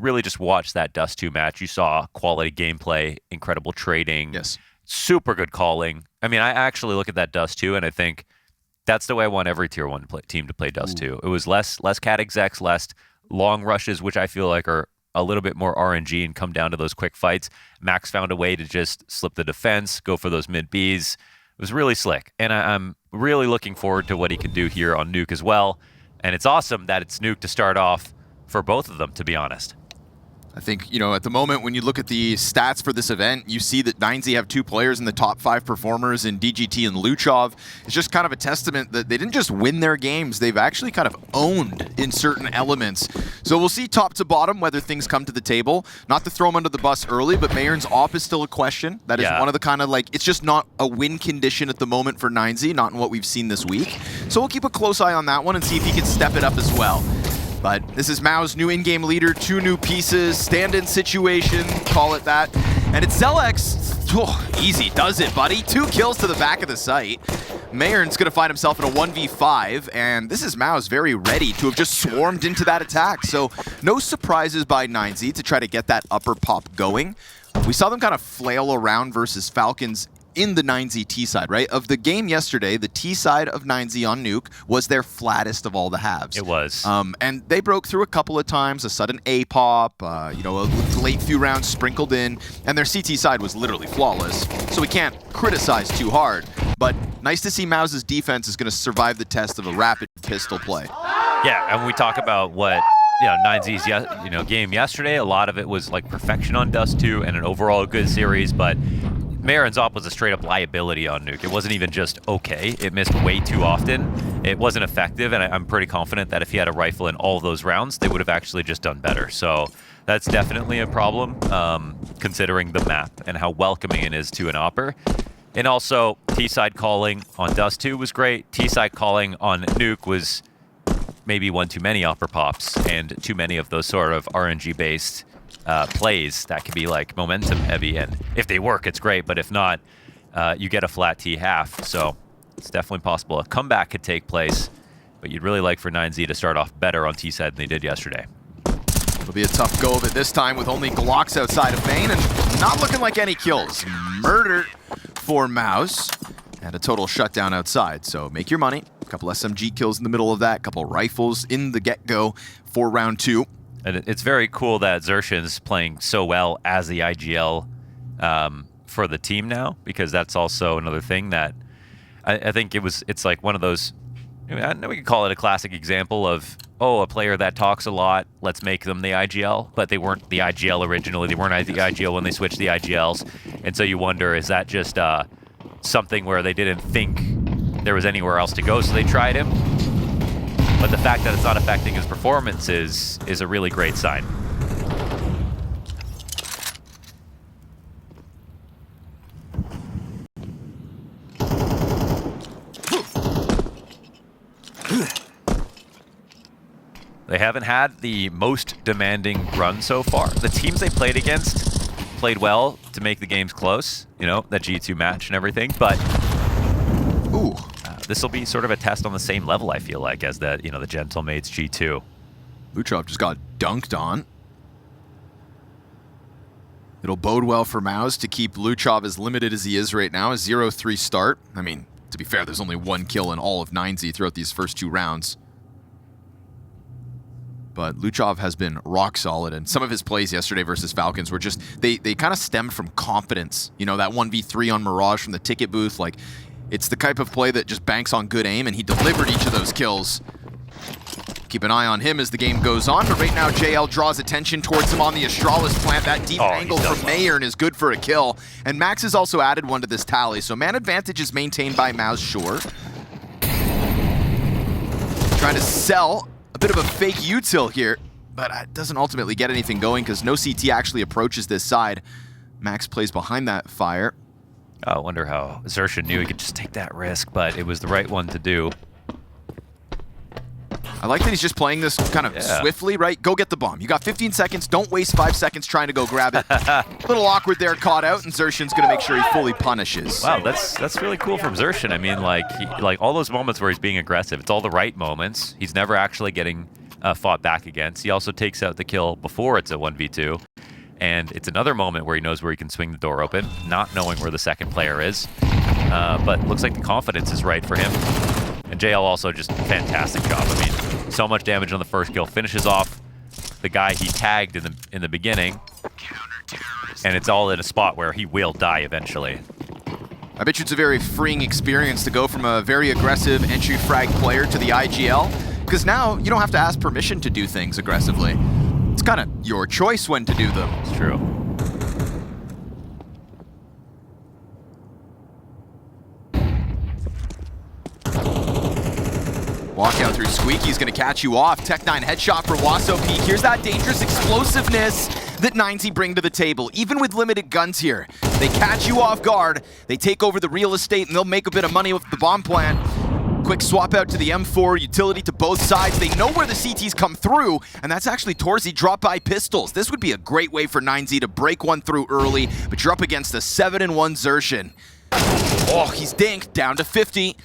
really just watched that Dust 2 match, you saw quality gameplay, incredible trading, Yes. super good calling. I mean, I actually look at that Dust 2 and I think that's the way I want every Tier 1 team to play Dust 2. It was less cat execs, less long rushes, which I feel like are a little bit more RNG and come down to those quick fights. Max found a way to just slip the defense, go for those mid Bs. It was really slick. And I'm really looking forward to what he can do here on Nuke as well. And it's awesome that it's Nuke to start off for both of them, to be honest. I think, you know, at the moment, when you look at the stats for this event, you see that 9Z have 2 players in the top 5 performers in DGT and Luchov. It's just kind of a testament that they didn't just win their games, they've actually kind of owned in certain elements. So we'll see top to bottom whether things come to the table. Not to throw them under the bus early, but Mayern's op is still a question. That is one of the kind of like, it's just not a win condition at the moment for 9Z, not in what we've seen this week. So we'll keep a close eye on that one and see if he can step it up as well. But this is MOUZ, new in-game leader, 2 new pieces, stand-in situation, call it that. And it's Zelex, easy does it, buddy. 2 kills to the back of the site. Mayern's gonna find himself in a 1v5, and this is MOUZ very ready to have just swarmed into that attack. So no surprises by 9Z to try to get that upper pop going. We saw them kind of flail around versus Falcons in the 9Z T side, right? Of the game yesterday, the T side of 9Z on Nuke was their flattest of all the halves. It was. And they broke through a couple of times, a sudden A-pop, you know, a late few rounds sprinkled in, and their CT side was literally flawless, so we can't criticize too hard. But nice to see MOUZ's defense is going to survive the test of a rapid pistol play. Yeah, and we talk about what 9Z's game yesterday. A lot of it was like perfection on Dust 2 and an overall good series, but Mayern's op was a straight-up liability on Nuke. It wasn't even just okay. It missed way too often. It wasn't effective, and I'm pretty confident that if he had a rifle in all of those rounds, they would have actually just done better. So that's definitely a problem, considering the map and how welcoming it is to an opper. And also, T-side calling on Dust 2 was great. T-side calling on Nuke was maybe one too many opper pops and too many of those sort of RNG-based plays that can be like momentum heavy, and if they work, it's great, but if not, you get a flat T half. So it's definitely possible. A comeback could take place, but you'd really like for 9Z to start off better on T side than they did yesterday. It'll be a tough go of it this time with only Glocks outside of main and not looking like any kills. Murder for MOUZ and a total shutdown outside. So make your money. A couple SMG kills in the middle of that, a couple rifles in the get-go for round 2. And it's very cool that Xershin's playing so well as the IGL for the team now, because that's also another thing that I think it's like one of those, I know we could call it a classic example of, oh, a player that talks a lot, let's make them the IGL, but they weren't the IGL originally. They weren't the IGL when they switched the IGLs. And so you wonder, is that just something where they didn't think there was anywhere else to go, so they tried him? But the fact that it's not affecting his performance is a really great sign. They haven't had the most demanding run so far. The teams they played against played well to make the games close, you know, that G2 match and everything, but this will be sort of a test on the same level, I feel like, as the, the Gentlemates G2. Luchov just got dunked on. It'll bode well for MOUZ to keep Luchov as limited as he is right now. A 0-3 start. I mean, to be fair, there's only 1 kill in all of 9Z throughout these first 2 rounds. But Luchov has been rock solid, and some of his plays yesterday versus Falcons were just, they kind of stemmed from confidence. You know, that 1v3 on Mirage from the ticket booth, like, it's the type of play that just banks on good aim, and he delivered each of those kills. Keep an eye on him as the game goes on, but right now JL draws attention towards him on the Astralis plant. That deep angle from Mayern is good for a kill, and Max has also added one to this tally, so man advantage is maintained by MOUZ, sure. Trying to sell a bit of a fake util here, but it doesn't ultimately get anything going because no CT actually approaches this side. Max plays behind that fire. I wonder how Xershin knew he could just take that risk, but it was the right one to do. I like that he's just playing this kind of swiftly, right? Go get the bomb. You got 15 seconds. Don't waste 5 seconds trying to go grab it. A little awkward there, caught out, and Xershin's going to make sure he fully punishes. Wow, that's really cool from Xershin. I mean, like all those moments where he's being aggressive, it's all the right moments. He's never actually getting fought back against. He also takes out the kill before it's a 1v2. And it's another moment where he knows where he can swing the door open, not knowing where the second player is. But looks like the confidence is right for him. And JL also just fantastic job. I mean, so much damage on the first kill. Finishes off the guy he tagged in the beginning. And it's all in a spot where he will die eventually. I bet you it's a very freeing experience to go from a very aggressive entry frag player to the IGL, because now you don't have to ask permission to do things aggressively. It's kind of your choice when to do them. It's true. Walkout through Squeaky's gonna catch you off. Tech9 headshot for Waso Peak. Here's that dangerous explosiveness that 9Z bring to the table. Even with limited guns here, they catch you off guard, they take over the real estate, and they'll make a bit of money with the bomb plant. Quick swap out to the M4, utility to both sides. They know where the CTs come through, and that's actually Torzi drop-by pistols. This would be a great way for 9Z to break one through early, but you're up against a 7-1 Xertion. Oh, he's dinked, down to 50.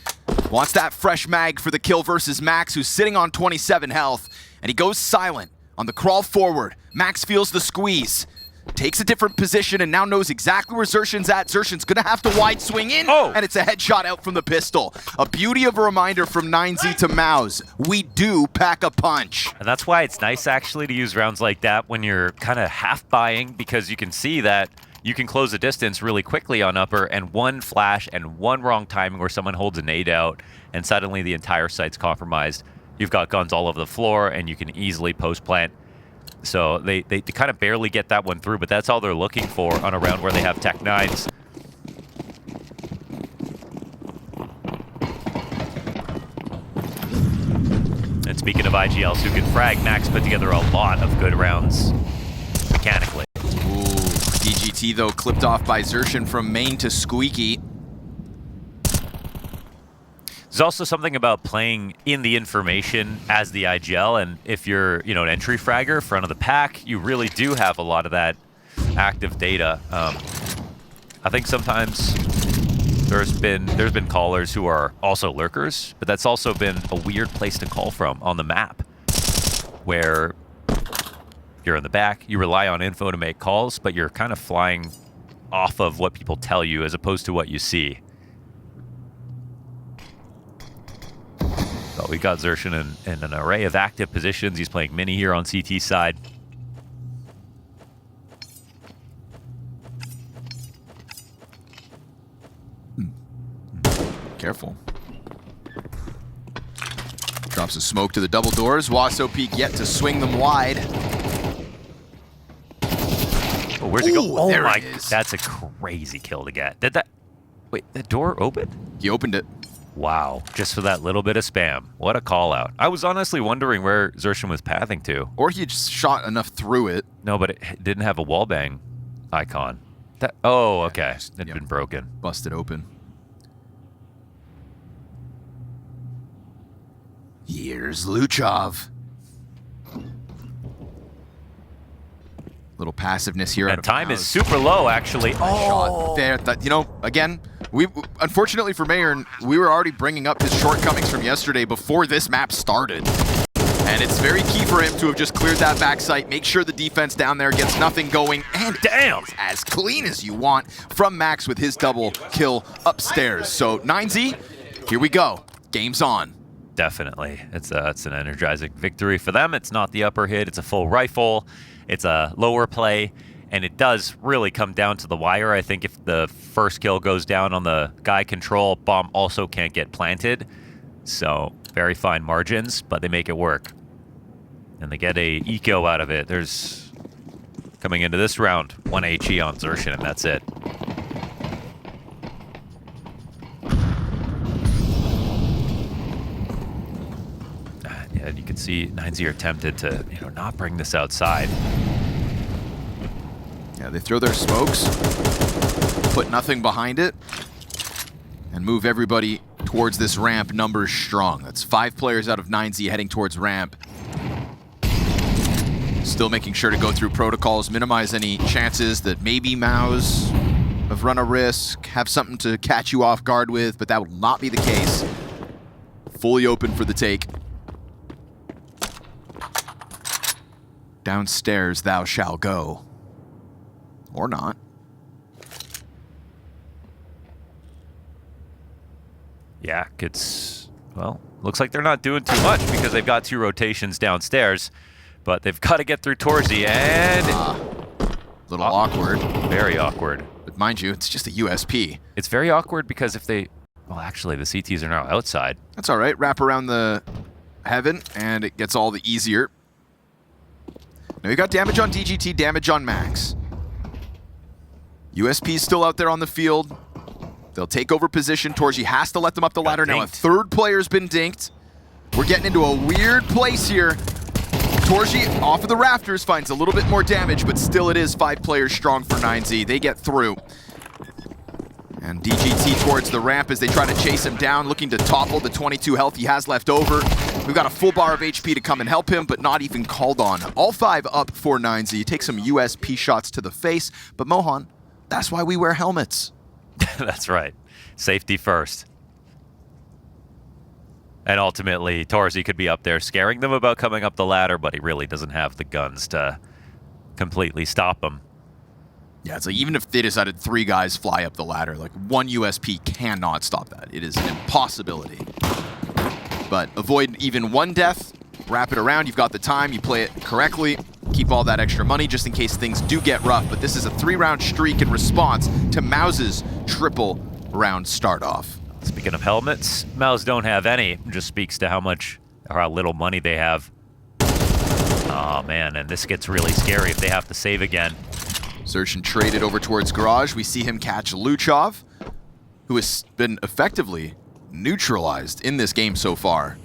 Wants that fresh mag for the kill versus Max, who's sitting on 27 health, and he goes silent on the crawl forward. Max feels the squeeze, takes a different position, and now knows exactly where Xertion's at. Xertion's gonna have to wide swing in, and it's a headshot out from the pistol. A beauty of a reminder from 9Z to MOUZ. We do pack a punch. And that's why it's nice actually to use rounds like that when you're kind of half buying, because you can see that you can close the distance really quickly on upper, and one flash and one wrong timing where someone holds a nade out and suddenly the entire site's compromised. You've got guns all over the floor and you can easily post plant. So they kind of barely get that one through, but that's all they're looking for on a round where they have Tech9s. And speaking of IGLs who can frag, Max put together a lot of good rounds mechanically. DGT, though, clipped off by Xertion from main to Squeaky. There's also something about playing in the information as the IGL, and if you're, an entry fragger, front of the pack, you really do have a lot of that active data. I think sometimes there's been callers who are also lurkers, but that's also been a weird place to call from on the map, where you're in the back, you rely on info to make calls, but you're kind of flying off of what people tell you as opposed to what you see. So we got Xertion in an array of active positions. He's playing mini here on CT side. Careful. Drops a smoke to the double doors. Waso Peak yet to swing them wide. Oh, where's he go? Oh there my, it is. that's a crazy kill to get. Wait, the door opened? He opened it. Wow, just for that little bit of spam. What a call out. I was honestly wondering where Xertion was pathing to. Or he just shot enough through it. No, but it didn't have a wallbang icon. Oh, okay. It'd been broken. Busted open. Here's Luchov. Little passiveness here. And time is super low, actually. Shot there. Again, we unfortunately for Mayer, we were already bringing up his shortcomings from yesterday before this map started. And it's very key for him to have just cleared that backside, make sure the defense down there gets nothing going, and damn, as clean as you want from Max with his double kill upstairs. So 9Z, here we go. Game's on. Definitely. It's an energizing victory for them. It's not the upper hit. It's a full rifle. It's a lower play. And it does really come down to the wire. I think if the first kill goes down on the guy control, bomb also can't get planted. So very fine margins, but they make it work. And they get a eco out of it. There's, coming into this round, 1 HE on Xertion, and that's it. And you can see 9Z are tempted to, not bring this outside. Yeah, they throw their smokes, put nothing behind it, and move everybody towards this ramp. Numbers strong. That's 5 players out of 9Z heading towards ramp. Still making sure to go through protocols, minimize any chances that maybe MOUZ have run a risk, have something to catch you off guard with, but that will not be the case. Fully open for the take. Downstairs thou shalt go. Or not. Yeah, it's, well, looks like they're not doing too much because they've got 2 rotations downstairs, but they've got to get through Torzy, and... little awkward. Very awkward. But mind you, it's just a USP. It's very awkward because if they... Well, actually, the CTs are now outside. That's all right. Wrap around the heaven, and it gets all the easier. Now you got damage on DGT, damage on Max. USP's still out there on the field. They'll take over position. Torzy has to let them up the ladder. Now a 3rd player's been dinked. We're getting into a weird place here. Torzy off of the rafters finds a little bit more damage, but still it is 5 players strong for 9Z. They get through. And DGT towards the ramp as they try to chase him down, looking to topple the 22 health he has left over. We've got a full bar of HP to come and help him, but not even called on. All 5 up for 9Z. Take some USP shots to the face, but Mohan, that's why we wear helmets. That's right. Safety first. And ultimately, Torzy could be up there scaring them about coming up the ladder, but he really doesn't have the guns to completely stop them. Yeah, it's like even if they decided 3 guys fly up the ladder, like 1 USP cannot stop that. It is an impossibility. But avoid even 1 death, wrap it around, you've got the time, you play it correctly, keep all that extra money just in case things do get rough. But this is a 3-round streak in response to MOUZ's triple round start off. Speaking of helmets, MOUZ don't have any. Just speaks to how much or how little money they have. Oh man, and this gets really scary if they have to save again. Search traded over towards Garage. We see him catch Luchov, who has been effectively neutralized in this game so far.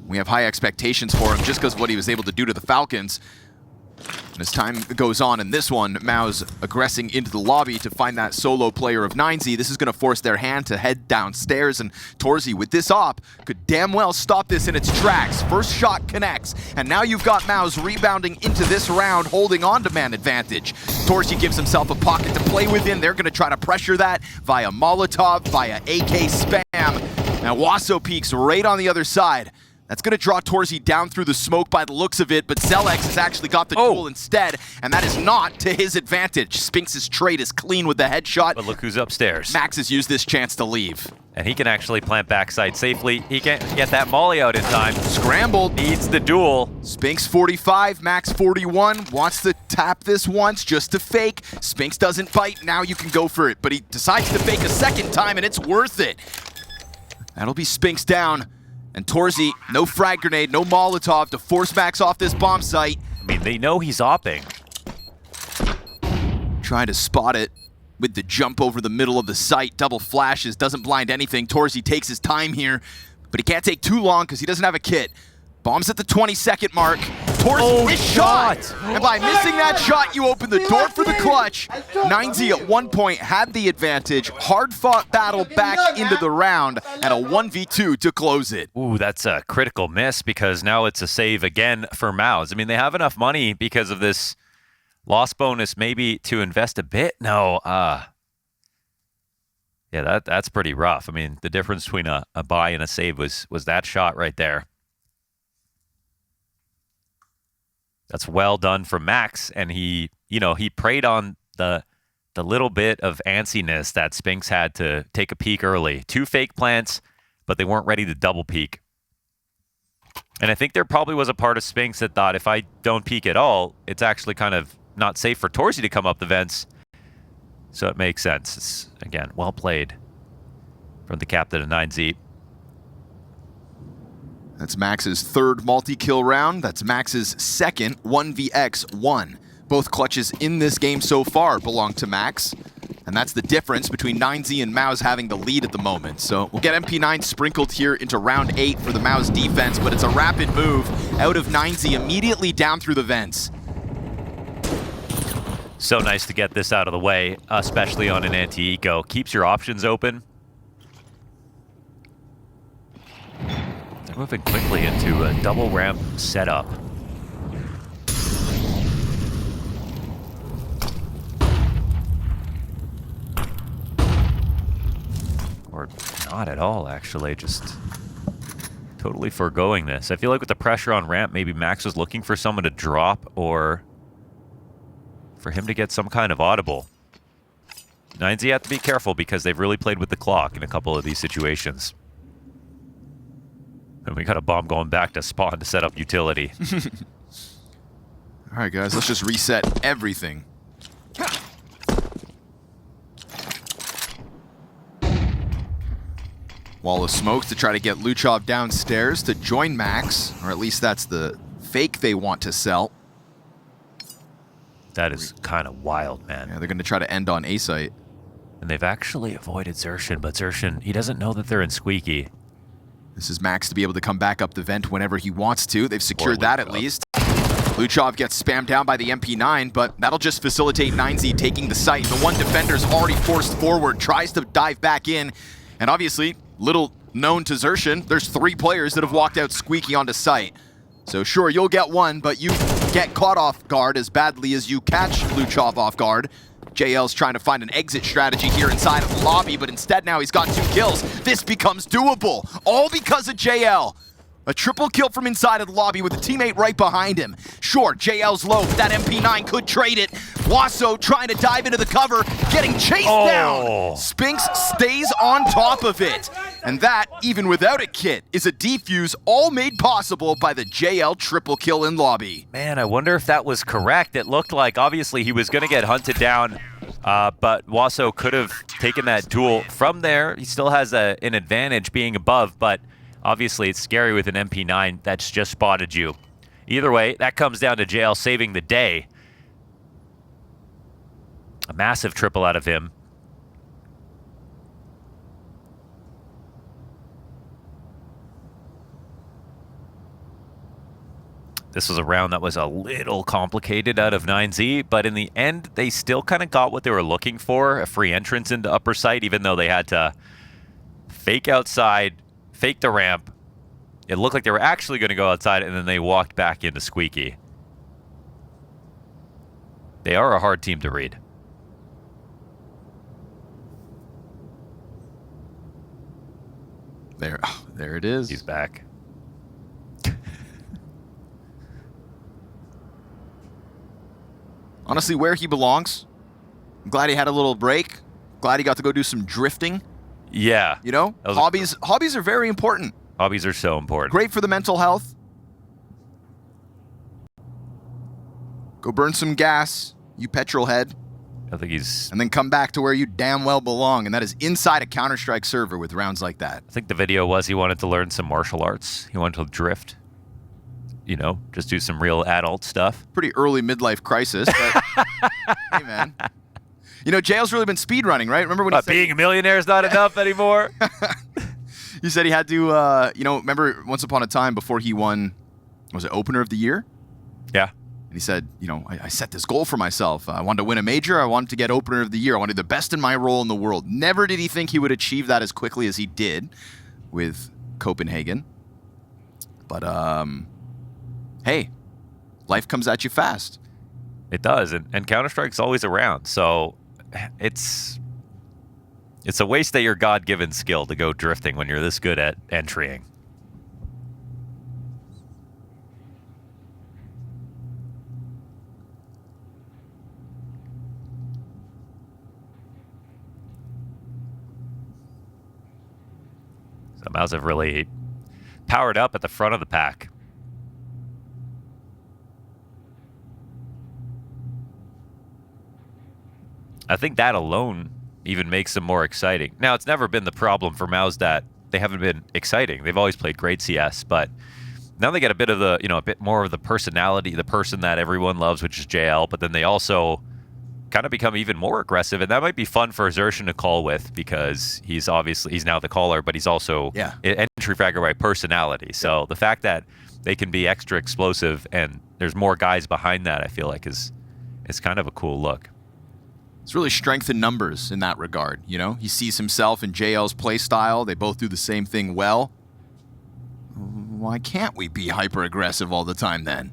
We have high expectations for him just because of what he was able to do to the Falcons. And as time goes on in this one, MOUZ aggressing into the lobby to find that solo player of 9Z. This is going to force their hand to head downstairs, and Torzy with this op could damn well stop this in its tracks. First shot connects, and now you've got MOUZ rebounding into this round, holding on to man advantage. Torzy gives himself a pocket to play within. They're going to try to pressure that via Molotov, via AK spam. Now Wasso peeks right on the other side. That's going to draw Torzy down through the smoke by the looks of it, but Zelex has actually got the duel instead, and that is not to his advantage. Spinx's trade is clean with the headshot. But look who's upstairs. Max has used this chance to leave. And he can actually plant backside safely. He can't get that molly out in time. Scrambled. Needs the duel. Spinx 45, Max 41. Wants to tap this once just to fake. Spinx doesn't bite. Now you can go for it, but he decides to fake a second time, and it's worth it. That'll be Spinx down. And Torzy, no frag grenade, no Molotov to force Max off this bomb site. I mean, they know he's opping. Trying to spot it with the jump over the middle of the site. Double flashes, doesn't blind anything. Torzy takes his time here, but he can't take too long because he doesn't have a kit. Bombs at the 20-second mark. Torzy missed shot! And by missing that shot, you open the door for the clutch. 9Z at one point had the advantage. Hard-fought battle back into the round, and a 1v2 to close it. Ooh, that's a critical miss because now it's a save again for MOUZ. I mean, they have enough money because of this loss bonus maybe to invest a bit. No, yeah, that's pretty rough. I mean, the difference between a buy and a save was that shot right there. That's well done from Max, and he preyed on the little bit of antsiness that Spinx had to take a peek early. 2 fake plants, but they weren't ready to double peek. And I think there probably was a part of Spinx that thought, if I don't peek at all, it's actually kind of not safe for Torzy to come up the vents. So it makes sense. It's, again, well played from the captain of 9Z. That's Max's 3rd multi-kill round. That's Max's 2nd 1vx1. Both clutches in this game so far belong to Max. And that's the difference between 9Z and MOUZ having the lead at the moment. So we'll get MP9 sprinkled here into round 8 for the MOUZ defense, but it's a rapid move out of 9Z immediately down through the vents. So nice to get this out of the way, especially on an anti-eco. Keeps your options open. They're moving quickly into a double ramp setup. Or not at all, actually. Just totally foregoing this. I feel like with the pressure on ramp, maybe Max was looking for someone to drop or for him to get some kind of audible. 9Z have to be careful because they've really played with the clock in a couple of these situations. And we got a bomb going back to spawn to set up utility. All right, guys, let's just reset everything. Wall of smoke to try to get Luchov downstairs to join Max, or at least that's the fake they want to sell. That is kind of wild, man. Yeah, they're going to try to end on A site. And they've actually avoided Xerxin, but Xerxin, he doesn't know that they're in Squeaky. This is Max to be able to come back up the vent whenever he wants to. They've secured that at least. Luchov gets spammed down by the MP9, but that'll just facilitate 9Z taking the site. The one defender's already forced forward, tries to dive back in, and obviously, little known to Xerxin, there's 3 players that have walked out squeaky onto site. So sure, you'll get one, but you get caught off guard as badly as you catch Luchov off guard. JL's trying to find an exit strategy here inside of the lobby, but instead now he's got 2 kills. This becomes doable, all because of JL. A triple kill from inside of the lobby with a teammate right behind him. Sure, JL's low, but that MP9 could trade it. Wasso trying to dive into the cover, getting chased down. Spinks stays on top of it. And that, even without a kit, is a defuse all made possible by the JL triple kill in lobby. Man, I wonder if that was correct. It looked like, obviously, he was going to get hunted down, but Wasso could have taken that duel from there. He still has an advantage being above, but obviously, it's scary with an MP9 that's just spotted you. Either way, that comes down to JL saving the day. A massive triple out of him. This was a round that was a little complicated out of 9Z, but in the end, they still kind of got what they were looking for, a free entrance into upper site, even though they had to fake outside, fake the ramp. It looked like they were actually going to go outside, and then they walked back into Squeaky. They are a hard team to read. There it is. He's back. Honestly, where he belongs. I'm glad he had a little break. Glad he got to go do some drifting. Yeah. You know, hobbies are very important. Hobbies are so important. Great for the mental health. Go burn some gas, you petrol head. I think he's... And then come back to where you damn well belong, and that is inside a Counter-Strike server with rounds like that. I think the video was he wanted to learn some martial arts. He wanted to drift. You know, just do some real adult stuff. Pretty early midlife crisis, but hey, man. You know, JL's really been speedrunning, right? Remember when he said being a millionaire is not enough anymore? He said he had to, you know, remember once upon a time before he won, was it Opener of the Year? Yeah. And he said, you know, I set this goal for myself. I wanted to win a major. I wanted to get Opener of the Year. I wanted the best in my role in the world. Never did he think he would achieve that as quickly as he did with Copenhagen. But, hey, life comes at you fast. It does, and Counter-Strike's always around, so it's a waste of your God-given skill to go drifting when you're this good at entrying. So MOUZ have really powered up at the front of the pack. I think that alone even makes them more exciting. Now, it's never been the problem for MOUZ that they haven't been exciting. They've always played great CS, but now they get a bit of the, you know, a bit more of the personality, the person that everyone loves, which is JL, but then they also kind of become even more aggressive, and that might be fun for Xerxin to call with because he's now the caller, but he's also an entry fragger by personality. So the fact that they can be extra explosive and there's more guys behind that, I feel like is kind of a cool look. It's really strength in numbers in that regard, you know? He sees himself in JL's play style. They both do the same thing well. Why can't we be hyper-aggressive all the time then?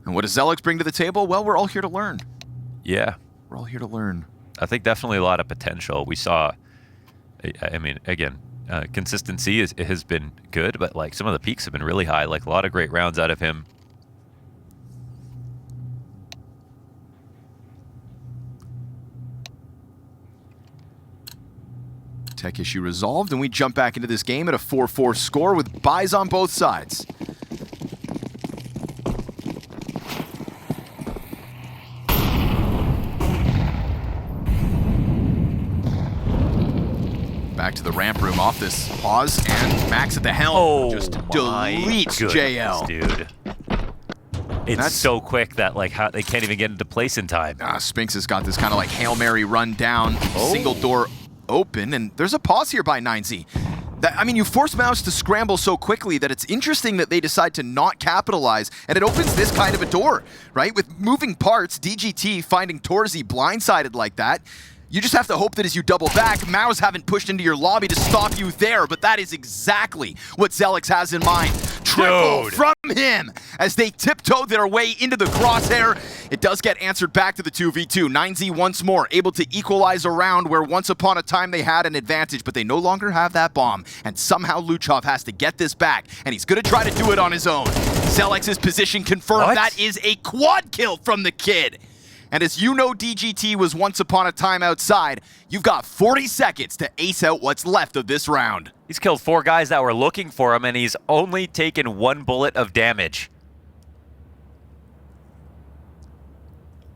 And what does Zelix bring to the table? Well, we're all here to learn. Yeah. We're all here to learn. I think definitely a lot of potential. We saw, I mean, again, consistency has been good, but like some of the peaks have been really high. Like a lot of great rounds out of him. Tech issue resolved, and we jump back into this game at a 4-4 score with buys on both sides. Back to the ramp room off this pause, and Max at the helm just deletes JL. Dude. It's so quick that like how they can't even get into place in time. Spinks has got this kind of like Hail Mary run down, single door open, and there's a pause here by 9Z. I mean, you force MOUZ to scramble so quickly that it's interesting that they decide to not capitalize, and it opens this kind of a door, right? With moving parts, DGT finding Torzy blindsided like that, you just have to hope that as you double back, MOUZ haven't pushed into your lobby to stop you there, but that is exactly what Zelix has in mind. Triple from him as they tiptoe their way into the crosshair. It does get answered back to the 2v2. 9Z once more able to equalize a round where once upon a time they had an advantage, but they no longer have that bomb. And somehow Luchov has to get this back, and he's going to try to do it on his own. Zelix's position confirmed. What? That is a quad kill from the kid. And as you know, DGT was once upon a time outside. You've got 40 seconds to ace out what's left of this round. He's killed 4 guys that were looking for him, and he's only taken 1 bullet of damage.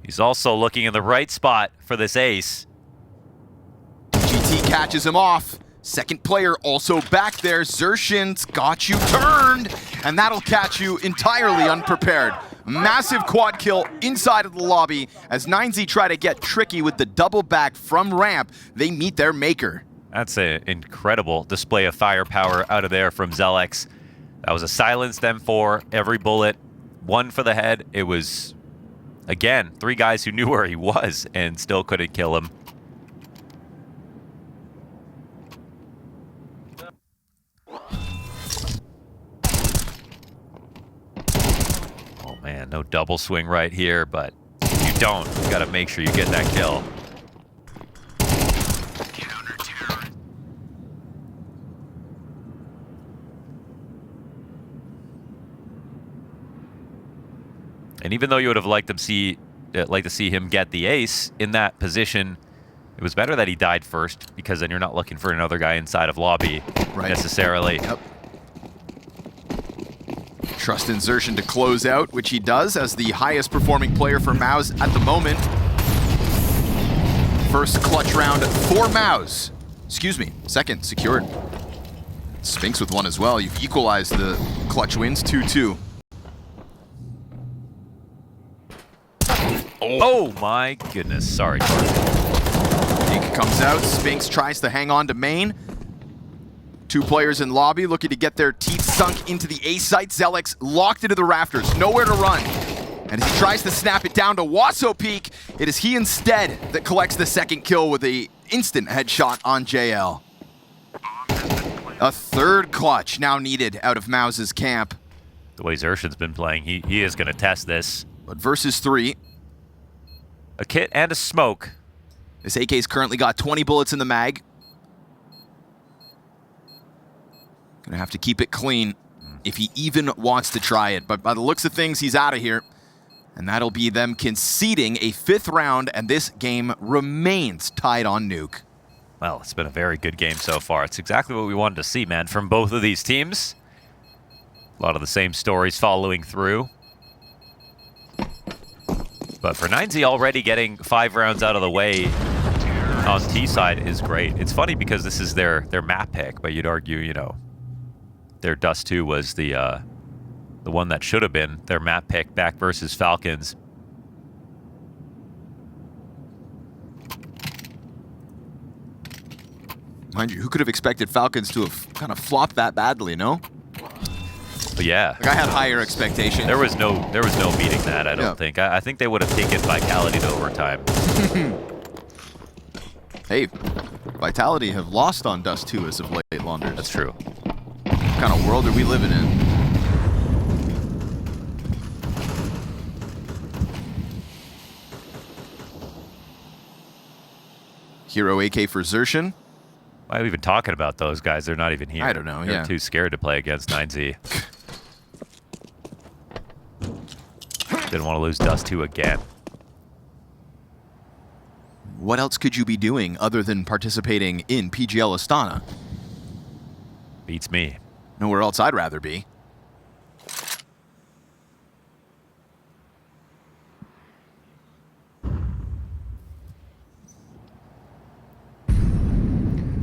He's also looking in the right spot for this ace. DGT catches him off. Second player also back there. Xerxion's got you turned, and that'll catch you entirely unprepared. Massive quad kill inside of the lobby as 9Z try to get tricky with the double back from ramp. They meet their maker. That's an incredible display of firepower out of there from Zelix. That was a silenced M4, every bullet, 1 for the head. It was, again, 3 guys who knew where he was and still couldn't kill him. Man, no double swing right here, but if you don't, you gotta make sure you get that kill. And even though you would have liked to see him get the ace in that position, it was better that he died first, because then you're not looking for another guy inside of lobby necessarily. Yep. Trust in Xerxion to close out, which he does as the highest performing player for MOUZ at the moment. First clutch round for MOUZ. Excuse me, second secured. Spinks with 1 as well. You've equalized the clutch wins, 2-2. Oh my goodness, sorry. Ink comes out, Spinks tries to hang on to main. 2 players in lobby looking to get their teeth sunk into the A site. Zelix locked into the rafters, nowhere to run. And as he tries to snap it down to Wasso Peak, it is he instead that collects the second kill with an instant headshot on JL. A third clutch now needed out of MOUZ's camp. The way Xerxion's been playing, he is going to test this. But versus 3. A kit and a smoke. This AK's currently got 20 bullets in the mag. Gonna have to keep it clean if he even wants to try it. But by the looks of things, he's out of here. And that'll be them conceding a 5th round, and this game remains tied on Nuke. Well, it's been a very good game so far. It's exactly what we wanted to see, man, from both of these teams. A lot of the same stories following through. But for 9Z already getting 5 rounds out of the way on T side is great. It's funny because this is their map pick, but you'd argue, you know, their Dust 2 was the one that should have been their map pick back versus Falcons. Mind you, who could have expected Falcons to have kind of flopped that badly, no? But yeah. Like I had higher expectations. There was no beating that, I don't think. I think they would have taken Vitality to overtime. Hey, Vitality have lost on Dust 2 as of late, Launders. That's true. What kind of world are we living in? Hero AK for Xerxin. Why are we even talking about those guys? They're not even here. I don't know, They're yeah. too scared to play against 9Z. Didn't want to lose Dust 2 again. What else could you be doing other than participating in PGL Astana? Beats me. Nowhere else I'd rather be.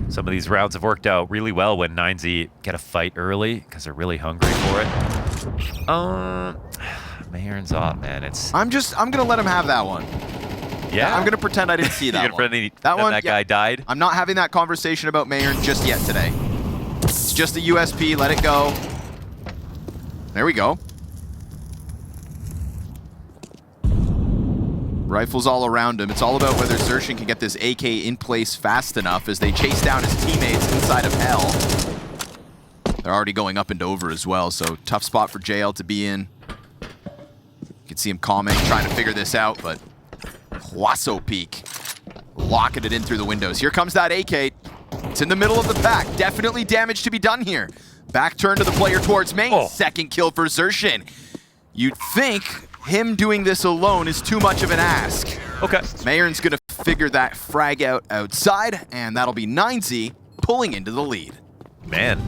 Some of these rounds have worked out really well when 9Z get a fight early because they're really hungry for it. Mayern's off, man. I'm gonna let him have that one. Yeah? I'm gonna pretend I didn't see that one. That guy died? I'm not having that conversation about Mayern just yet today. It's just a USP, let it go. There we go. Rifles all around him. It's all about whether Xerxin can get this AK in place fast enough as they chase down his teammates inside of Hell. They're already going up and over as well, so tough spot for JL to be in. You can see him calming, trying to figure this out, but Huaso peek. Locking it in through the windows. Here comes that AK. It's in the middle of the pack. Definitely damage to be done here. Back turn to the player towards main. Oh. Second kill for Xerxin. You'd think him doing this alone is too much of an ask. Okay. Mayern's gonna figure that frag out outside, and that'll be 9Z pulling into the lead. Man,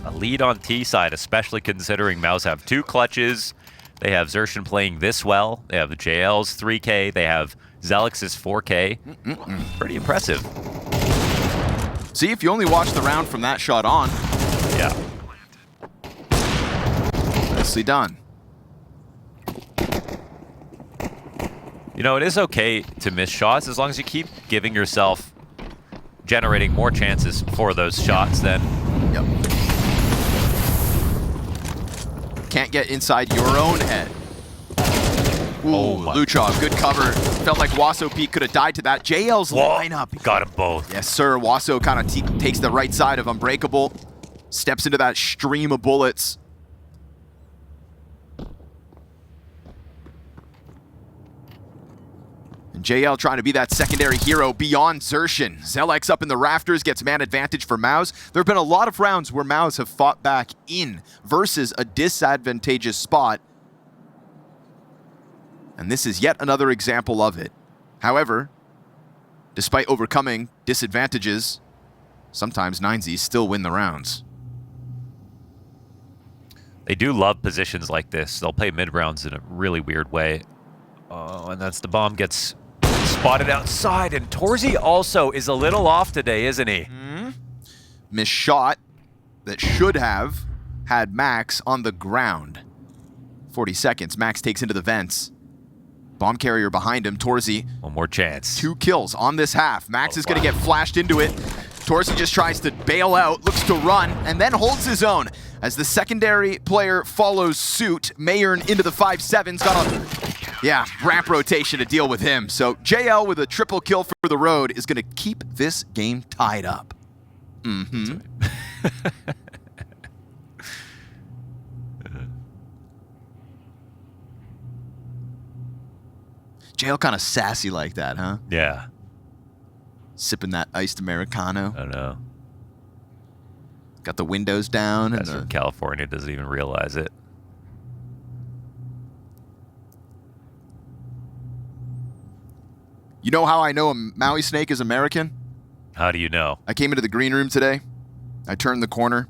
a lead on T side, especially considering MOUZ have 2 clutches. They have Xerxin playing this well. They have the JL's 3K. They have Zelix's 4K. Pretty impressive. See, if you only watch the round from that shot on. Yeah. Nicely done. You know, it is okay to miss shots as long as you keep giving yourself generating more chances for those shots then. Yep. Can't get inside your own head. Ooh, Luchov, good cover. Felt like Huaso Peak could have died to that. JL's lineup. Got them both. Yes, sir. Huaso kind of takes the right side of Unbreakable. Steps into that stream of bullets. And JL trying to be that secondary hero beyond Xerxin. Zelix up in the rafters, gets man advantage for MOUZ. There have been a lot of rounds where MOUZ have fought back in versus a disadvantageous spot. And this is yet another example of it. However, despite overcoming disadvantages, sometimes 9Z still win the rounds. They do love positions like this. They'll play mid-rounds in a really weird way. Oh, and that's the bomb gets spotted outside. And Torzy also is a little off today, isn't he? Missed shot that should have had Max on the ground. 40 seconds. Max takes into the vents. Bomb carrier behind him. Torzy. One more chance. 2 kills on this half. Max is going to get flashed into it. Torzy just tries to bail out, looks to run, and then holds his own. As the secondary player follows suit, Mayern into the 5-7's got a ramp rotation to deal with him. So JL with a triple kill for the road is going to keep this game tied up. JL kind of sassy like that, huh? Yeah. Sipping that iced Americano. I know. Got the windows down. That's from California, doesn't even realize it. You know how I know a Maui snake is American? How do you know? I came into the green room today. I turned the corner.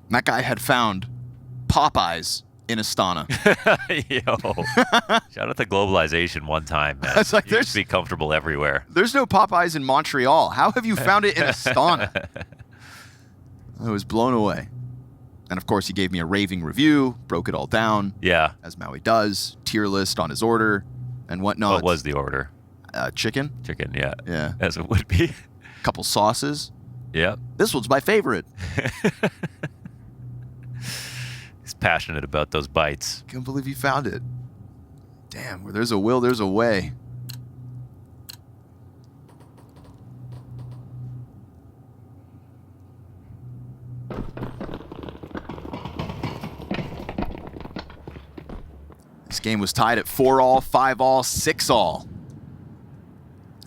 And that guy had found Popeyes in Astana. Yo. Shout out to globalization one time, man. It's like, you just be comfortable everywhere. There's no Popeyes in Montreal. How have you found it in Astana? I was blown away. And of course, he gave me a raving review, broke it all down. Yeah. As Maui does. Tier list on his order and whatnot. What was the order? Chicken. Chicken, yeah. Yeah. As it would be. Couple sauces. Yep. This one's my favorite. He's passionate about those bites. Can't believe he found it. Damn, where there's a will, there's a way. This game was tied at 4-all, 5-all, 6-all.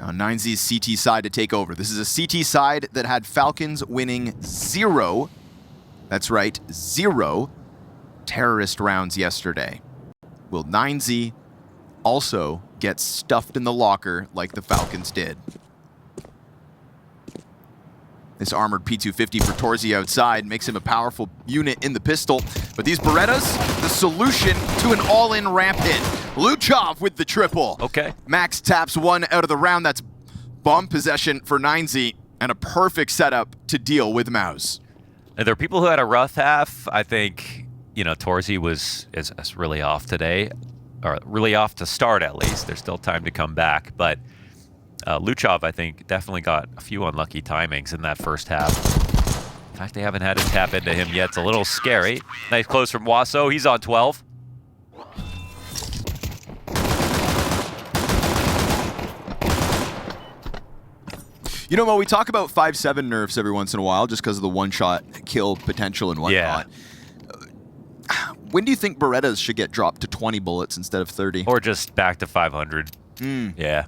Now 9Z's CT side to take over. This is a CT side that had Falcons winning 0. That's right, 0 terrorist rounds yesterday. Will 9Z also get stuffed in the locker like the Falcons did? This armored P250 for Torzi outside makes him a powerful unit in the pistol. But these Berettas, the solution to an all-in ramp hit. Luchov with the triple. Okay. Max taps one out of the round. That's bomb possession for 9Z and a perfect setup to deal with MOUZ. And there are people who had a rough half. I think, you know, Torzi is really off today, or really off to start at least. There's still time to come back, but Luchov, I think, definitely got a few unlucky timings in that first half. In fact, they haven't had to tap into him yet. It's a little scary. Nice close from Wasso. He's on 12. You know, Mo, we talk about 5-7 nerfs every once in a while just because of the one-shot kill potential and whatnot. Yeah. When do you think Berettas should get dropped to 20 bullets instead of 30? Or just back to 500. Yeah.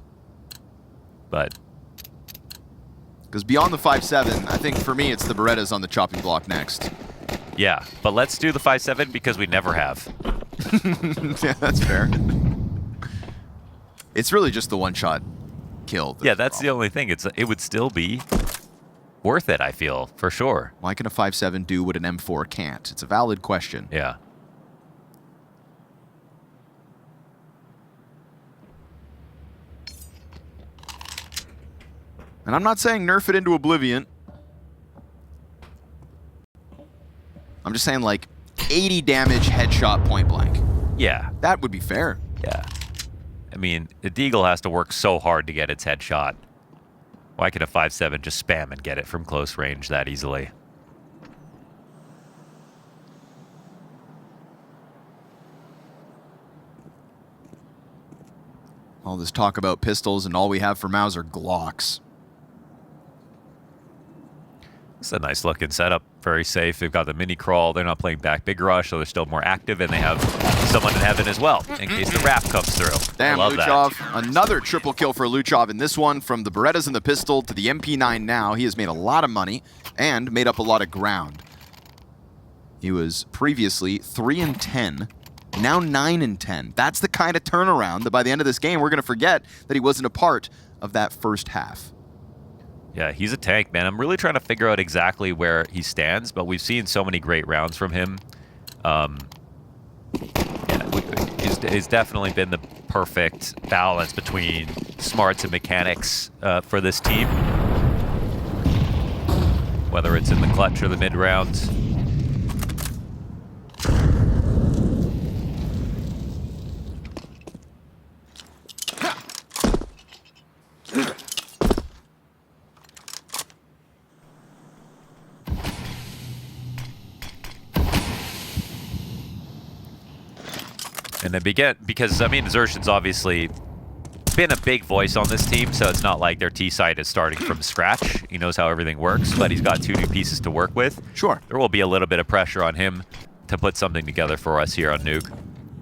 But because beyond the 5-7, I think for me it's the Berettas on the chopping block next. Yeah, but let's do the 5-7 because we never have. Yeah, that's fair. It's really just the one-shot kill. Yeah, that's the only thing. It would still be worth it, I feel, for sure. Why can a 5-7 do what an M4 can't? It's a valid question. Yeah. And I'm not saying nerf it into oblivion. I'm just saying, like, 80 damage headshot point blank. Yeah. That would be fair. Yeah. I mean, the Deagle has to work so hard to get its headshot. Why could a 5-7 just spam and get it from close range that easily? All this talk about pistols and all we have for MOUZ are Glocks. It's a nice looking setup, very safe. They've got the mini crawl. They're not playing back big rush, so they're still more active, and they have someone in heaven as well in case the wrap comes through. Damn, I love Luchov. that. Another triple kill for Luchov in this one, from the Berettas and the pistol to the MP9 now. He has made a lot of money and made up a lot of ground. He was previously 3-10, now 9-10. That's the kind of turnaround that by the end of this game, we're going to forget that he wasn't a part of that first half. Yeah, he's a tank, man. I'm really trying to figure out exactly where he stands, but we've seen so many great rounds from him. Yeah, he's definitely been the perfect balance between smarts and mechanics for this team. Whether it's in the clutch or the mid-rounds. And then because, I mean, Xertion's obviously been a big voice on this team, so it's not like their T-side is starting from scratch. He knows how everything works, but he's got 2 new pieces to work with. Sure. There will be a little bit of pressure on him to put something together for us here on Nuke.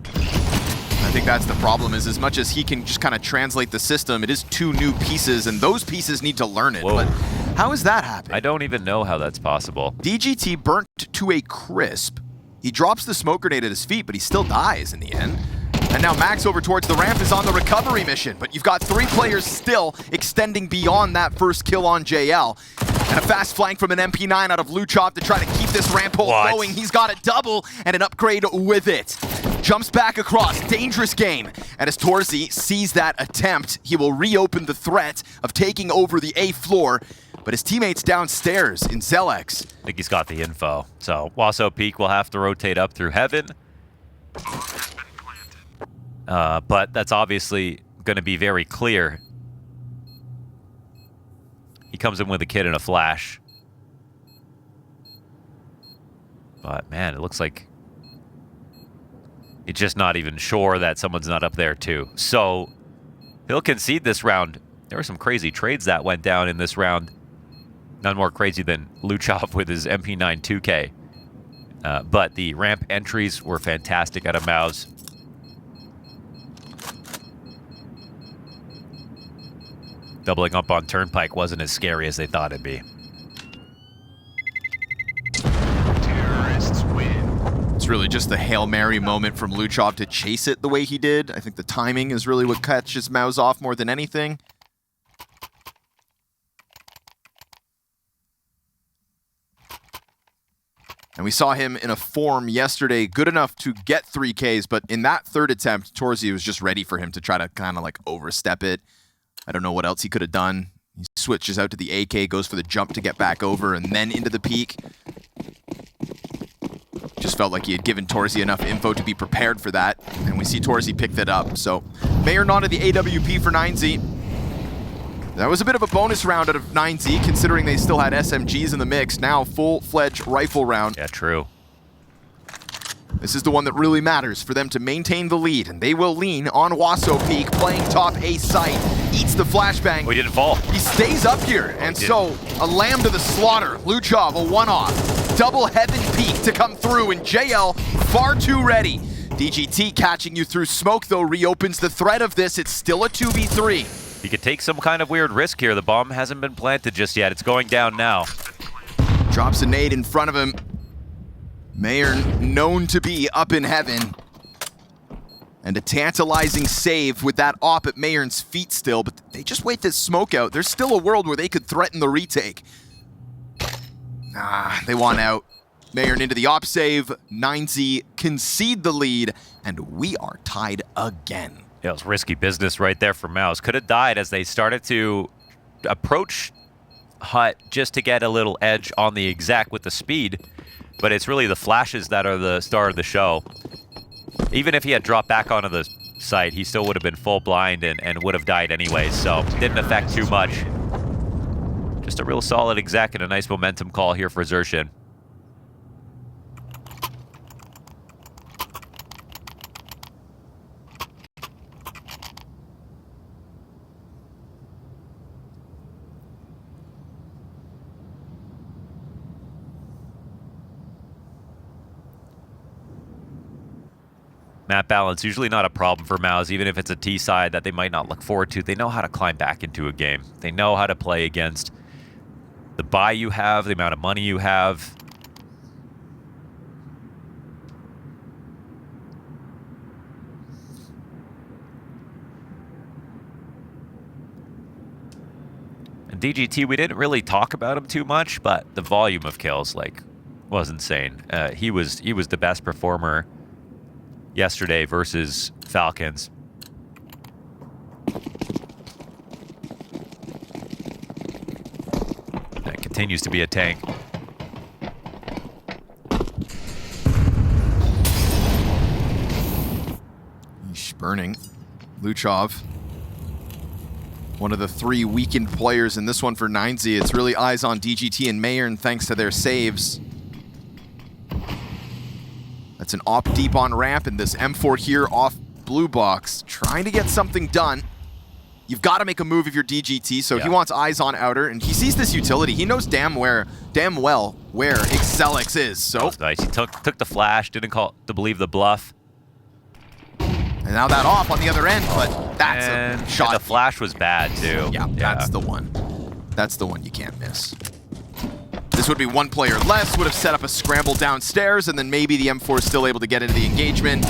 I think that's the problem, is as much as he can just kind of translate the system, it is 2 new pieces, and those pieces need to learn it. Whoa. But how is that happening? I don't even know how that's possible. DGT burnt to a crisp. He drops the smoke grenade at his feet, but he still dies in the end. And now Max over towards the ramp is on the recovery mission, but you've got 3 players still extending beyond that first kill on JL. And a fast flank from an MP9 out of Luchov to try to keep this ramp hold going. He's got a double and an upgrade with it. Jumps back across, dangerous game. And as Torzi sees that attempt, he will reopen the threat of taking over the A floor. But his teammates downstairs in Zelex. I think he's got the info. So Wasso Peak will have to rotate up through heaven. But that's obviously going to be very clear. He comes in with a kid and a flash. But man, it looks like it's just not even sure that someone's not up there too. So he'll concede this round. There were some crazy trades that went down in this round. None more crazy than Luchov with his MP9 2K. But the ramp entries were fantastic out of MOUZ. doubling up on Turnpike wasn't as scary as they thought it'd be. Terrorists win. It's really just the Hail Mary moment from Luchov to chase it the way he did. I think the timing is really what catches MOUZ off more than anything. And we saw him in a form yesterday, good enough to get 3Ks, but in that third attempt, Torzy was just ready for him to try to kind of like overstep it. I don't know what else he could have done. He switches out to the AK, goes for the jump to get back over, and then into the peak. Just felt like he had given Torzy enough info to be prepared for that, and we see Torzy pick that up. So, Mayor not at the AWP for 9Z. That was a bit of a bonus round out of 9Z, considering they still had SMGs in the mix. Now, full-fledged rifle round. Yeah, true. This is the one that really matters for them to maintain the lead, and they will lean on Wasso Peak, playing top A site. Eats the flashbang. Oh, he didn't fall. He stays up here, and so a lamb to the slaughter. Luchov, a one-off. Double Heaven Peak to come through, and JL far too ready. DGT catching you through smoke, though, reopens the threat of this. It's still a 2v3. He could take some kind of weird risk here. The bomb hasn't been planted just yet. It's going down now. Drops a nade in front of him. Mayor known to be up in heaven. And a tantalizing save with that op at Mayern's feet still, but they just wait this smoke out. There's still a world where they could threaten the retake. They want out. Mayern into the op save. 9Z concede the lead, and we are tied again. Yeah, it was risky business right there for MOUZ. Could have died as they started to approach Hut just to get a little edge on the exec with the speed, but it's really the flashes that are the star of the show. Even if he had dropped back onto the site, he still would have been full blind and would have died anyway, so didn't affect too much. Just a real solid exec and a nice momentum call here for Zershin. Map balance, usually not a problem for MOUZ, even if it's a T side that they might not look forward to. They know how to climb back into a game. They know how to play against the buy you have, the amount of money you have. And DGT, we didn't really talk about him too much, but the volume of kills, like, was insane. He was the best performer yesterday versus Falcons. That continues to be a tank. Yeesh, burning. Luchov, one of the three weakened players in this one for 9Z. It's really eyes on DGT and Mayern thanks to their saves. That's an op deep on ramp, and this M4 here off blue box, trying to get something done. You've got to make a move if you're DGT, so he wants eyes on outer, and he sees this utility. He knows damn well where Excelix is. So that was nice. He took the flash, didn't call to believe the bluff. And now that off on the other end, but that's a shot. And the flash was bad too. Yeah, that's the one. That's the one you can't miss. This would be one player less, would have set up a scramble downstairs, and then maybe the M4 is still able to get into the engagement.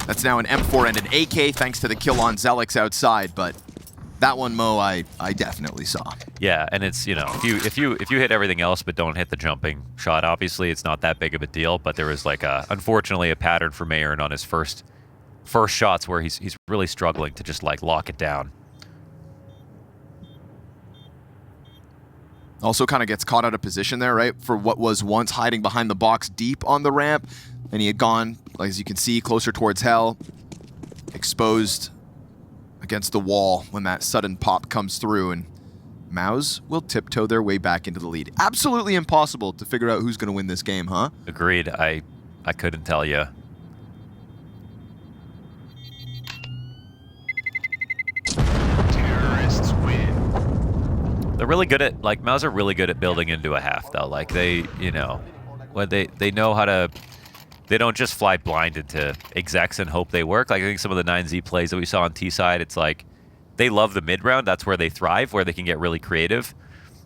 That's now an M4 and an AK thanks to the kill on Zelix outside, but that one, Mo, I definitely saw. Yeah, and it's, you know, if you hit everything else but don't hit the jumping shot, obviously it's not that big of a deal, but there was like unfortunately a pattern for Mayern on his first shots where he's really struggling to just like lock it down. Also kind of gets caught out of position there, right? For what was once hiding behind the box deep on the ramp. And he had gone, as you can see, closer towards hell. Exposed against the wall when that sudden pop comes through. And MOUZ will tiptoe their way back into the lead. Absolutely impossible to figure out who's going to win this game, huh? Agreed. I couldn't tell you. They're really good at, like, MOUZ are really good at building into a half, though. Like, they, you know, when they know how to, they don't just fly blind into execs and hope they work. Like, I think some of the 9Z plays that we saw on T-side, it's like, they love the mid round. That's where they thrive, where they can get really creative.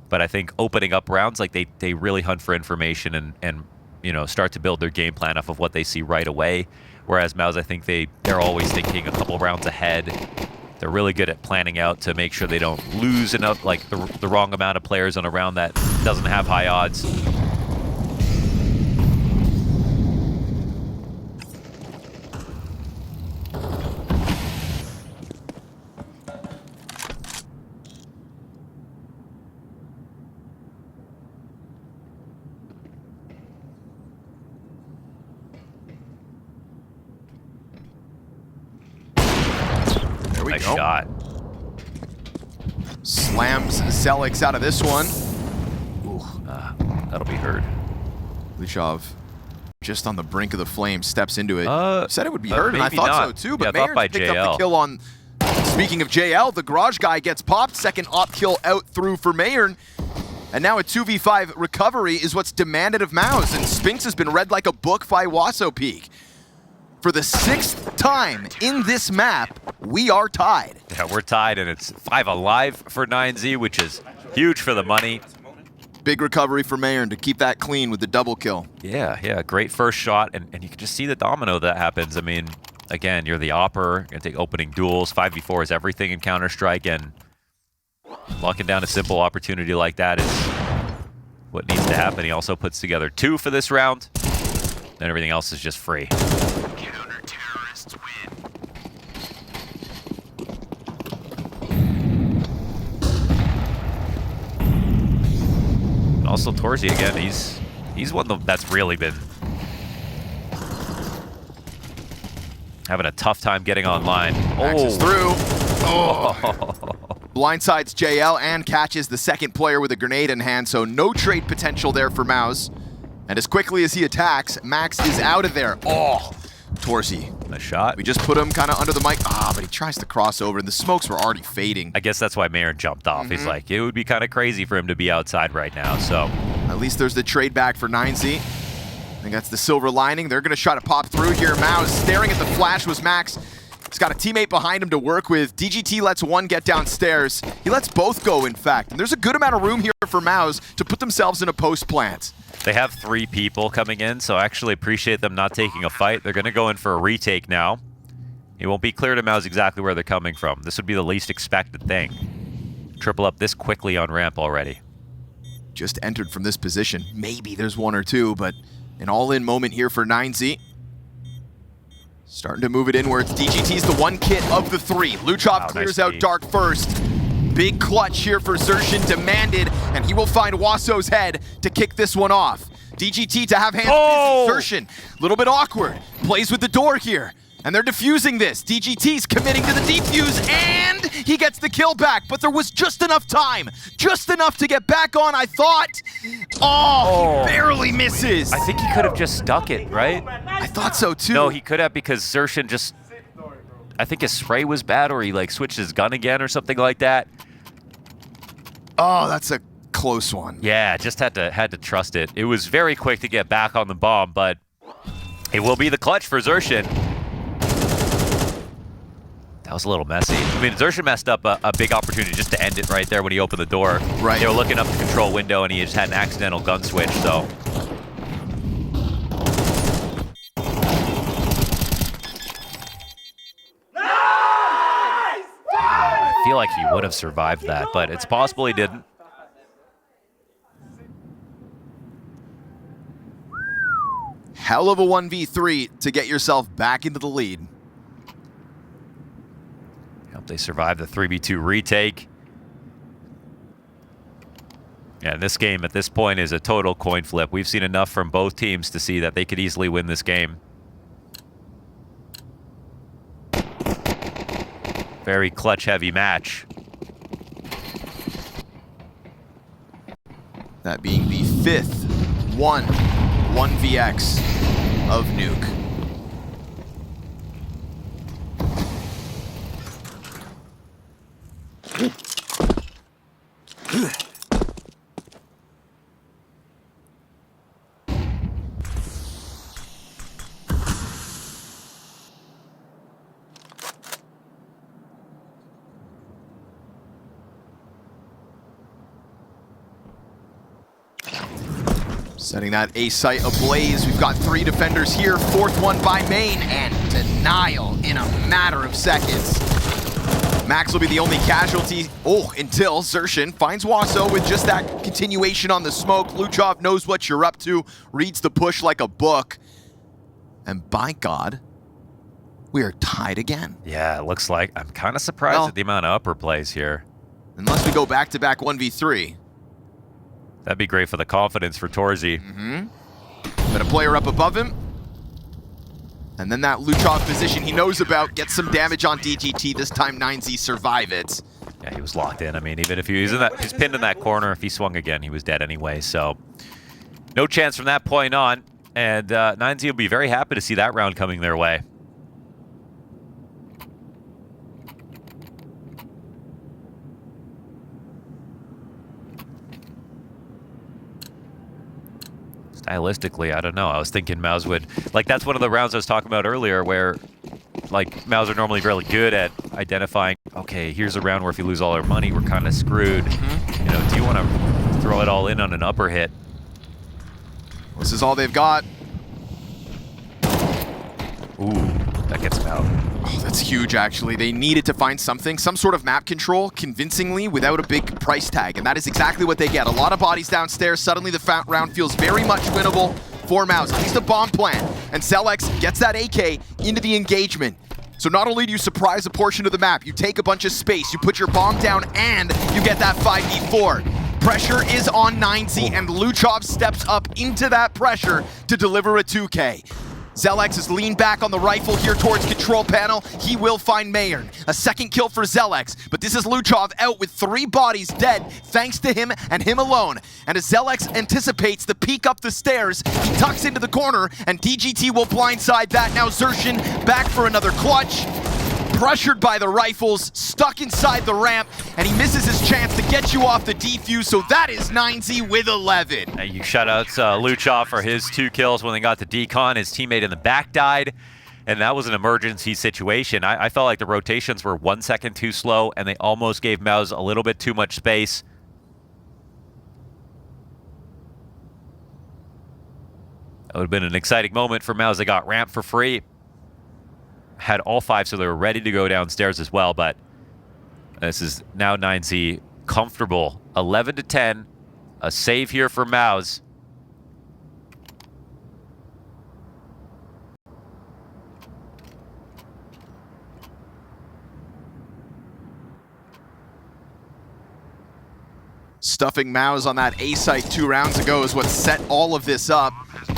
But I think opening up rounds, like they really hunt for information and you know, start to build their game plan off of what they see right away. Whereas MOUZ, I think they're always thinking a couple rounds ahead. They're really good at planning out to make sure they don't lose enough, like the wrong amount of players on a round that doesn't have high odds. Nice shot. Slams Zelix out of this one. That'll be heard. Luchov just on the brink of the flame, steps into it. Said it would be heard, and I maybe thought not. so too, but Yeah, I thought by picked up JL. the kill on... Speaking of JL, the garage guy gets popped. Second op kill out through for Mayern. And now a 2v5 recovery is what's demanded of MOUZ, and Spinks has been read like a book by Wasso Peak. For the 6th time in this map, we are tied. Yeah, we're tied, and it's 5 alive for 9Z, which is huge for the money. Big recovery for Mayern to keep that clean with the double kill. Yeah, great first shot, and you can just see the domino that happens. I mean, again, you're the opper, you're going to take opening duels. 5v4 is everything in Counter-Strike, and locking down a simple opportunity like that is what needs to happen. He also puts together 2 for this round, and everything else is just free. Counter-terrorists win. And also Torsi again, he's one that's really been having a tough time getting online. Axes through. Blindsides JL and catches the second player with a grenade in hand, so no trade potential there for MOUZ. And as quickly as he attacks, Max is out of there. Torsi. Nice shot. We just put him kind of under the mic. But he tries to cross over, and the smokes were already fading. I guess that's why Mayern jumped off. He's like, it would be kind of crazy for him to be outside right now, so. At least there's the trade back for 9Z. I think that's the silver lining. They're going to try to pop through here. MOUZ staring at the flash was Max. He's got a teammate behind him to work with. DGT lets one get downstairs. He lets both go, in fact. And there's a good amount of room here for MOUZ to put themselves in a post plant. They have 3 people coming in, so I actually appreciate them not taking a fight. They're going to go in for a retake now. It won't be clear to MOUZ exactly where they're coming from. This would be the least expected thing. Triple up this quickly on ramp already. Just entered from this position. Maybe there's 1 or 2, but an all-in moment here for 9Z. Starting to move it inwards. DGT's the 1 kit of the 3. Luchov clears out Dark first. Big clutch here for Xerxin, demanded, and he will find Wasso's head to kick this one off. DGT to have hands busy. Xerxin, a little bit awkward. Plays with the door here, and they're defusing this. DGT's committing to the defuse, and he gets the kill back, but there was just enough time. Just enough to get back on, I thought. He barely misses. I think he could have just stuck it, right? I thought so too. No, he could have, because Xerxin just, I think his spray was bad, or he like switched his gun again or something like that. Oh, that's a close one. Yeah, just had to trust it. It was very quick to get back on the bomb, but it will be the clutch for Xerxin. That was a little messy. I mean, Xerxin messed up a big opportunity just to end it right there when he opened the door. Right. They were looking up the control window, and he just had an accidental gun switch, so. I feel like he would have survived that, but it's possible he didn't. Hell of a 1v3 to get yourself back into the lead. Hope they survived the 3v2 retake. Yeah, this game at this point is a total coin flip. We've seen enough from both teams to see that they could easily win this game. Very clutch-heavy match. That being the 5th 1-1vx of Nuke. Setting that A site ablaze. We've got 3 defenders here. 4th one by Main, and denial in a matter of seconds. Max will be the only casualty. Until Xerxin finds Waso with just that continuation on the smoke. Luchov knows what you're up to, reads the push like a book. And by God, we are tied again. Yeah, it looks like. I'm kind of surprised at the amount of upper plays here. Unless we go back-to-back 1v3. That'd be great for the confidence for Torzy. But a player up above him. And then that Luchov position he knows about gets some damage on DGT. This time 9Z survive it. Yeah, he was locked in. I mean, even if he was he's pinned in that corner. If he swung again, he was dead anyway. So no chance from that point on. And 9Z will be very happy to see that round coming their way. Stylistically, I don't know. I was thinking MOUZ would... Like, that's one of the rounds I was talking about earlier where, like, MOUZ are normally really good at identifying, okay, here's a round where if you lose all our money, we're kind of screwed. You know, do you want to throw it all in on an upper hit? This is all they've got. Ooh, that gets him out. Oh, that's huge, actually. They needed to find something, some sort of map control, convincingly, without a big price tag, and that is exactly what they get. A lot of bodies downstairs. Suddenly, the round feels very much winnable for MOUZ. At least a bomb plant, and Zelex gets that AK into the engagement. So not only do you surprise a portion of the map, you take a bunch of space, you put your bomb down, and you get that 5v4. Pressure is on 9Z, and Luchov steps up into that pressure to deliver a 2K. Zelex is leaned back on the rifle here towards control panel. He will find Mayern. A second kill for Zelex, but this is Luchov out with 3 bodies dead thanks to him and him alone. And as Zelex anticipates the peek up the stairs, he tucks into the corner and DGT will blindside that. Now Xerxin back for another clutch. Pressured by the rifles, stuck inside the ramp, and he misses his chance to get you off the defuse, so that is 9Z with 11. You shout out Luchov for his 2 kills when they got the decon. His teammate in the back died, and that was an emergency situation. I felt like the rotations were 1 second too slow, and they almost gave MOUZ a little bit too much space. That would have been an exciting moment for MOUZ. They got ramp for free. Had all 5, so they were ready to go downstairs as well, but this is now 9Z comfortable. 11-10, a save here for MOUZ. Stuffing MOUZ on that A site 2 rounds ago is what set all of this up.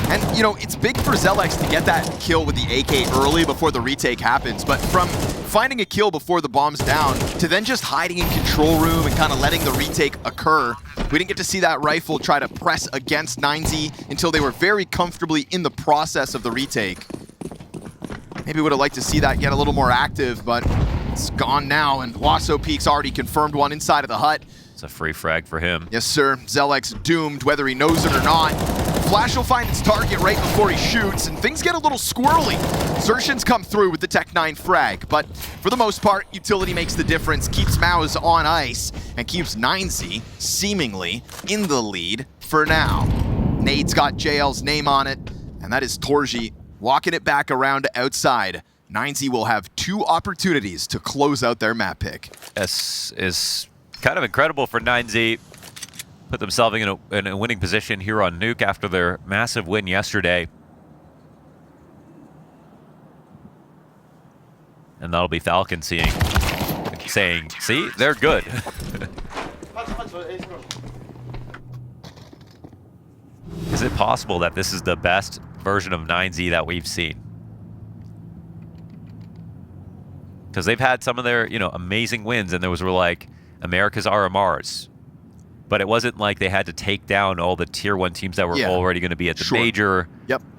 And, you know, it's big for Zelex to get that kill with the AK early before the retake happens, but from finding a kill before the bomb's down to then just hiding in control room and kind of letting the retake occur, we didn't get to see that rifle try to press against 9Z until they were very comfortably in the process of the retake. Maybe would have liked to see that get a little more active, but it's gone now, and Waso Peak's already confirmed one inside of the hut. It's a free frag for him. Yes, sir. Zelex doomed, whether he knows it or not. Flash will find its target right before he shoots, and things get a little squirrely. Xerxin's come through with the Tech 9 frag, but for the most part, utility makes the difference, keeps MOUZ on ice, and keeps 9Z seemingly in the lead for now. Nade's got JL's name on it, and that is Torzy walking it back around to outside. 9Z will have 2 opportunities to close out their map pick. This is kind of incredible for 9Z. Put themselves in a winning position here on Nuke after their massive win yesterday. And that'll be Falcons saying, see, they're good. Is it possible that this is the best version of 9Z that we've seen? Because they've had some of their, you know, amazing wins, and those were like America's RMRs. But it wasn't like they had to take down all the tier 1 teams that were already going to be at the major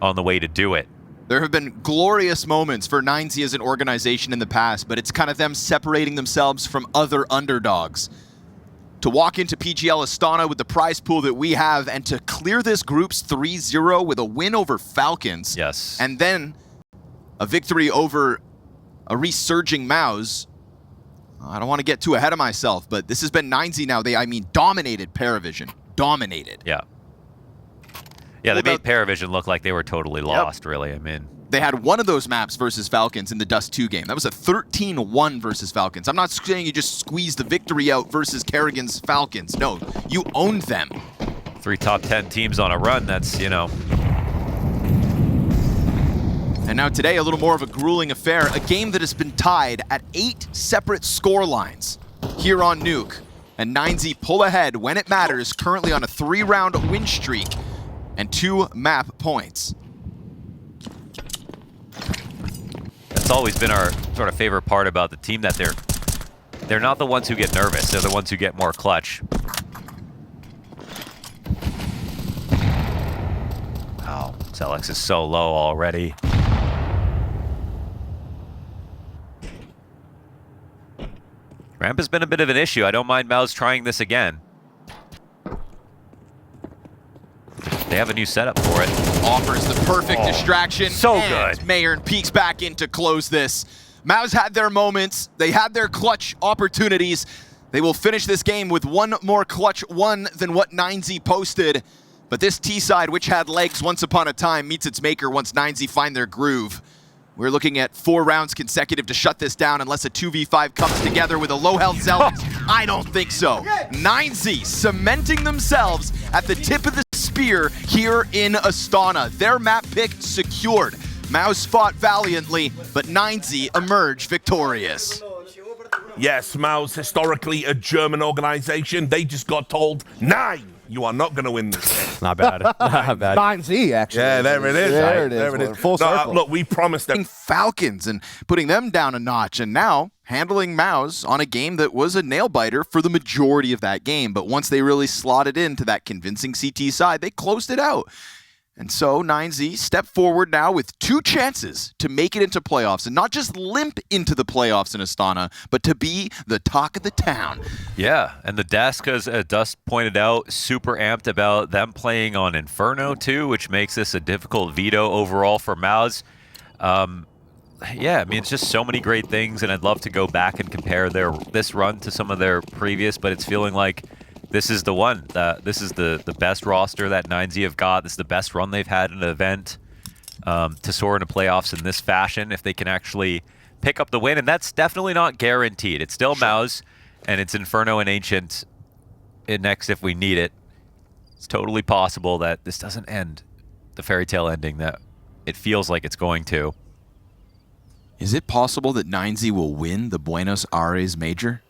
on the way to do it. There have been glorious moments for 9Z as an organization in the past, but it's kind of them separating themselves from other underdogs. To walk into PGL Astana with the prize pool that we have and to clear this group's 3-0 with a win over Falcons. Yes. And then a victory over a resurging MOUZ. I don't want to get too ahead of myself, but this has been 9Z now. I mean, dominated ParaVision. Dominated. Yeah. Yeah, they made PVISION look like they were totally lost, really. I mean, they had one of those maps versus Falcons in the Dust 2 game. That was a 13-1 versus Falcons. I'm not saying you just squeezed the victory out versus Kerrigan's Falcons. No, you owned them. 3 top 10 teams on a run, that's, you know. And now today, a little more of a grueling affair. A game that has been tied at 8 separate score lines here on Nuke. And 9Z pull ahead when it matters, currently on a 3-round win streak and 2 map points. That's always been our sort of favorite part about the team, that they're not the ones who get nervous, they're the ones who get more clutch. Wow, Zelex is so low already. Ramp has been a bit of an issue. I don't mind MOUZ trying this again. They have a new setup for it. Offers the perfect distraction. So and good. Mayern peeks back in to close this. MOUZ had their moments. They had their clutch opportunities. They will finish this game with one more clutch one than what 9Z posted. But this T-side, which had legs once upon a time, meets its maker once 9Z find their groove. We're looking at 4 rounds consecutive to shut this down unless a 2v5 comes together with a low-health Zelex. I don't think so. 9Z cementing themselves at the tip of the spear here in Astana. Their map pick secured. MOUZ fought valiantly, but 9Z emerged victorious. Yes, MOUZ, historically a German organization. They just got told, 9, you are not going to win this. Not bad. Not bad. 9Z, actually. Yeah, there it is. There it is. There it is. Full circle. Look, we promised them. Falcons and putting them down a notch, and now handling MOUZ on a game that was a nail-biter for the majority of that game. But once they really slotted into that convincing CT side, they closed it out. And so 9Z step forward now with 2 chances to make it into playoffs, and not just limp into the playoffs in Astana, but to be the talk of the town. Yeah, and the desk, as Dust pointed out, super amped about them playing on Inferno too, which makes this a difficult veto overall for MOUZ. Yeah, I mean, it's just so many great things, and I'd love to go back and compare this run to some of their previous, but it's feeling like this is the one. This is the best roster that 9Z have got. This is the best run they've had in an event to soar into playoffs in this fashion if they can actually pick up the win. And that's definitely not guaranteed. It's still MOUZ, and it's Inferno and Ancient next if we need it. It's totally possible that this doesn't end the fairy tale ending that it feels like it's going to. Is it possible that 9Z will win the Buenos Aires Major?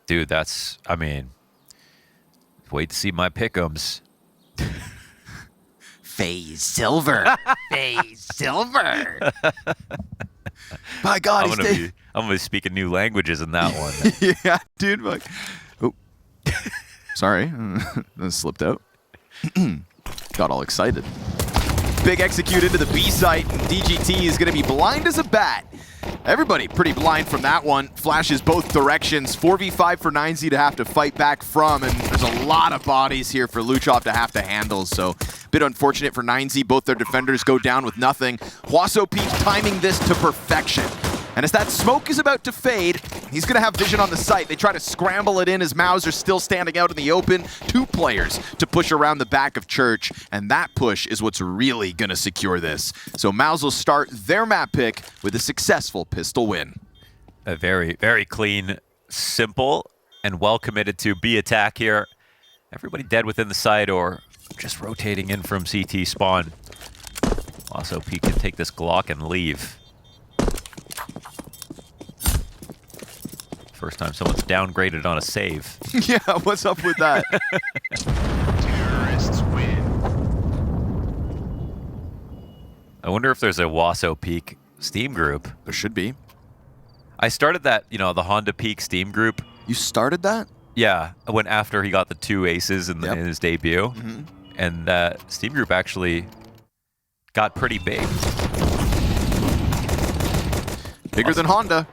Dude, that's, I mean, wait to see my pick'ems. FaZe Silver. FaZe Silver. My God, I'm gonna be speaking new languages in that one. Yeah, dude. Like, oh, sorry, that slipped out. Got all excited. Big execute into the B site, and DGT is going to be blind as a bat. Everybody pretty blind from that one. Flashes both directions. 4v5 for 9Z to have to fight back from, and there's a lot of bodies here for Luchov to have to handle, so a bit unfortunate for 9Z. Both their defenders go down with nothing. Huaso Peak timing this to perfection. And as that smoke is about to fade, he's going to have vision on the site. They try to scramble it in as MOUZ are still standing out in the open. 2 players to push around the back of Church, and that push is what's really going to secure this. So MOUZ will start their map pick with a successful pistol win. A very, very clean, simple, and well committed to B attack here. Everybody dead within the site or just rotating in from CT spawn. Also, P can take this Glock and leave. First time someone's downgraded on a save. Yeah, what's up with that? Terrorists win. I wonder if there's a Huaso Peak Steam group. There should be. I started that, you know, the Honda Peak Steam group. You started that? Yeah, when after he got the 2 aces in, in his debut. Mm-hmm. And that Steam group actually got pretty big. Bigger than Honda.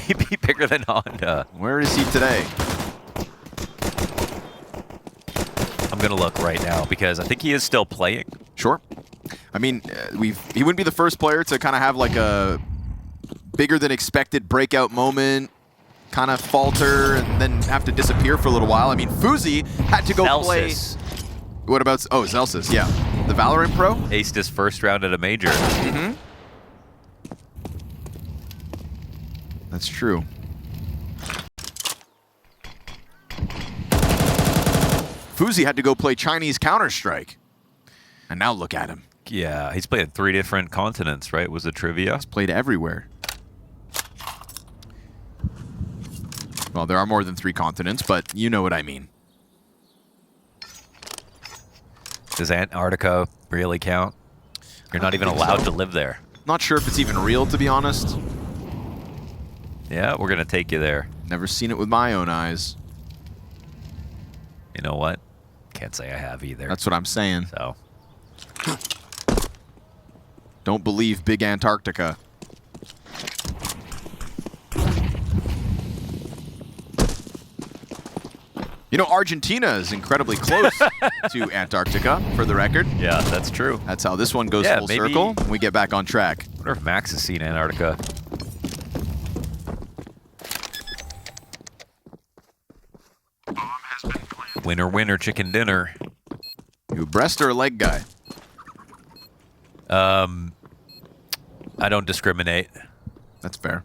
Maybe bigger than Honda. Where is he today? I'm going to look right now because I think he is still playing. Sure. I mean, he wouldn't be the first player to kind of have like a bigger than expected breakout moment, kind of falter, and then have to disappear for a little while. I mean, Fuzi had to go play. What about, oh, Zelsis, yeah. The Valorant Pro? Aced his first round at a major. Mm-hmm. That's true. FURIA had to go play Chinese Counter-Strike. And now look at him. Yeah, he's played 3 different continents, right? Was the trivia? He's played everywhere. Well, there are more than 3 continents, but you know what I mean. Does Antarctica really count? You're not even allowed to live there. Not sure if it's even real, to be honest. Yeah, we're going to take you there. Never seen it with my own eyes. You know what? Can't say I have either. That's what I'm saying. So, don't believe Big Antarctica. You know, Argentina is incredibly close to Antarctica, for the record. yeah, that's true. That's how this one goes Yeah, full maybe- circle, and we get back on track. I wonder if Max has seen Antarctica. Winner, winner, chicken dinner. You a breast or a leg guy? I don't discriminate. That's fair.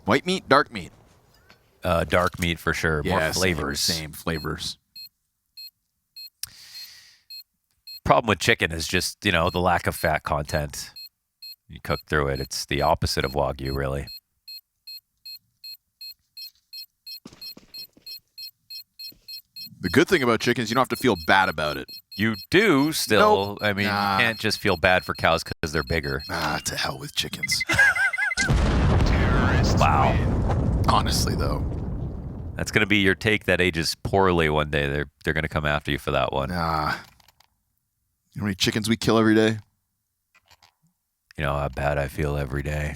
White meat, dark meat? Dark meat for sure. More Yeah, flavors. Same flavors. Problem with chicken is just, you know, the lack of fat content. You cook through it. It's the opposite of Wagyu, really. The good thing about chicken is you don't have to feel bad about it. You do still. Nope. I mean, Nah. you can't just feel bad for cows because they're bigger. Ah, to hell with chickens. Wow. Honestly, though. That's going to be your take that ages poorly one day. They're going to come after you for that one. Nah. You know how many chickens we kill every day? You know how bad I feel every day.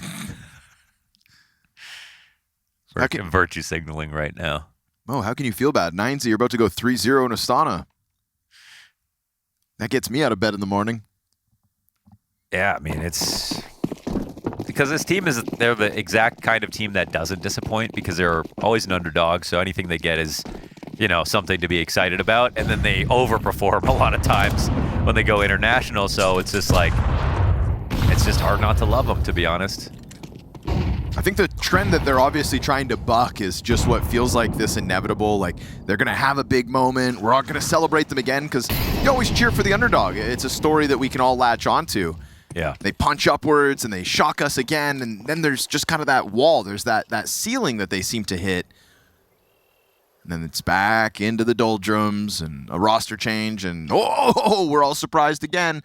How can- Virtue signaling right now. Oh, how can you feel bad? 9Z, you're about to go 3-0 in Astana. That gets me out of bed in the morning. Yeah, I mean, it's because this team they're the exact kind of team that doesn't disappoint because they're always an underdog. So anything they get is, you know, something to be excited about. And then they overperform a lot of times when they go international. So it's just like, it's just hard not to love them, to be honest. I think the trend that they're obviously trying to buck is just what feels like this inevitable, like they're going to have a big moment. We're all going to celebrate them again because you always cheer for the underdog. It's a story that we can all latch onto. Yeah. They punch upwards and they shock us again, and then there's just kind of that wall. There's that ceiling that they seem to hit. And then it's back into the doldrums and a roster change, and oh, we're all surprised again.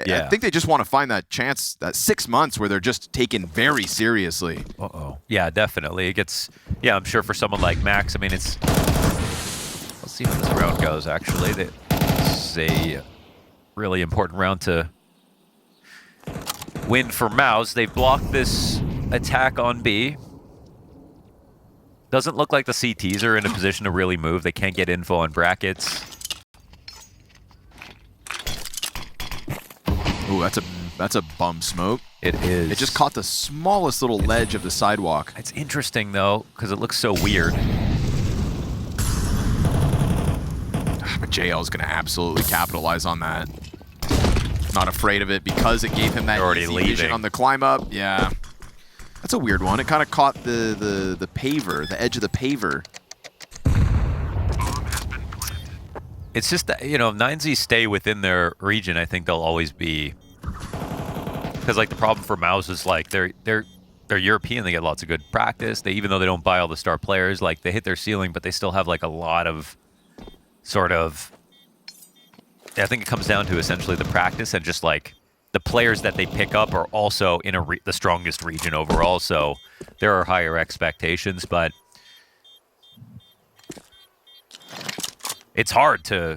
Yeah. I think they just want to find that chance, that 6 months where they're just taken very seriously. Uh-oh. Yeah, definitely. It gets, yeah, I'm sure for someone like Max, I mean, it's, let's see how this round goes, actually. This is a really important round to win for MOUZ. They blocked this attack on B. Doesn't look like the CTs are in a position to really move. They can't get info on brackets. Ooh, that's a bum smoke. It is. It just caught the smallest little ledge of the sidewalk. It's interesting, though, because it looks so weird. But JL is going to absolutely capitalize on that. Not afraid of it because it gave him that Already easy leaving. vision on the climb up. Yeah. That's a weird one. It kind of caught the paver, the edge of the paver. It's just that, you know, if 9Z stay within their region, I think they'll always be, because like the problem for MOUZ is like they're European, they get lots of good practice. They, even though they don't buy all the star players, like they hit their ceiling, but they still have like a lot of sort of, I think it comes down to essentially the practice and just like the players that they pick up are also in the strongest region overall. So there are higher expectations, but it's hard to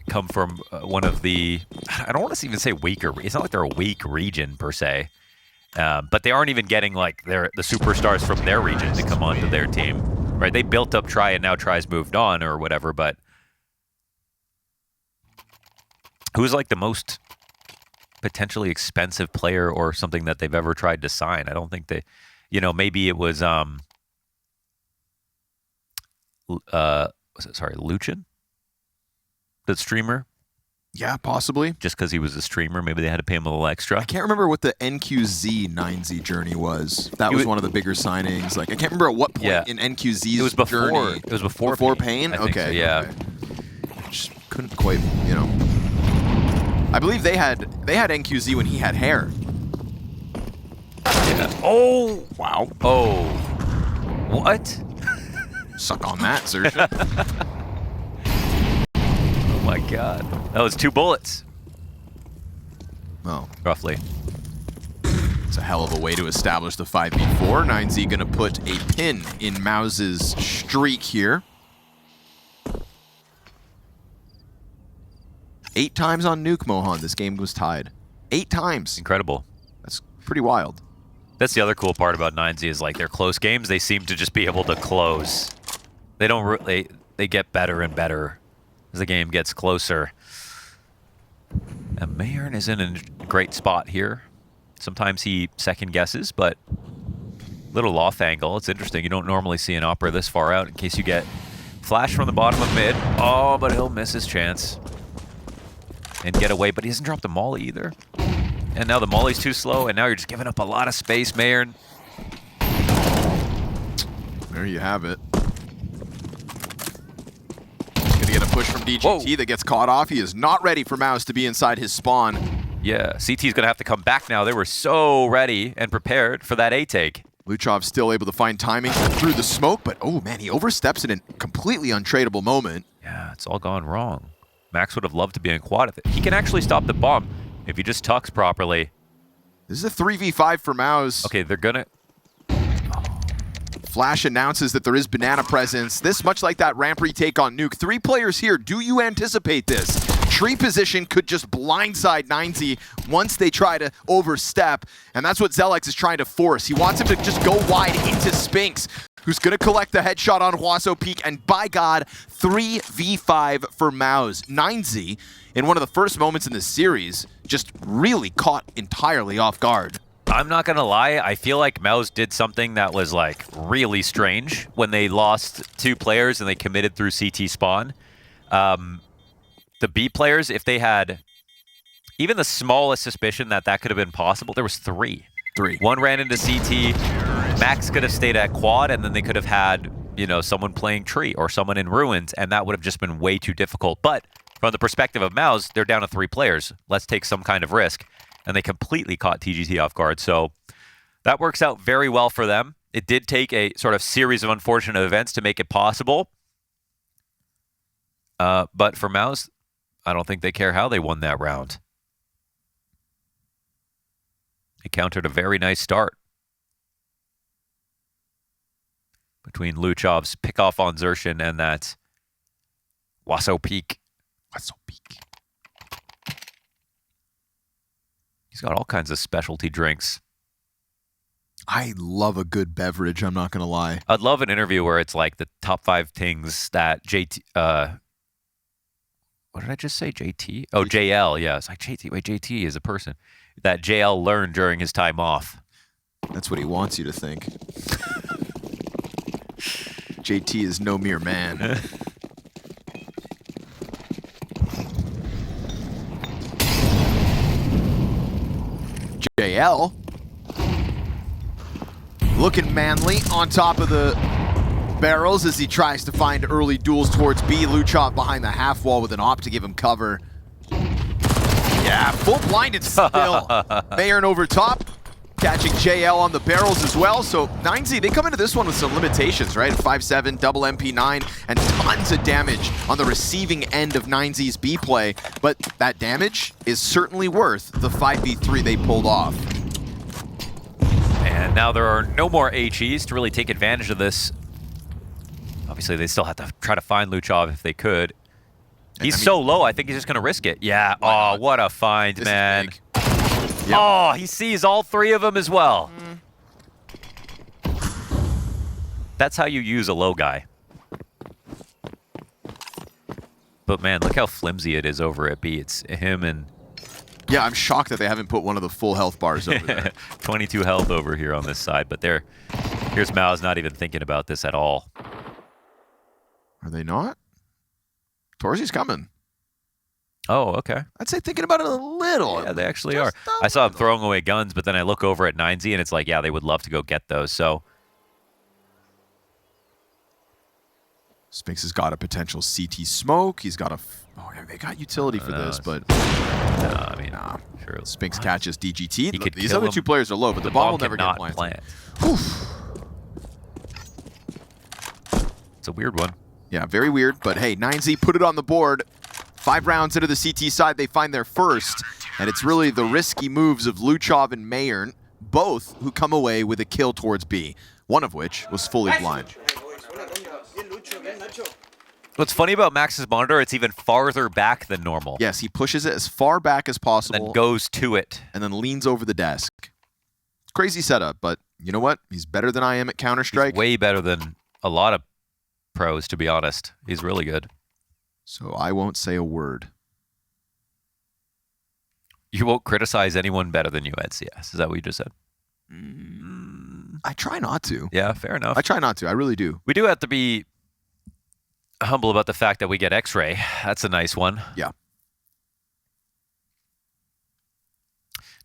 come from one of the, I don't want to even say weaker, it's not like they're a weak region per se, but they aren't even getting like the superstars from their region to come onto their team, right? They built up Tri and now Tri's moved on or whatever, but who's like the most potentially expensive player or something that they've ever tried to sign? I don't think they, you know, maybe it was was it, sorry, Luchin? The streamer? Yeah, possibly. Just because he was a streamer, maybe they had to pay him a little extra. I can't remember what the NQZ 9Z journey was. That was one of the bigger signings. Like, I can't remember at what point in NQZ's it was before, journey. It was before Pain? I think Okay. So, yeah. Okay. Just couldn't quite, you know. I believe they had NQZ when he had hair. Yeah. Oh! Wow. Oh. What? Suck on that, Xerxes. Oh my god. That was 2 bullets. Oh. Roughly. It's a hell of a way to establish the 5v4. 9Z gonna put a pin in MOUZ's streak here. 8 times on Nuke, Mohan, this game was tied. 8 times. Incredible. That's pretty wild. That's the other cool part about 9Z is like their close games, they seem to just be able to close. They don't they get better and better as the game gets closer. And Mayern is in a great spot here. Sometimes he second guesses, but little off angle. It's interesting. You don't normally see an Opera this far out in case you get flash from the bottom of mid. Oh, but he'll miss his chance and get away, but he hasn't dropped the molly either. And now the molly's too slow, and now you're just giving up a lot of space, Mayern. There you have it. Gonna get a push from DGT that gets caught off. He is not ready for MOUZ to be inside his spawn. Yeah, CT's gonna have to come back now. They were so ready and prepared for that A-take. Luchov still able to find timing through the smoke, but oh man, he oversteps in a completely untradeable moment. Yeah, it's all gone wrong. Max would have loved to be in quad with it. He can actually stop the bomb if he just tucks properly. This is a 3v5 for MOUZ. Okay, they're gonna... Flash announces that there is banana presence. This, much like that ramp retake on Nuke. 3 players here. Do you anticipate this? Tree position could just blindside 9Z once they try to overstep, and that's what Zelex is trying to force. He wants him to just go wide into Spinks, who's going to collect the headshot on Huaso Peak, and by God, 3v5 for MOUZ. 9Z, in one of the first moments in this series, just really caught entirely off guard. I'm not gonna lie, I feel like MOUZ did something that was like really strange when they lost 2 players and they committed through CT spawn. The B players, if they had even the smallest suspicion that that could have been possible, there was 3. 3. 1 ran into CT, Max could have stayed at quad, and then they could have had, you know, someone playing tree or someone in ruins, and that would have just been way too difficult. But from the perspective of MOUZ, they're down to 3 players. Let's take some kind of risk. And they completely caught TGT off guard. So that works out very well for them. It did take a sort of series of unfortunate events to make it possible. But for MOUZ, I don't think they care how they won that round. They countered a very nice start between Luchov's pickoff on Xerxes and that Huaso Peak. Huaso Peak. He's got all kinds of specialty drinks. I love a good beverage, I'm not going to lie. I'd love an interview where it's like the top 5 things that JT... what did I just say? JT? Oh, JL. Yeah, it's like JT. Wait, JT is a person. That JL learned during his time off. That's what he wants you to think. JT is no mere man. JL looking manly on top of the barrels as he tries to find early duels towards B. Luchov behind the half wall with an op to give him cover. Yeah, full blinded still. Mayern over top, catching JL on the barrels as well. So 9Z, they come into this one with some limitations, right? 5-7, double MP9, and tons of damage on the receiving end of 9Z's B play. But that damage is certainly worth the 5v3 they pulled off. And now there are no more HEs to really take advantage of this. Obviously, they still have to try to find Luchov if they could. He's so low, I think he's just going to risk it. Yeah, oh, what a find, man. Yep. Oh, he sees all 3 of them as well. That's how you use a low guy. But man, look how flimsy it is over at B. It's him and... Yeah, I'm shocked that they haven't put one of the full health bars over there. 22 health over here on this side, but here's MOUZ not even thinking about this at all. Are they not? Torzy's coming. Oh, okay. I'd say thinking about it a little. Yeah, they actually Just are. I saw them throwing away guns, but then I look over at 9Z, and it's like, yeah, they would love to go get those. So Spinks has got a potential CT smoke. He's got a... Oh, yeah, they got utility for this, but... No, I mean, Nah. True. Spinks catches DGT. He could These kill other him. 2 players are low, but the bomb will never get cannot planted. plant. It's a weird one. Yeah, very weird, but hey, 9Z put it on the board. 5 rounds into the CT side, they find their first, and it's really the risky moves of Luchov and Mayern, both who come away with a kill towards B, one of which was fully blind. What's funny about Max's monitor, it's even farther back than normal. Yes, he pushes it as far back as possible. Then goes to it. And then leans over the desk. Crazy setup, but you know what? He's better than I am at Counter-Strike. He's way better than a lot of pros, to be honest. He's really good. So I won't say a word. You won't criticize anyone better than you at CS. Is that what you just said? I try not to. Yeah, fair enough. I try not to. I really do. We do have to be humble about the fact that we get X-Ray. That's a nice one. Yeah.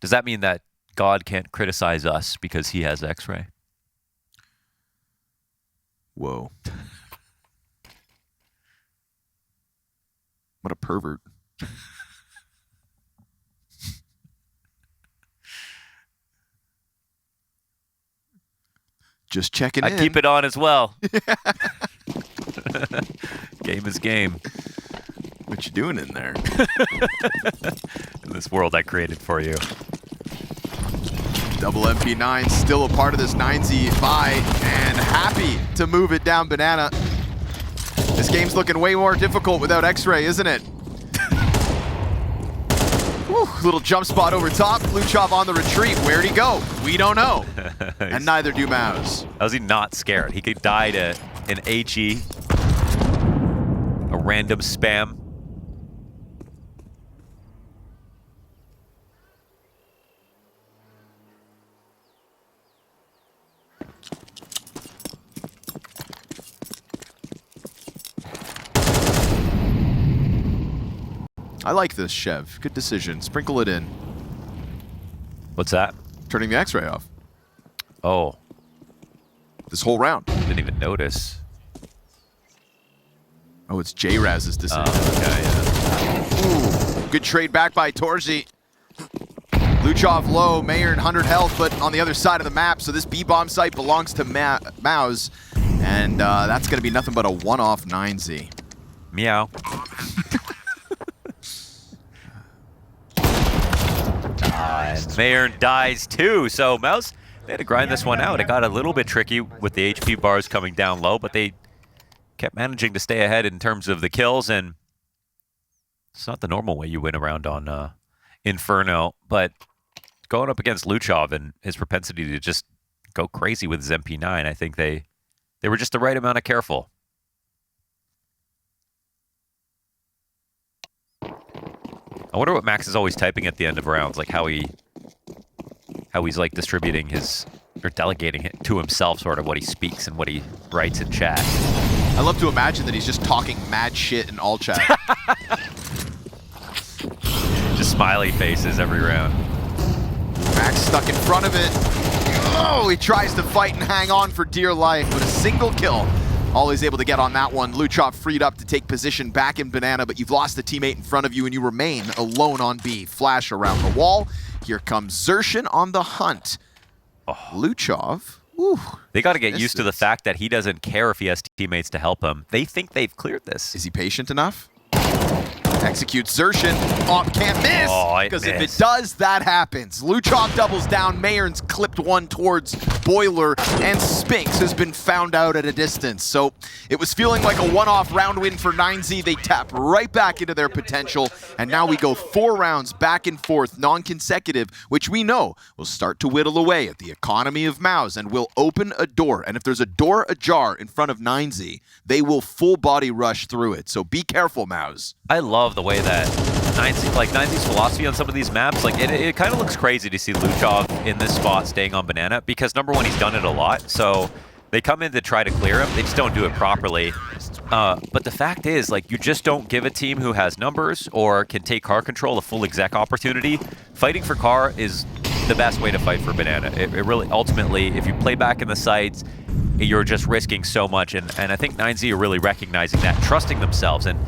Does that mean that God can't criticize us because he has X-Ray? Whoa. What a pervert. Just checking in. I keep it on as well. Game is game. What you doing in there? In this world I created for you. Double MP9 still a part of this 9Z buy and happy to move it down banana. This game's looking way more difficult without X-Ray, isn't it? Whew, little jump spot over top. Luchov on the retreat. Where'd he go? We don't know. And neither do MOUZ. How is he not scared? He could die to an HE, a random spam. I like this, Chev. Good decision. Sprinkle it in. What's that? Turning the X-Ray off. Oh, This whole round. didn't even notice. Oh, it's J-Raz's decision. Okay, yeah. Ooh, good trade back by Torzy. Luchov low, Mayern 100 health, but on the other side of the map, so this B-bomb site belongs to MOUZ, and that's going to be nothing but a one-off 9Z. Meow. And Mayern dies too, so MOUZ, they had to grind this one out. It got a little bit tricky with the HP bars coming down low, but they kept managing to stay ahead in terms of the kills, and it's not the normal way you win around on Inferno, but going up against Luchov and his propensity to just go crazy with his MP9, I think they were just the right amount of careful. I wonder what Max is always typing at the end of rounds, like how he's like distributing his, or delegating it to himself, sort of what he speaks and what he writes in chat. I love to imagine that he's just talking mad shit in all chat. Just smiley faces every round. Max stuck in front of it. Oh, he tries to fight and hang on for dear life, but a single kill. All he's able to get on that one. Luchov freed up to take position back in banana, but you've lost a teammate in front of you and you remain alone on B. Flash around the wall. Here comes Xerxin on the hunt. Oh. Luchov. Whew. They got to get used to the fact that he doesn't care if he has teammates to help him. They think they've cleared this. Is he patient enough? Executes Xerxin. Oh, can't miss! Because if it does, that happens. Luchov doubles down. Mayern's clipped one towards Boiler, and Spinks has been found out at a distance. So it was feeling like a one-off round win for 9Z. They tap right back into their potential, and now we go 4 rounds back and forth, non-consecutive, which we know will start to whittle away at the economy of MOUZ and will open a door. And if there's a door ajar in front of 9Z, they will full-body rush through it. So be careful, MOUZ. I love the way that 9Z's philosophy on some of these maps, like it kind of looks crazy to see Luchov in this spot staying on banana, because number one, he's done it a lot, so they come in to try to clear him, they just don't do it properly. But the fact is, like, you just don't give a team who has numbers or can take car control a full exec opportunity. Fighting for car is the best way to fight for Banana. It really, ultimately, if you play back in the sites, you're just risking so much. And I think 9Z are really recognizing that, trusting themselves. And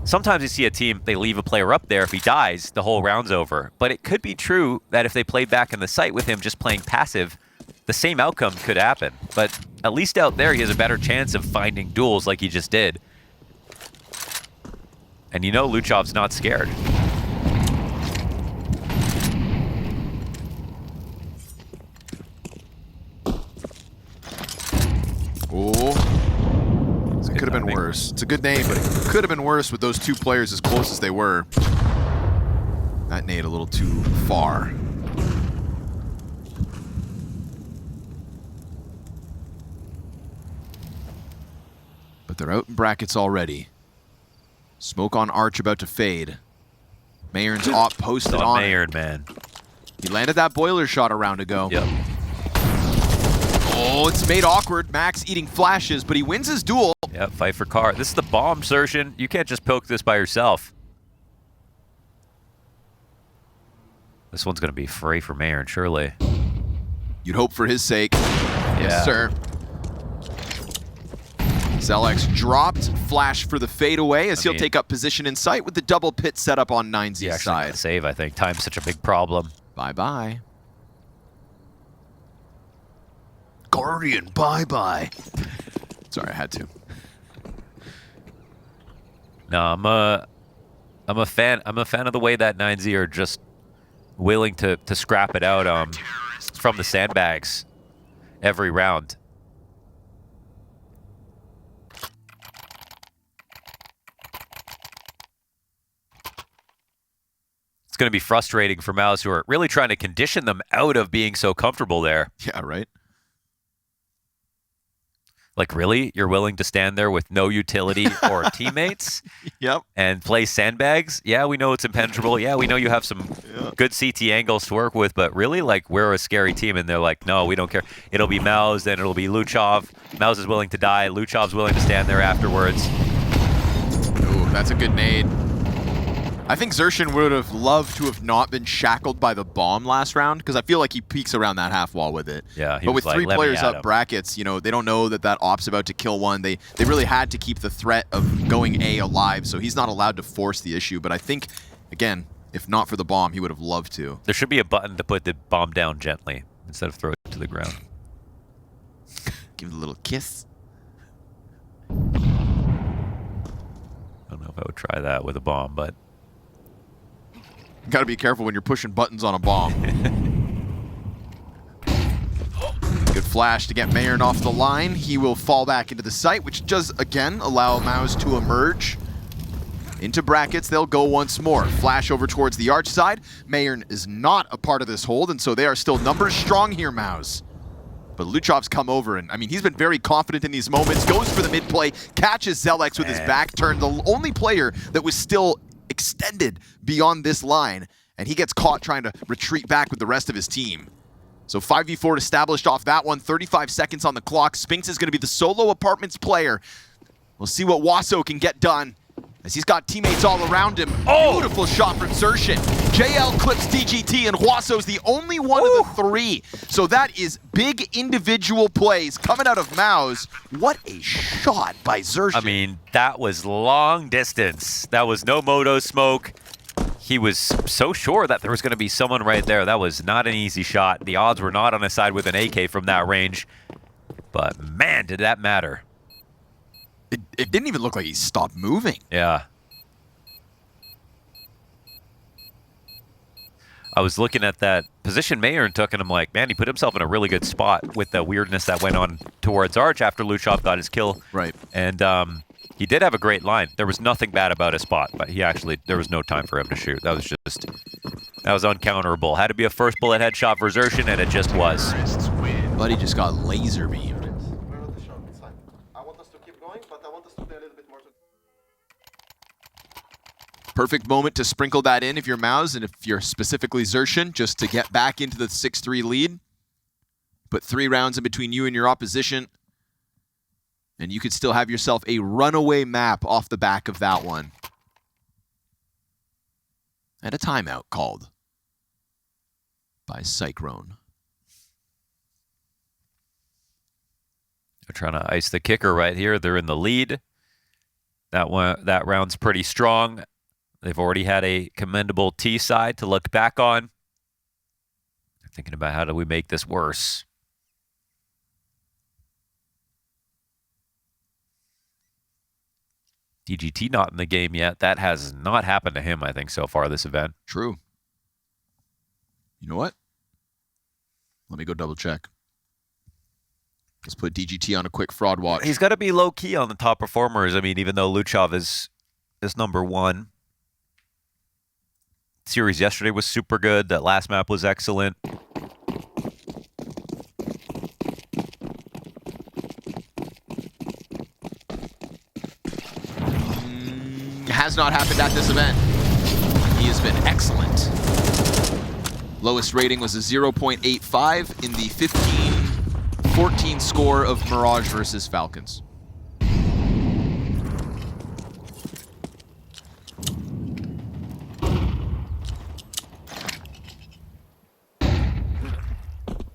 sometimes you see a team, they leave a player up there. If he dies, the whole round's over. But it could be true that if they played back in the site with him just playing passive, the same outcome could happen. But at least out there, he has a better chance of finding duels like he just did. And you know Luchov's not scared. Oh, it could have been worse. It's a good name, but it could have been worse with those two players as close as they were. That nade a little too far. But they're out in brackets already. Smoke on Arch about to fade. Mayern's op posted on Mayern, man. He landed that boiler shot a round ago. Yep. Oh, it's made awkward. Max eating flashes, but he wins his duel. Yep, fight for car. This is the bomb, Sershin. You can't just poke this by yourself. This one's going to be free for Mayern, surely. You'd hope for his sake. Yeah. Yes, sir. Zelex dropped. Flash for the fadeaway as he'll take up position in sight with the double pit set up on 9Z's side. Save, I think. Time's such a big problem. Bye-bye. Guardian, bye-bye. Sorry, I had to. No, I'm a fan of the way that 9Z are just willing to scrap it out from the sandbags every round. It's going to be frustrating for MOUZ, who are really trying to condition them out of being so comfortable there. Yeah, right. Like, really? You're willing to stand there with no utility or teammates? Yep. And play sandbags? Yeah, we know it's impenetrable. Yeah, we know you have some good CT angles to work with, but really, like, we're a scary team. And they're like, no, we don't care. It'll be MOUZ, then it'll be Luchov. MOUZ is willing to die. Luchov's willing to stand there afterwards. Ooh, that's a good nade. I think Sershin would have loved to have not been shackled by the bomb last round, because I feel like he peeks around that half wall with it. Yeah, but with three players up brackets, you know, they don't know that that op's about to kill one. They really had to keep the threat of going A alive, so he's not allowed to force the issue. But I think, again, if not for the bomb, he would have loved to. There should be a button to put the bomb down gently instead of throw it to the ground. Give it a little kiss. I don't know if I would try that with a bomb, but... You gotta be careful when you're pushing buttons on a bomb. Good flash to get Mayern off the line. He will fall back into the site, which does, again, allow MOUZ to emerge. Into brackets, they'll go once more. Flash over towards the arch side. Mayern is not a part of this hold, and so they are still numbers strong here, MOUZ. But Luchov's come over, and I mean, he's been very confident in these moments. Goes for the mid play, catches Zelex with his back turn. The only player that was still extended beyond this line, and he gets caught trying to retreat back with the rest of his team. So 5v4 established off that one, 35 seconds on the clock. Spinks is going to be the solo apartments player. We'll see what Wasso can get done as he's got teammates all around him. Oh! Beautiful shot from Sershin. JL clips DGT, and Wasso's the only one of the three. So that is big individual plays coming out of MOUZ. What a shot by Sershin. I mean, that was long distance. That was no moto smoke. He was so sure that there was going to be someone right there. That was not an easy shot. The odds were not on his side with an AK from that range. But man, did that matter. It didn't even look like he stopped moving. Yeah. I was looking at that position Mayern took, and I'm like, man, he put himself in a really good spot with the weirdness that went on towards Arch after Luchov got his kill. Right. And he did have a great line. There was nothing bad about his spot, but there was no time for him to shoot. That was uncounterable. Had to be a first bullet headshot for Sershin, and it just was. Buddy just got laser beamed. Perfect moment to sprinkle that in if you're MOUZ, and if you're specifically Sershin, just to get back into the 6-3 lead. Put 3 rounds in between you and your opposition. And you could still have yourself a runaway map off the back of that one. And a timeout called by Cyclone. They're trying to ice the kicker right here. They're in the lead. That round's pretty strong. They've already had a commendable T side to look back on. They're thinking about how do we make this worse. DGT not in the game yet. That has not happened to him, I think, so far this event. True. You know what? Let me go double check. Let's put DGT on a quick fraud watch. He's got to be low-key on the top performers. I mean, even though Luchov is #1. Series yesterday was super good. That last map was excellent. Has not happened at this event. He has been excellent. Lowest rating was a 0.85 in the 15-14 score of Mirage versus Falcons.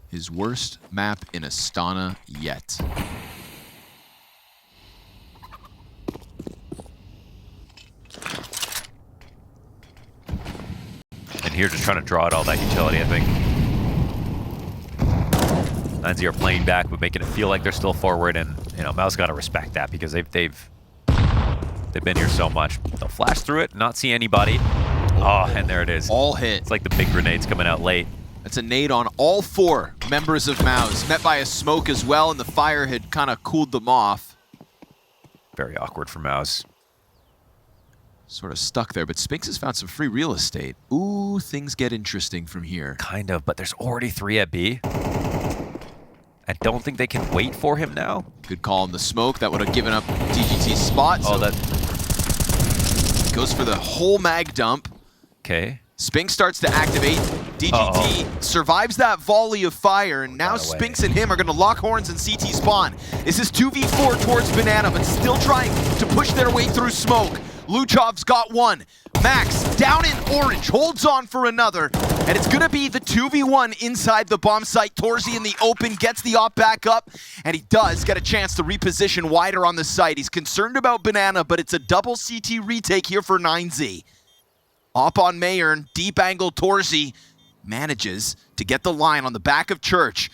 His worst map in Astana yet. And here just trying to draw out all that utility, I think. MongolZ are playing back, but making it feel like they're still forward, and you know, MOUZ got to respect that because they've been here so much. They'll flash through it, not see anybody. Oh, and there it is. All hit. It's like the big grenades coming out late. That's a nade on all 4 members of MOUZ. Met by a smoke as well, and the fire had kind of cooled them off. Very awkward for MOUZ. Sort of stuck there, but Spinks has found some free real estate. Ooh, things get interesting from here. Kind of, but there's already 3 at B. I don't think they can wait for him now. Good call on the smoke. That would have given up DGT's spot. Oh, So that... goes for the whole mag dump. Okay. Spinks starts to activate. DGT survives that volley of fire, and now Spinks and him are going to lock horns in CT spawn. This is 2v4 towards Banana, but still trying to push their way through smoke. Luchov's got one. Max, down in orange, holds on for another. And it's going to be the 2v1 inside the bomb site. Torzi in the open, gets the op back up, and he does get a chance to reposition wider on the site. He's concerned about Banana, but it's a double CT retake here for MongolZ. Op on Mayern, deep angle Torzi manages to get the line on the back of Church.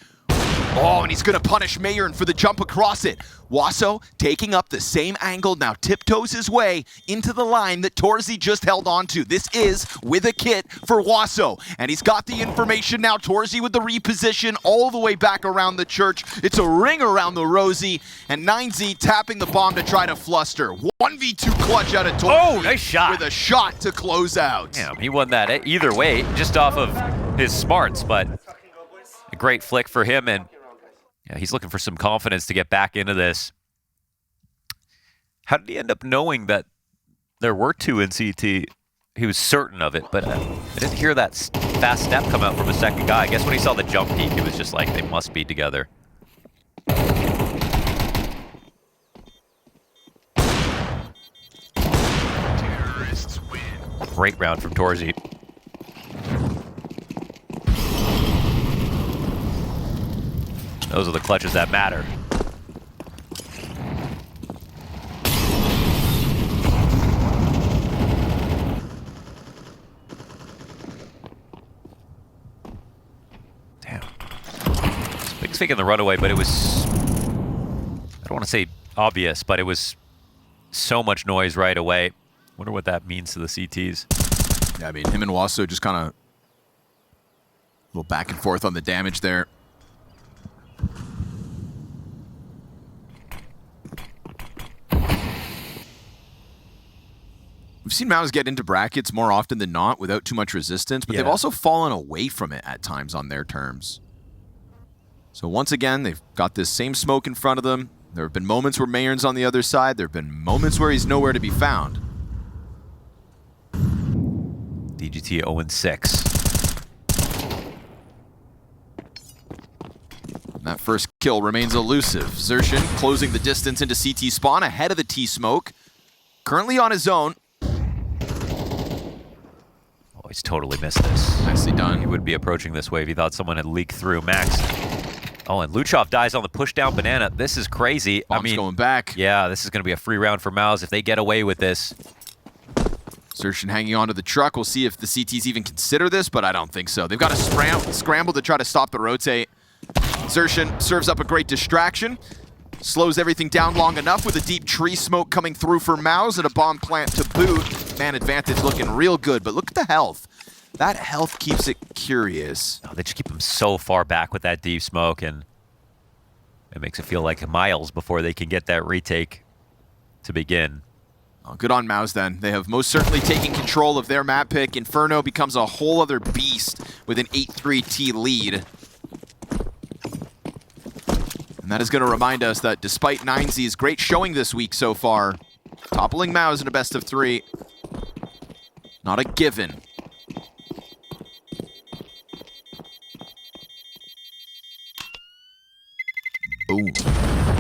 Oh, and he's going to punish Mayern for the jump across it. Wasso taking up the same angle, now tiptoes his way into the line that Torzi just held onto. This is with a kit for Wasso, and he's got the information now. Torzi with the reposition all the way back around the Church. It's a ring around the Rosie, and MongolZ tapping the bomb to try to fluster. 1v2 clutch out of Torzi. Oh, nice shot. With a shot to close out. Damn, he won that either way, just off of his smarts, but a great flick for him, and yeah, he's looking for some confidence to get back into this. How did he end up knowing that there were 2 in CT? He was certain of it, but I didn't hear that fast step come out from a second guy. I guess when he saw the jump peak, he was just like, they must be together. Terrorists win. Great round from Torzi. Those are the clutches that matter. Damn. Spinks taking the runaway, but it was, I don't want to say obvious, but it was so much noise right away. Wonder what that means to the CTs. Yeah, I mean, him and Wasso just kind of a little back and forth on the damage there. We've seen MOUZ get into brackets more often than not without too much resistance, but they've also fallen away from it at times on their terms. So once again, they've got this same smoke in front of them. There have been moments where Mayern's on the other side. There have been moments where he's nowhere to be found. DGT 0-6. That first kill remains elusive. Xerxin closing the distance into CT spawn ahead of the T-smoke. Currently on his own. Oh, he's totally missed this. Nicely done. He would be approaching this wave. He thought someone had leaked through. Max. Oh, and Luchov dies on the push-down banana. This is crazy. Bomb's I mean, going back. Yeah, this is going to be a free round for MOUZ if they get away with this. Xerxin hanging onto the truck. We'll see if the CTs even consider this, but I don't think so. They've got to scramble to try to stop the rotate. Xerxin serves up a great distraction. Slows everything down long enough with a deep tree smoke coming through for MOUZ and a bomb plant to boot. Man advantage looking real good, but look at the health. That health keeps it curious. Oh, they just keep him so far back with that deep smoke, and it makes it feel like miles before they can get that retake to begin. Oh, good on MOUZ then. They have most certainly taken control of their map pick. Inferno becomes a whole other beast with an 8-3 lead. And that is going to remind us that despite 9Z's great showing this week so far, toppling MOUZ in a best of 3, not a given. Boom.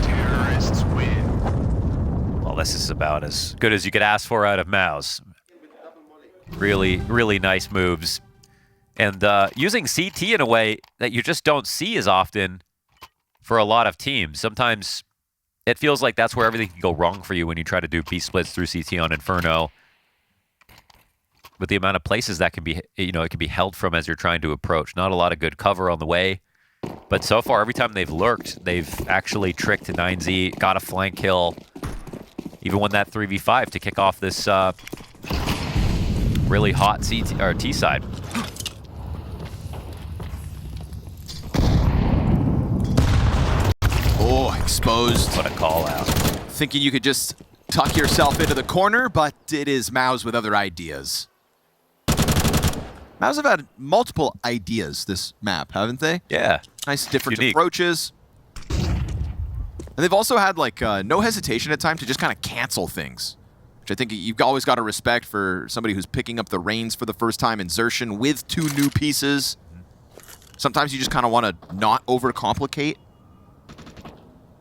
Terrorists win. Well, this is about as good as you could ask for out of MOUZ. Really, really nice moves. And using CT in a way that you just don't see as often for a lot of teams. Sometimes it feels like that's where everything can go wrong for you when you try to do B-splits through CT on Inferno. With the amount of places that can be, it can be held from as you're trying to approach. Not a lot of good cover on the way. But so far, every time they've lurked, they've actually tricked 9Z, got a flank kill, even won that 3v5 to kick off this really hot T side. Oh, exposed. What a call out. Thinking you could just tuck yourself into the corner, but it is MOUZ with other ideas. MOUZ have had multiple ideas this map, haven't they? Yeah. Nice different Unique. approaches. And they've also had like no hesitation at times to just kind of cancel things, which I think you've always got to respect for somebody who's picking up the reins for the first time in Xerxin with 2 new pieces. Sometimes you just kind of want to not overcomplicate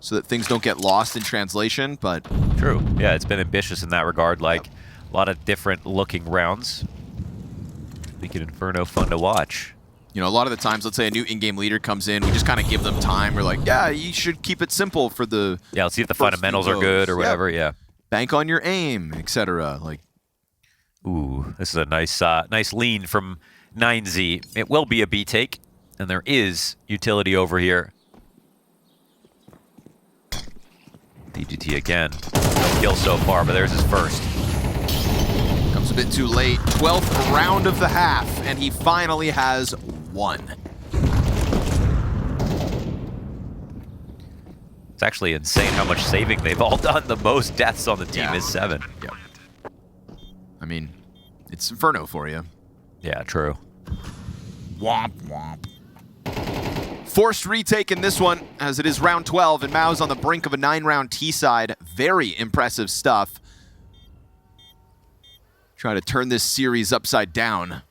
so that things don't get lost in translation, but... True. Yeah, it's been ambitious in that regard, like a lot of different looking rounds. Making Inferno fun to watch. You know, a lot of the times, let's say a new in-game leader comes in, we just kind of give them time. We're like, yeah, you should keep it simple for the... Yeah, let's see if the first fundamentals few are good or goes. whatever, yeah. Bank on your aim, etc. Like, ooh, this is a nice lean from 9Z. It will be a B take, and there is utility over here. DGT again. No kill so far, but there's his first. comes a bit too late. 12th round of the half, and he finally has one. It's actually insane how much saving they've all done. The most deaths on the team is 7. Yep. I mean, it's Inferno for you. Yeah, true. Womp womp. Forced retake in this one, as it is round 12, and MOUZ on the brink of a 9-round T-side. Very impressive stuff. Try to turn this series upside down.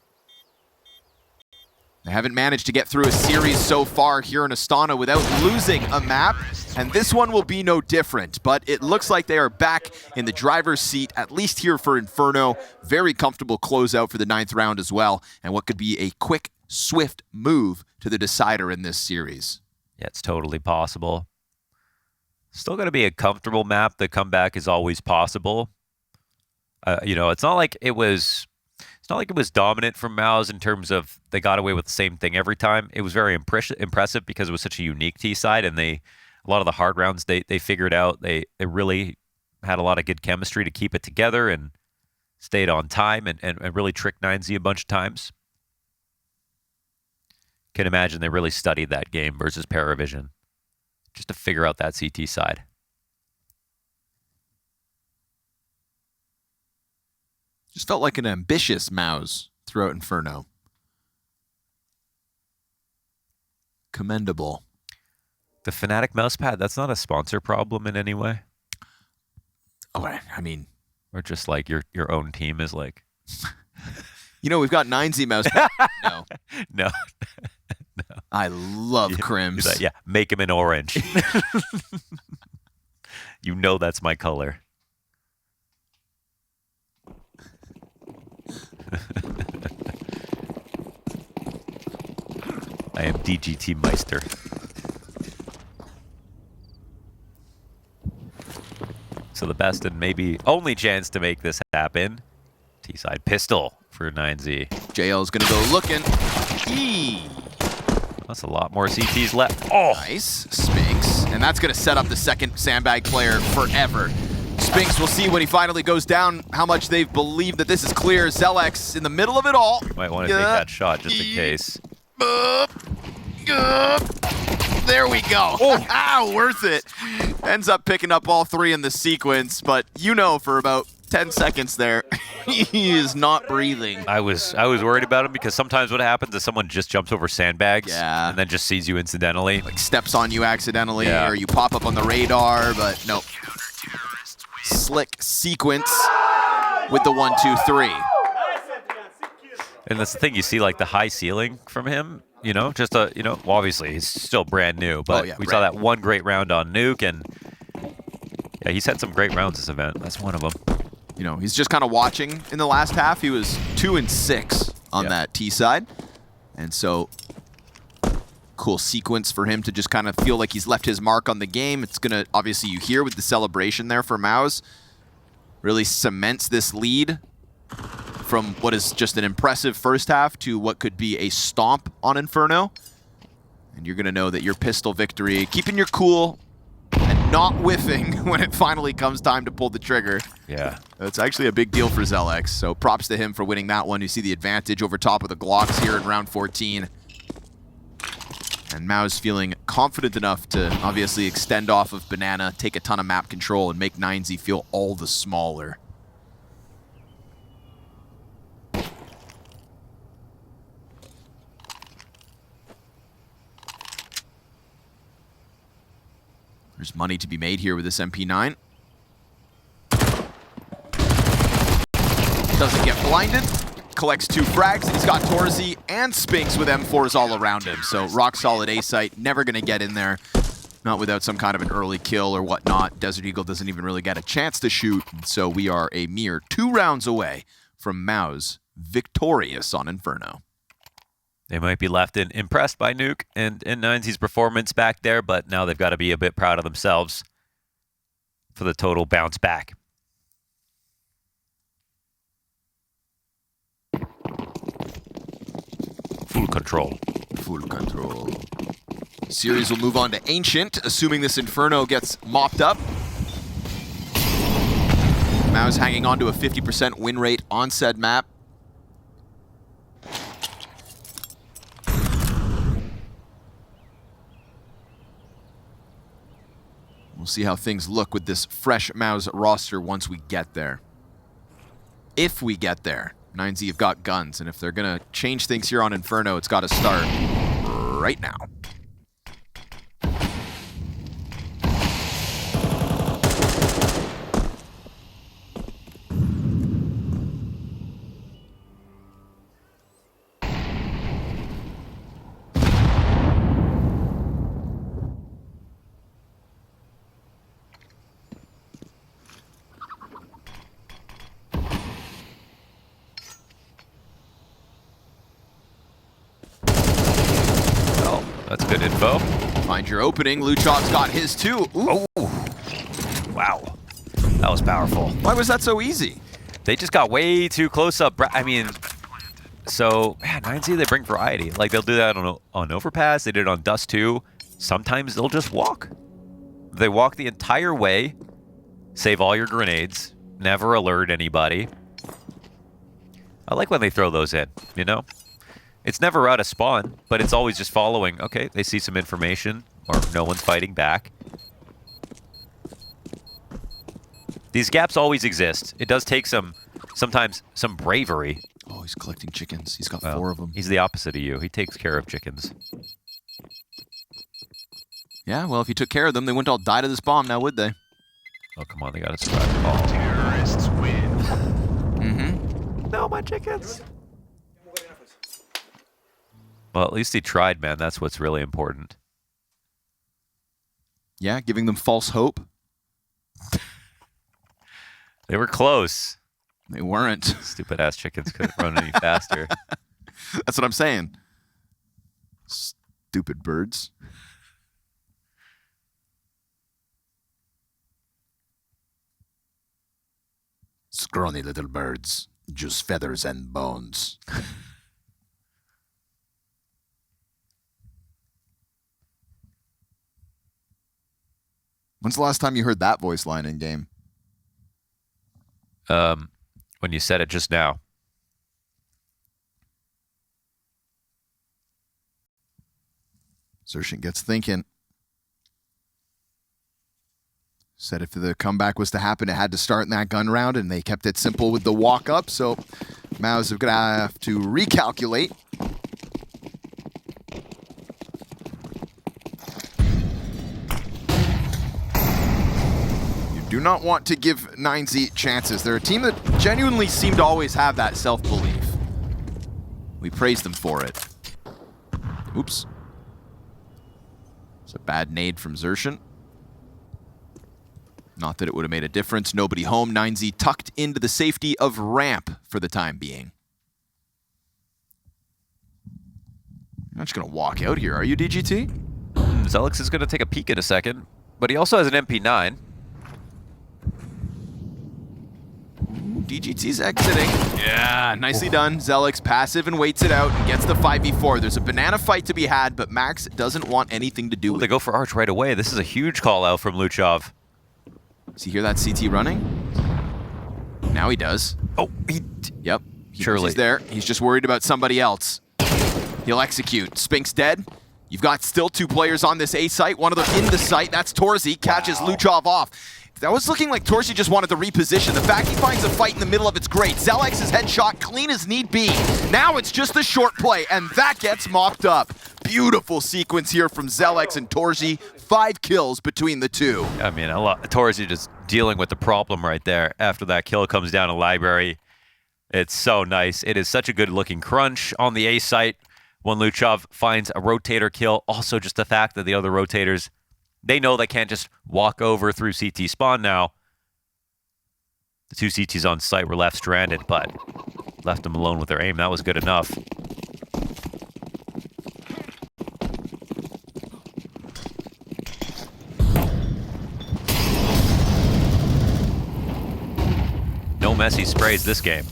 They haven't managed to get through a series so far here in Astana without losing a map, and this one will be no different. But it looks like they are back in the driver's seat, at least here for Inferno. Very comfortable closeout for the 9th round as well, and what could be a quick, swift move to the decider in this series. Yeah, it's totally possible. Still going to be a comfortable map. The comeback is always possible. You know, it's not like it was dominant from MOUZ in terms of they got away with the same thing every time. It was very impressive because it was such a unique T side, and a lot of the hard rounds they figured out. They really had a lot of good chemistry to keep it together and stayed on time and really tricked 9Z a bunch of times. Can imagine they really studied that game versus ParaVision just to figure out that CT side. Just felt like an ambitious MOUZ throughout Inferno. Commendable. The Fnatic mousepad, that's not a sponsor problem in any way? Oh, I mean... Or just like your own team is like... You know, we've got 9Z mouse. No. No. I I love Crims. He's like, yeah, make him an orange. You know that's my color. I am DGT Meister. So the best and maybe only chance to make this happen. T-side pistol for 9Z. JL's gonna go looking. Eee. That's a lot more CTs left. Oh, Nice. Spinks. And that's gonna set up the second sandbag player forever. Spinks will see when he finally goes down how much they've believed that this is clear. Zelex in the middle of it all. might want to take that shot just in case. There we go. Oh, worth it. Ends up picking up all three in the sequence, but you know for about 10 seconds there, he is not breathing. I was worried about him because sometimes what happens is someone just jumps over sandbags and then just sees you incidentally. Like steps on you accidentally, Yeah. or you pop up on the radar, but nope. Slick sequence with the 1, 2, 3. And that's the thing, you see like the high ceiling from him, you know, just a, you know, well, obviously he's still brand new, but we saw that one great round on Nuke, and yeah, he's had some great rounds this event. That's one of them. You know, he's just kind of watching in the last half. He was 2 and 6 on that T side. And so, cool sequence for him to just kind of feel like he's left his mark on the game. It's going to, obviously, you hear with the celebration there for MOUZ, really cements this lead from what is just an impressive first half to what could be a stomp on Inferno. And you're going to know that your pistol victory, keeping your cool and not whiffing when it finally comes time to pull the trigger. Yeah. It's actually a big deal for Zelex, so props to him for winning that one. You see the advantage over top of the Glocks here in round 14. And MOUZ feeling confident enough to obviously extend off of Banana, take a ton of map control, and make 9Z feel all the smaller. There's money to be made here with this MP9. Doesn't get blinded. Collects 2 frags. He's got Torzi and Spinks with M4s all around him. So rock solid A site. Never going to get in there. Not without some kind of an early kill or whatnot. Desert Eagle doesn't even really get a chance to shoot. So we are a mere 2 rounds away from MOUZ victorious on Inferno. They might be left impressed by Nuke and 9Z's performance back there, but now they've got to be a bit proud of themselves for the total bounce back. Full control. Full control. Series will move on to Ancient, assuming this Inferno gets mopped up. MOUZ hanging on to a 50% win rate on said map. We'll see how things look with this fresh MOUZ roster once we get there. If we get there. 9Z have got guns, and if they're going to change things here on Inferno, it's got to start right now. That's good info. Find your opening. Luchog's got his too. Ooh. Oh, wow. That was powerful. Why was that so easy? They just got way too close up. I mean, so, man, 9Z, they bring variety. Like, they'll do that on Overpass. They did it on Dust 2. Sometimes they'll just walk. They walk the entire way, save all your grenades, never alert anybody. I like when they throw those in, you know? It's never out of spawn, but it's always just following. Okay, they see some information, or no one's fighting back. These gaps always exist. It does take sometimes some bravery. Oh, he's collecting chickens. He's got 4 of them. He's the opposite of you. He takes care of chickens. Yeah, well, if he took care of them, they wouldn't all die to this bomb now, would they? Oh, come on, they gotta survive the ball. Terrorists win. Mm-hmm. No, my chickens. Well, at least he tried, man. That's what's really important. Yeah, giving them false hope. They were close. They weren't. Stupid ass chickens couldn't run any faster. That's what I'm saying. Stupid birds. Scrawny little birds. Just feathers and bones. When's the last time you heard that voice line in game? When you said it just now. Xerxin gets thinking. Said if the comeback was to happen, it had to start in that gun round, and they kept it simple with the walk-up, so MOUZ are going to have to recalculate. You do not want to give 9Z chances. They're a team that genuinely seem to always have that self-belief. We praise them for it. Oops. It's a bad nade from Xerxin. Not that it would have made a difference. Nobody home. 9Z tucked into the safety of ramp for the time being. You're not just going to walk out here, are you, DGT? Zelix is going to take a peek in a second, but he also has an MP9. DGT's exiting. Yeah, nicely done. Zelix passive and waits it out and gets the 5v4. There's a banana fight to be had, but Max doesn't want anything to do with it. They go for Arch right away. This is a huge call out from Luchov. Does he hear that CT running? Now he does. Oh, Yep. Surely. He's there. He's just worried about somebody else. He'll execute. Spink's dead. You've got still 2 players on this A site. One of them in the site. That's Torzi. Catches Luchov off. That was looking like Torzi just wanted to reposition. The fact he finds a fight in the middle of it's great. Zelix's headshot clean as need be. Now it's just a short play, and that gets mopped up. Beautiful sequence here from Zelix and Torzi. 5 kills between the two. I mean, Torzi just dealing with the problem right there. After that kill comes down a library. It's so nice. It is such a good looking crunch on the A site when Luchov finds a rotator kill. Also just the fact that the other rotators, they know they can't just walk over through CT spawn now. The 2 CTs on site were left stranded, but left them alone with their aim. That was good enough. No messy sprays this game.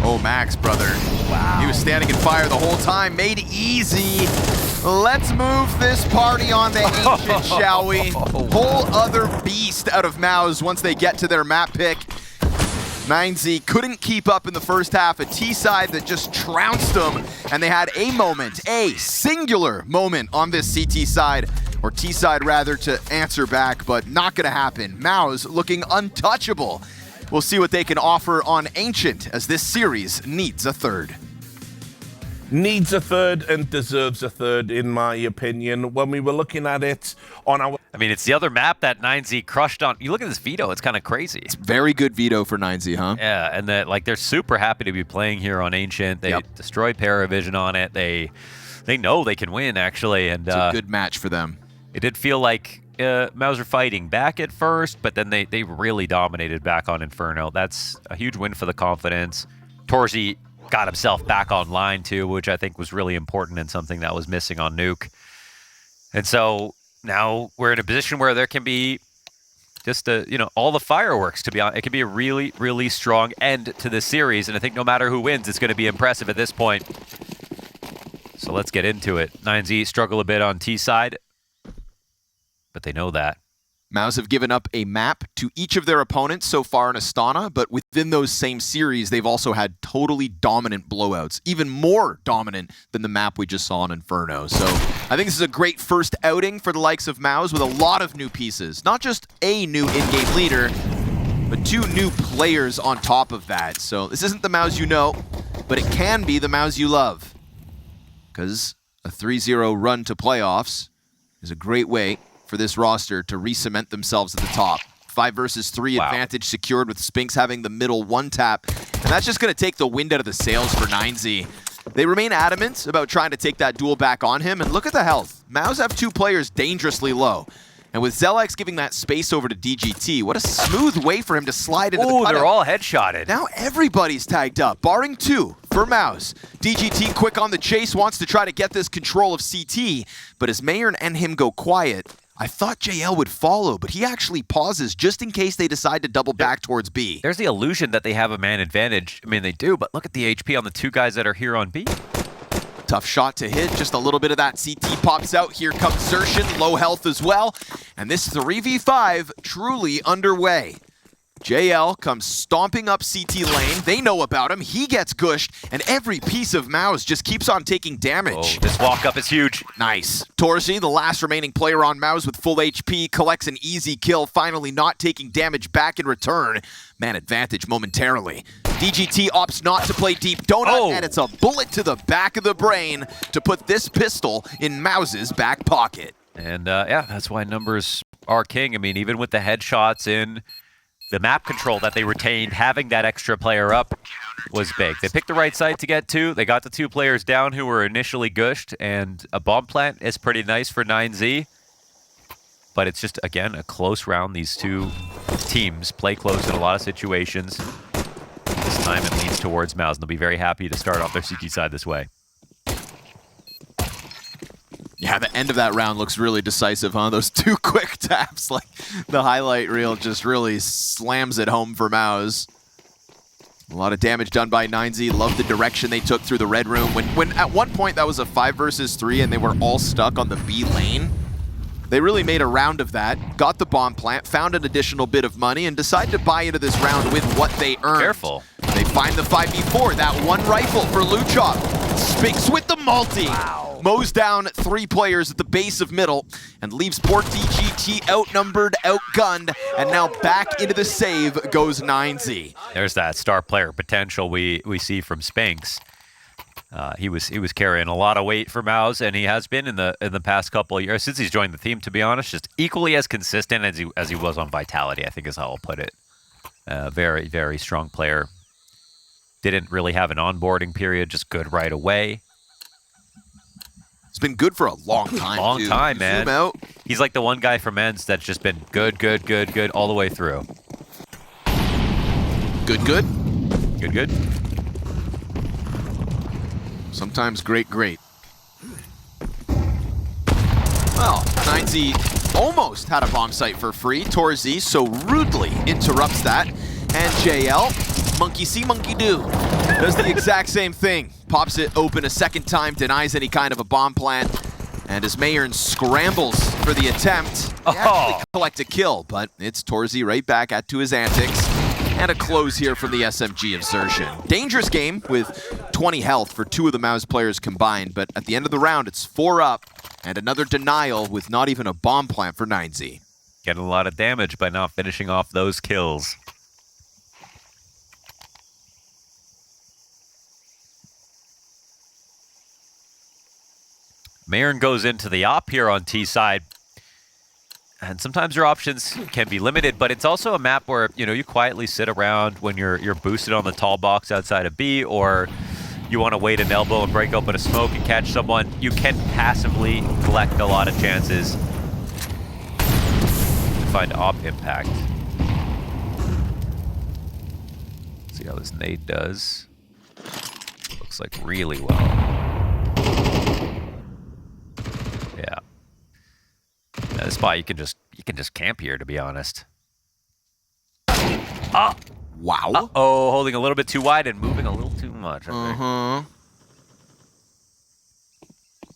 Oh, Max, brother. Wow. He was standing in fire the whole time. Made easy. Let's move this party on the Ancient, shall we? Whole other beast out of MOUZ once they get to their map pick. 9Z couldn't keep up in the first half. A T-side that just trounced them. And they had a moment, a singular moment on this CT side, or T-side rather, to answer back, but not going to happen. MOUZ looking untouchable. We'll see what they can offer on Ancient as this series needs a third. Needs a third and deserves a third, in my opinion. When we were looking at it on our... I mean, it's the other map that 9Z crushed on. You look at this veto, it's kind of crazy. It's very good veto for 9Z, huh? Yeah, and that like they're super happy to be playing here on Ancient. They destroyed ParaVision on it. They know they can win, actually. And it's a good match for them. It did feel like MOUZ were fighting back at first, but then they really dominated back on Inferno. That's a huge win for the confidence. Torzi got himself back online too, which I think was really important and something that was missing on Nuke. And so now we're in a position where there can be just all the fireworks, to be honest. It can be a really, really strong end to this series, and I think no matter who wins, it's going to be impressive at this point. So let's get into it. 9Z struggle a bit on T side, but they know that. MOUZ have given up a map to each of their opponents so far in Astana, but within those same series, they've also had totally dominant blowouts, even more dominant than the map we just saw in Inferno. So I think this is a great first outing for the likes of MOUZ with a lot of new pieces. Not just a new in-game leader, but 2 new players on top of that. So this isn't the MOUZ you know, but it can be the MOUZ you love. Because a 3-0 run to playoffs is a great way for this roster to re-cement themselves at the top. 5 versus 3 advantage secured with Spinks having the middle 1 tap. And that's just going to take the wind out of the sails for 9Z. They remain adamant about trying to take that duel back on him, and look at the health. MOUZ have 2 players dangerously low. And with Zelex giving that space over to DGT, what a smooth way for him to slide into the cutout. They're all headshotted. Now everybody's tagged up, barring 2 for MOUZ. DGT quick on the chase, wants to try to get this control of CT, but as Mayern and him go quiet, I thought JL would follow, but he actually pauses just in case they decide to double back towards B. There's the illusion that they have a man advantage. I mean, they do, but look at the HP on the 2 guys that are here on B. Tough shot to hit, just a little bit of that CT pops out. Here comes Xerxin, low health as well. And this 3v5 truly underway. JL comes stomping up CT lane. They know about him. He gets gushed, and every piece of MOUZ just keeps on taking damage. Oh, this walk-up is huge. Nice. Torzi, the last remaining player on MOUZ with full HP, collects an easy kill, finally not taking damage back in return. Man advantage momentarily. DGT opts not to play deep donut, and it's a bullet to the back of the brain to put this pistol in MOUZ's back pocket. And yeah, that's why numbers are king. I mean, even with the headshots in the map control that they retained, having that extra player up was big. They picked the right site to get to. They got the 2 players down who were initially gushed, and a bomb plant is pretty nice for 9Z. But it's just, again, a close round. These 2 teams play close in a lot of situations. This time it leans towards MOUZ, and they'll be very happy to start off their CT side this way. Yeah, the end of that round looks really decisive, huh? Those 2 quick taps, like the highlight reel just really slams it home for MOUZ. A lot of damage done by 9Z. Love the direction they took through the red room. When at one point that was a 5 versus 3 and they were all stuck on the B lane, they really made a round of that, got the bomb plant, found an additional bit of money, and decided to buy into this round with what they earned. Careful. They find the 5v4, that 1 rifle for Luchov. Spinks with the multi. Wow. Mows down 3 players at the base of middle and leaves poor DGT outnumbered, outgunned, and now back into the save goes 9Z. There's that star player potential we see from Spinks. He was carrying a lot of weight for MOUZ, and he has been in the past couple of years since he's joined the team. To be honest, just equally as consistent as he was on Vitality, I think is how I'll put it. Very, very strong player. Didn't really have an onboarding period, just good right away. It's been good for a long time. Long too. time, man. Zoom out. He's like the one guy from Men's that's just been good all the way through. Good. Good. Sometimes great. Well, 9Z almost had a bomb site for free. Torzi so rudely interrupts that. And JL, monkey see, monkey do, does the exact same thing. Pops it open a second time, denies any kind of a bomb plant. And as Mayern scrambles for the attempt, they actually collect a kill, but it's Torzi right back to his antics. And a close here from the SMG of Xerxin. Dangerous game with 20 health for 2 of the MOUZ players combined, but at the end of the round, it's 4 up and another denial with not even a bomb plant for 9Z. Getting a lot of damage by not finishing off those kills. Mayern goes into the op here on T side. And sometimes your options can be limited, but it's also a map where, you know, you quietly sit around when you're boosted on the tall box outside of B, or you want to wait an elbow and break open a smoke and catch someone. You can passively collect a lot of chances to find op impact. See how this nade does. Looks like really well. Yeah. That spot you can just camp here, to be honest. Wow. Uh-oh, holding a little bit too wide and moving a little too much, I think.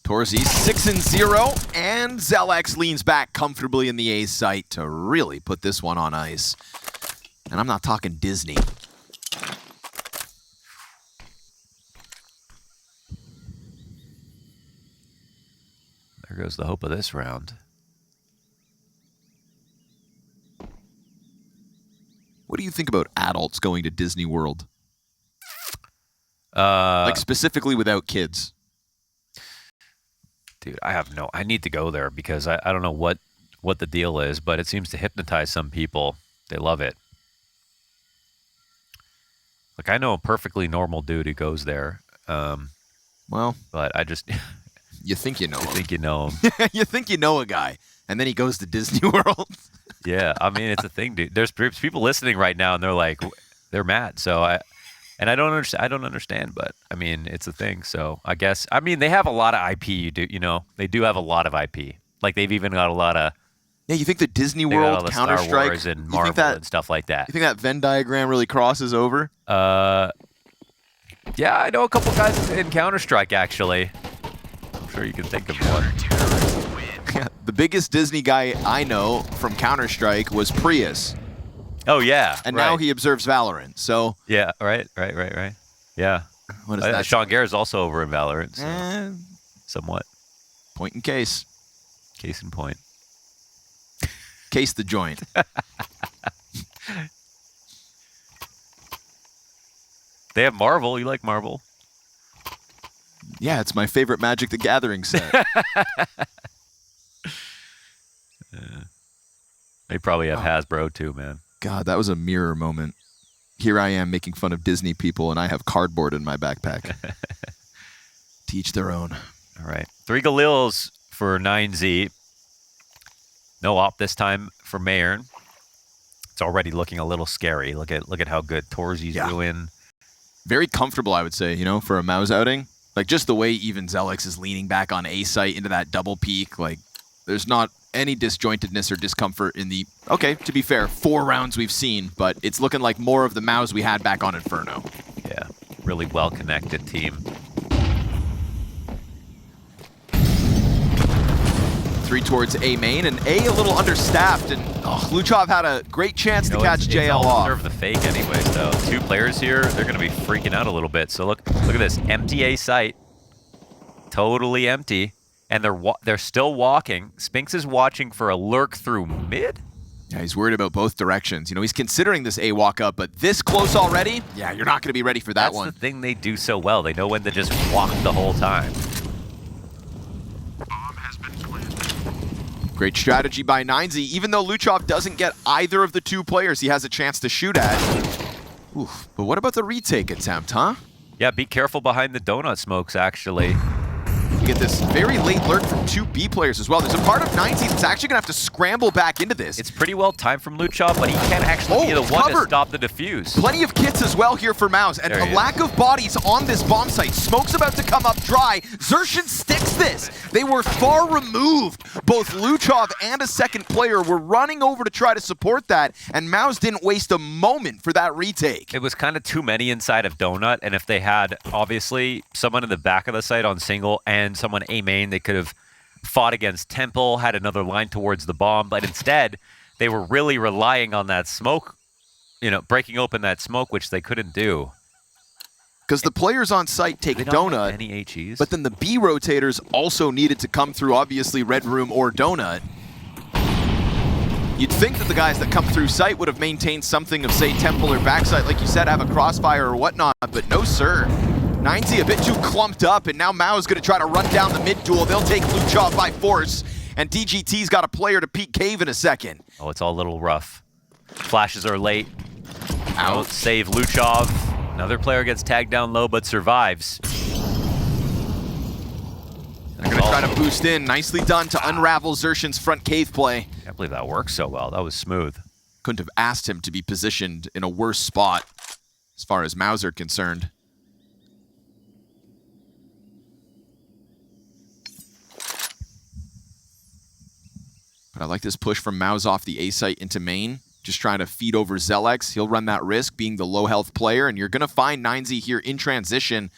Torzi 6-0, and Zelex leans back comfortably in the A site to really put this one on ice. And I'm not talking Disney. There goes the hope of this round. What do you think about adults going to Disney World? Like specifically without kids. Dude, I need to go there because I don't know what the deal is, but it seems to hypnotize some people. They love it. Like, I know a perfectly normal dude who goes there. Well, but I just you think you know him. think you know him. You think you know a guy, and then he goes to Disney World. Yeah, I mean, it's a thing, dude. There's people listening right now, and they're like, they're mad. So I don't understand. I don't understand, but I mean, it's a thing. So I guess, I mean, they have a lot of IP. They do have a lot of IP. Like they've even got a lot of. Yeah, you think the Disney They got all World, the Counter-Strike, Star Wars and Marvel and stuff like that. You think that Venn diagram really crosses over? Yeah, I know a couple guys in Counter-Strike, actually. I'm sure you can think of one. Yeah, the biggest Disney guy I know from Counter-Strike was Prius. Oh, yeah. And now he observes Valorant, so... Yeah, right. Yeah. What is that? Sean Garrett's also over in Valorant, so somewhat. Point in case. Case in point. Case the joint. They have Marvel. You like Marvel? Yeah, it's my favorite Magic the Gathering set. They probably have Hasbro too, man. God, that was a mirror moment. Here I am making fun of Disney people, and I have cardboard in my backpack. To each their own. All right. 3 Galils for 9Z. No op this time for Mayern. It's already looking a little scary. Look at how good Torzi's doing. Very comfortable, I would say, for a MOUZ outing. Like, just the way even Zelix is leaning back on A site into that double peak. Like, there's not any disjointedness or discomfort in the, okay, to be fair, 4 rounds we've seen, but it's looking like more of the MOUZ we had back on Inferno. Yeah, really well-connected team. 3 towards A main, and A a little understaffed, and Luchov had a great chance to catch JL off. Serve the fake anyways, though. 2 players here, they're going to be freaking out a little bit. So look at this, empty A site, totally empty, and they're still walking. Spinks is watching for a lurk through mid. Yeah, he's worried about both directions. He's considering this A walk up, but this close already, yeah, you're not going to be ready for that one. That's the thing they do so well. They know when to just walk the whole time. Great strategy by 9Z. Even though Luchov doesn't get either of the 2 players he has a chance to shoot at. Oof, but what about the retake attempt, huh? Yeah, be careful behind the donut smokes, actually. You get this very late lurk from 2 B players as well. There's a part of 9Z that's actually going to have to scramble back into this. It's pretty well timed from Luchov, but he can't actually be the one to stop the defuse. Plenty of kits as well here for MOUZ, and a lack of bodies on this bomb site. Smoke's about to come up dry. Xerxin sticks this. They were far removed. Both Luchov and a second player were running over to try to support that, and MOUZ didn't waste a moment for that retake. It was kind of too many inside of donut, and if they had, obviously, someone in the back of the site on single and someone A main, they could have fought against Temple, had another line towards the bomb, but instead, they were really relying on that smoke, breaking open that smoke, which they couldn't do. Because the players on site take donut, any HEs. but then the B rotators also needed to come through, obviously, Red Room or donut. You'd think that the guys that come through site would have maintained something of, say, Temple or backside, like you said, have a crossfire or whatnot, but no, sir. 9Z a bit too clumped up, and now MOUZ is going to try to run down the mid duel. They'll take Luchov by force, and DGT's got a player to peek cave in a second. Oh, it's all a little rough. Flashes are late. Out. Don't save Luchov. Another player gets tagged down low, but survives. They're going to try to boost in. Nicely done to unravel Xerxin's front cave play. Can't believe that worked so well. That was smooth. Couldn't have asked him to be positioned in a worse spot as far as MOUZ are concerned. But I like this push from MOUZ off the A site into main. Just trying to feed over Zelix. He'll run that risk being the low health player, and you're going to find 9Z here in transition.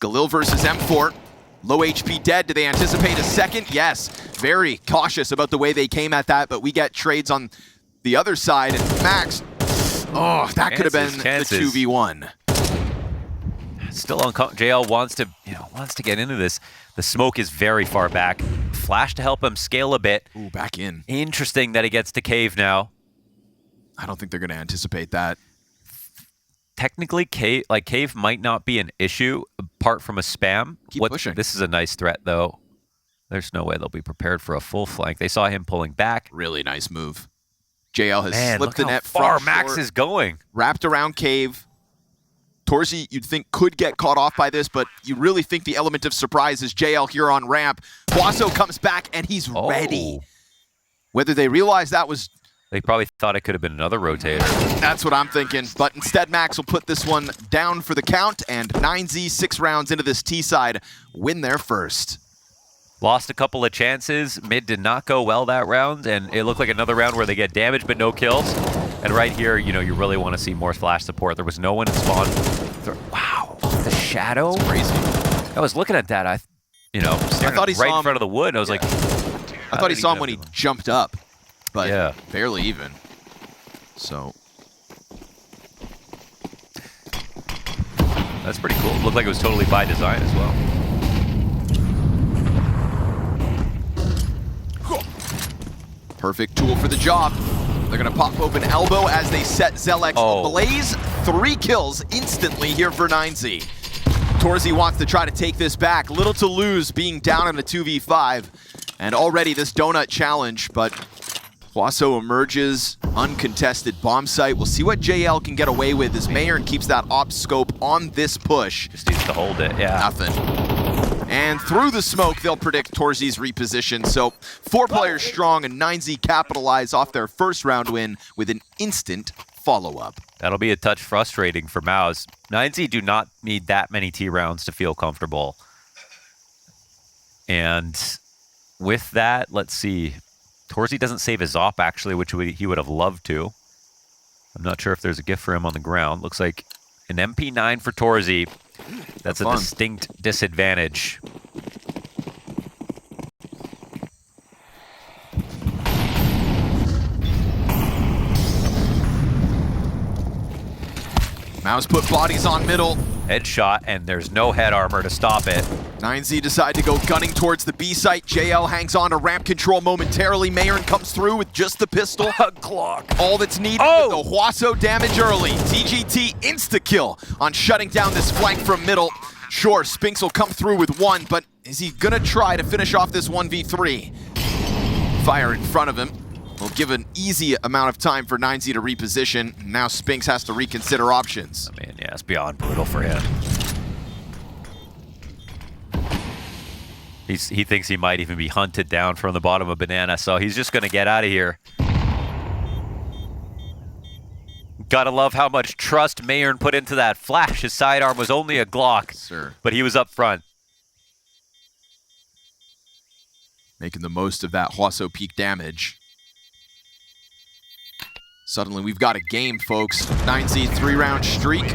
Galil versus M4. Low HP dead. Do they anticipate a second? Yes. Very cautious about the way they came at that, but we get trades on the other side, and Max, oh, that could have been the 2v1. Still uncomfortable. JL wants to get into this. The smoke is very far back. Flash to help him scale a bit. Ooh, back in. Interesting that he gets to cave now. I don't think they're going to anticipate that. Technically, cave might not be an issue apart from a spam. Keep pushing. This is a nice threat, though. There's no way they'll be prepared for a full flank. They saw him pulling back. Really nice move. JL has Man, slipped look the how net far front Max short, is going. wrapped around cave. Torzi, you'd think, could get caught off by this, but you really think the element of surprise is JL here on ramp. Huaso comes back, and he's ready. Whether they realize that was... They probably thought it could have been another rotator. That's what I'm thinking, but instead Max will put this one down for the count, and 9Z 6 rounds into this T side win their first. Lost a couple of chances. Mid did not go well that round, and it looked like another round where they get damage but no kills. And right here, you know, you really want to see more flash support. There was no one in spawn. Wow, the shadow. That's crazy. I was looking at that. Staring thought he right saw in him. front of the wood. I was like, I thought he saw him when he jumped up, but yeah, barely even. So that's pretty cool. Looked like it was totally by design as well. perfect tool for the job. They're gonna pop open elbow as they set Zelex ablaze. 3 kills instantly here for 9Z. Torzi wants to try to take this back. Little to lose being down in a 2v5. And already this donut challenge, but Huaso emerges uncontested bomb site. We'll see what JL can get away with as Mayern keeps that op scope on this push. Just needs to hold it, yeah. Nothing. And through the smoke, they'll predict Torzi's reposition. So 4 players strong, and 9Z capitalize off their first round win with an instant follow-up. That'll be a touch frustrating for MOUZ. 9Z do not need that many T rounds to feel comfortable. And with that, let's see. Torzi doesn't save his op, actually, which he would have loved to. I'm not sure if there's a gift for him on the ground. Looks like an MP9 for Torzi. That's a distinct disadvantage. MOUZ put bodies on middle. Headshot, and there's no head armor to stop it. 9Z decide to go gunning towards the B site. JL hangs on to ramp control momentarily. Mayern comes through with just the pistol. Glock. All that's needed with the Huaso damage early. TGT insta-kill on shutting down this flank from middle. Sure, Spinks will come through with 1, but is he gonna try to finish off this 1v3? Fire in front of him will give an easy amount of time for 9Z to reposition. Now Spinks has to reconsider options. I mean, yeah, it's beyond brutal for him. He thinks he might even be hunted down from the bottom of Banana, so he's just gonna get out of here. Gotta love how much trust Mayern put into that flash. His sidearm was only a Glock, but he was up front. Making the most of that Huaso peak damage. Suddenly we've got a game, folks. 9Z 3-round streak.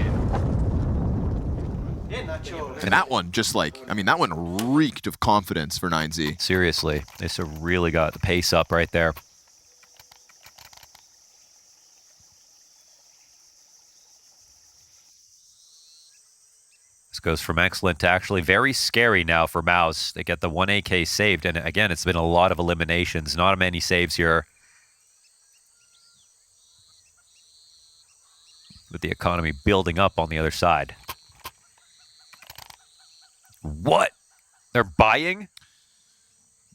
And that one just like, I mean, that one reeked of confidence for 9Z. Seriously, they really got the pace up right there. This goes from excellent to actually very scary now for MOUZ. They get the 1 AK saved, and again, it's been a lot of eliminations. Not many saves here. With the economy building up on the other side. What? They're buying?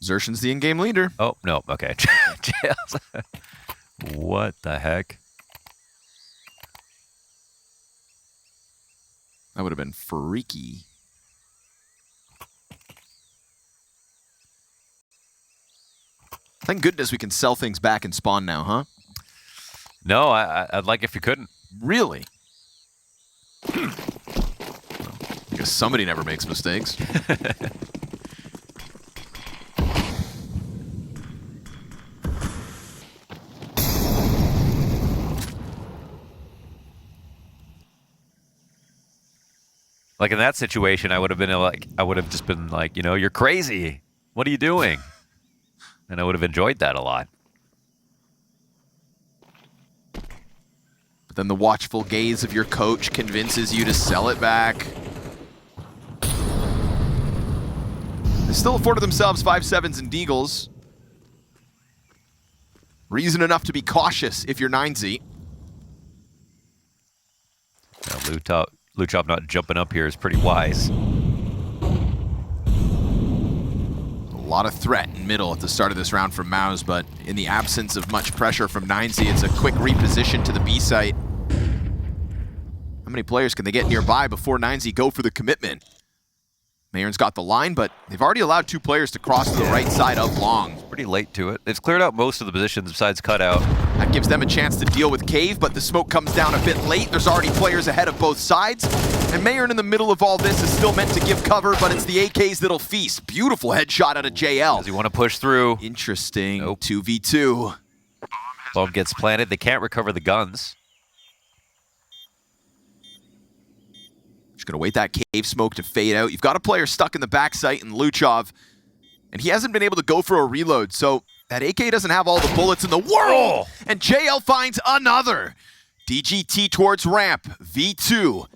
Xertion's the in-game leader. Oh, no. Okay. What the heck? That would have been freaky. Thank goodness we can sell things back and spawn now, huh? No, I'd like if you couldn't. Really? I guess somebody never makes mistakes. Like in that situation, I would have been like, just been like, you know, you're crazy. What are you doing? And I would have enjoyed that a lot. But then the watchful gaze of your coach convinces you to sell it back. They still afforded themselves 5-7s and deagles. Reason enough to be cautious if you're 9Z. Now, Luchop not jumping up here is pretty wise. A lot of threat in middle at the start of this round from MOUZ, but in the absence of much pressure from 9Z, it's a quick reposition to the B site. many players can they get nearby before 9Z go for the commitment? Mayron's got the line, but they've already allowed 2 players to cross to the right side of long. Pretty late to it. They've cleared out most of the positions besides cutout. That gives them a chance to deal with Cave, but the smoke comes down a bit late. There's already players ahead of both sides. And Mayron in the middle of all this is still meant to give cover, but it's the AKs that'll feast. Beautiful headshot out of JL. Does he want to push through? Interesting. Nope. 2v2. Bomb gets planted. They can't recover the guns. Just gonna wait that Cave smoke to fade out. You've got a player stuck in the backside in Luchov, and he hasn't been able to go for a reload, so that AK doesn't have all the bullets in the world! And JL finds another. DGT towards ramp, V2.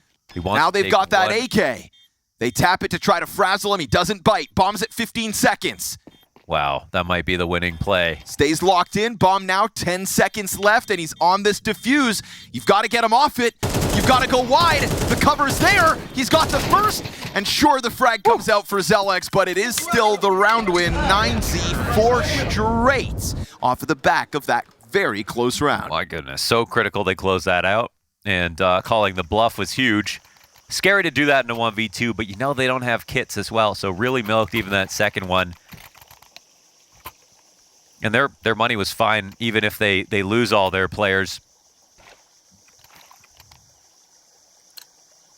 Now they've got that AK. They tap it to try to frazzle him. He doesn't bite. Bombs at 15 seconds. Wow, that might be the winning play. Stays locked in. Bomb now, 10 seconds left, and he's on this defuse. You've got to get him off it. You've got to go wide. The cover's there. He's got the first. And sure, the frag comes out for Zelex, but it is still the round win. 9Z 4 straight off of the back of that very close round. My goodness, so critical they closed that out. And calling the bluff was huge. Scary to do that in a 1v2, but you know they don't have kits as well, so really milked even that second one. And their money was fine, even if they lose all their players.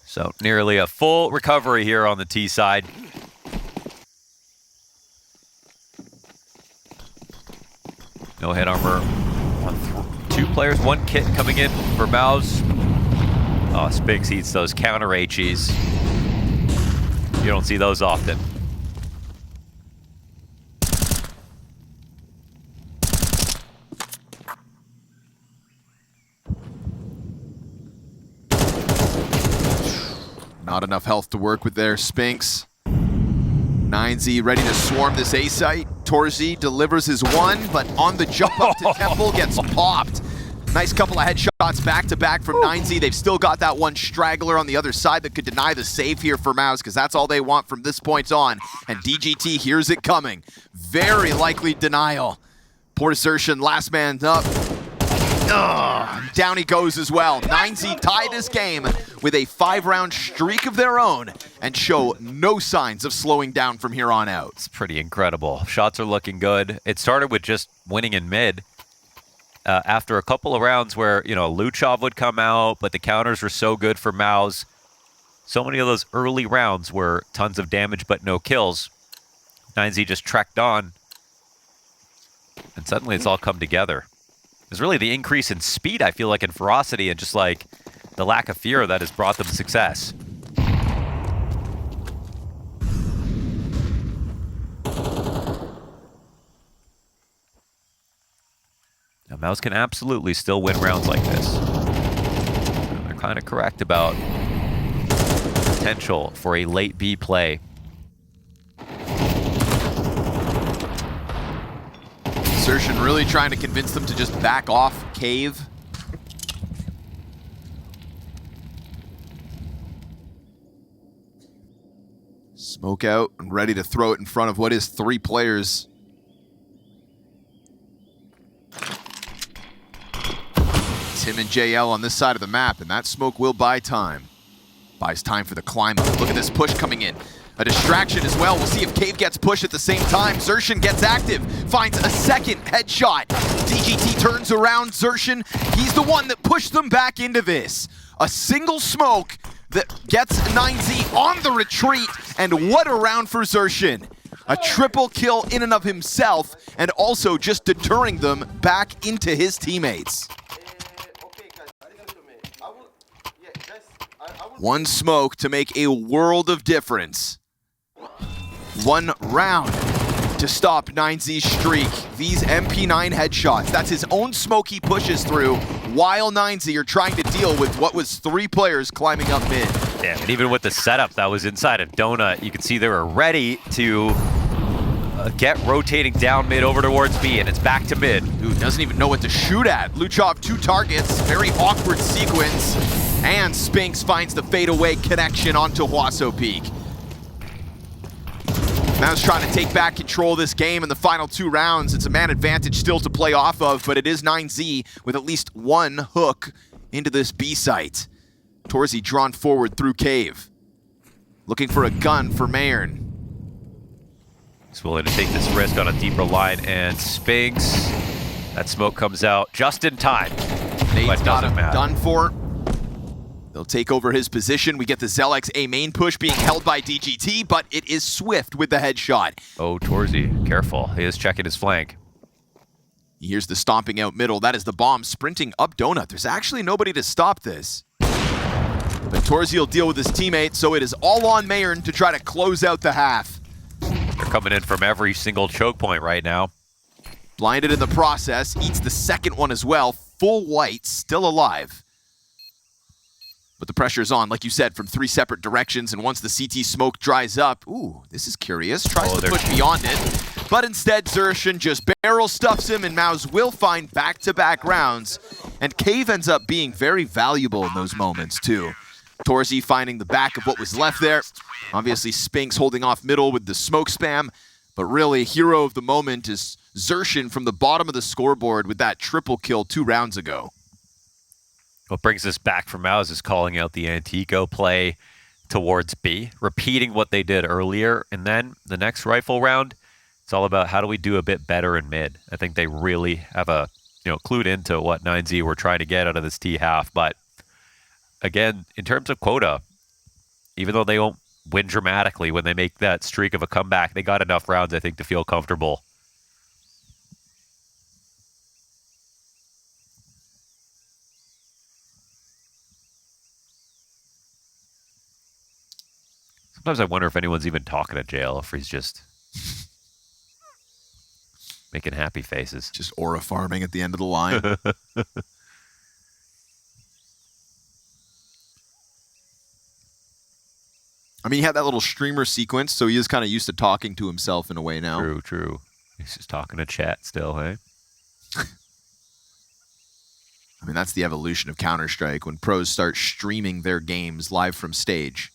So nearly a full recovery here on the T side. No head armor on 2 players. 1 kit coming in for MOUZ. Oh, Spinks eats those counter HEs. You don't see those often. Not enough health to work with there, Spinks. 9Z ready to swarm this A site. Torzi delivers his 1, but on the jump up to Temple gets popped. Nice couple of headshots back-to-back from 9Z. They've still got that 1 straggler on the other side that could deny the save here for MOUZ, because that's all they want from this point on. And DGT hears it coming. Very likely denial. Poor assertion, last man up. Down he goes as well. 9Z tie this game with a 5-round streak of their own and show no signs of slowing down from here on out. It's pretty incredible. Shots are looking good. It started with just winning in mid. After a couple of rounds where, you know, Luchov would come out, but the counters were so good for MOUZ. So many of those early rounds were tons of damage but no kills. 9Z just trekked on. And suddenly it's all come together. It's really the increase in speed, I feel like, and ferocity, and just like the lack of fear that has brought them success. Now, MOUZ can absolutely still win rounds like this. They're kind of correct about potential for a late B play. Assertion really trying to convince them to just back off Cave. Smoke out and ready to throw it in front of what is 3 players. It's him and JL on this side of the map, and that smoke will buy time. Buys time for the climb up. Look at this push coming in. A distraction as well. We'll see if Cave gets pushed at the same time. Xertion gets active, finds a second headshot. DGT turns around Xertion. He's the one that pushed them back into this. A single smoke that gets 9Z on the retreat, and what a round for Xertion. A triple kill in and of himself, and also just deterring them back into his teammates. 1 smoke to make a world of difference. 1 round to stop 9Z's streak. These MP9 headshots, that's his own smoke he pushes through, while 9Z are trying to deal with what was 3 players climbing up mid. Yeah, and even with the setup that was inside of Donut, you can see they were ready to get rotating down mid over towards B, and it's back to mid. Ooh, doesn't even know what to shoot at. Luchov 2 targets, very awkward sequence, and Spinks finds the fadeaway connection onto Huaso Peak. MOUZ trying to take back control of this game in the final 2 rounds. It's a man advantage still to play off of, but it is 9Z with at least 1 hook into this B site. Torzy drawn forward through cave. Looking for a gun for Mayern. He's willing to take this risk on a deeper line, and Spinks, that smoke comes out just in time. Nade's got doesn't him matter. done for. They'll take over his position. We get the Zelex A main push being held by DGT, but it is Swift with the headshot. Oh, Torzy, careful. He is checking his flank. Here's the stomping out middle. That is the bomb sprinting up Donut. There's actually nobody to stop this. But Torzy will deal with his teammate, so it is all on Mayern to try to close out the half. They're coming in from every single choke point right now. Blinded in the process, eats the second one as well. Full white, still alive. But the pressure's on, like you said, from 3 separate directions, and once the CT smoke dries up, ooh, this is curious, tries to push beyond it, but instead Zershin just barrel stuffs him, and MOUZ will find back-to-back rounds, and Cave ends up being very valuable in those moments, too. Torzy finding the back of what was left there. Obviously, Spinks holding off middle with the smoke spam, but really, hero of the moment is Zershin from the bottom of the scoreboard with that triple kill 2 rounds ago. What brings us back from MOUZ is calling out the Antico play towards B, repeating what they did earlier, and then the next rifle round, it's all about how do we do a bit better in mid. I think they really have clued into what 9Z were trying to get out of this T half, but again, in terms of quota, even though they won't win dramatically when they make that streak of a comeback, they got enough rounds, I think, to feel comfortable. Sometimes I wonder if anyone's even talking to Jail, if he's just making happy faces. Just aura farming at the end of the line. I mean, he had that little streamer sequence, so he is kind of used to talking to himself in a way now. True, true. He's just talking to chat still, hey? I mean, that's the evolution of Counter-Strike, when pros start streaming their games live from stage.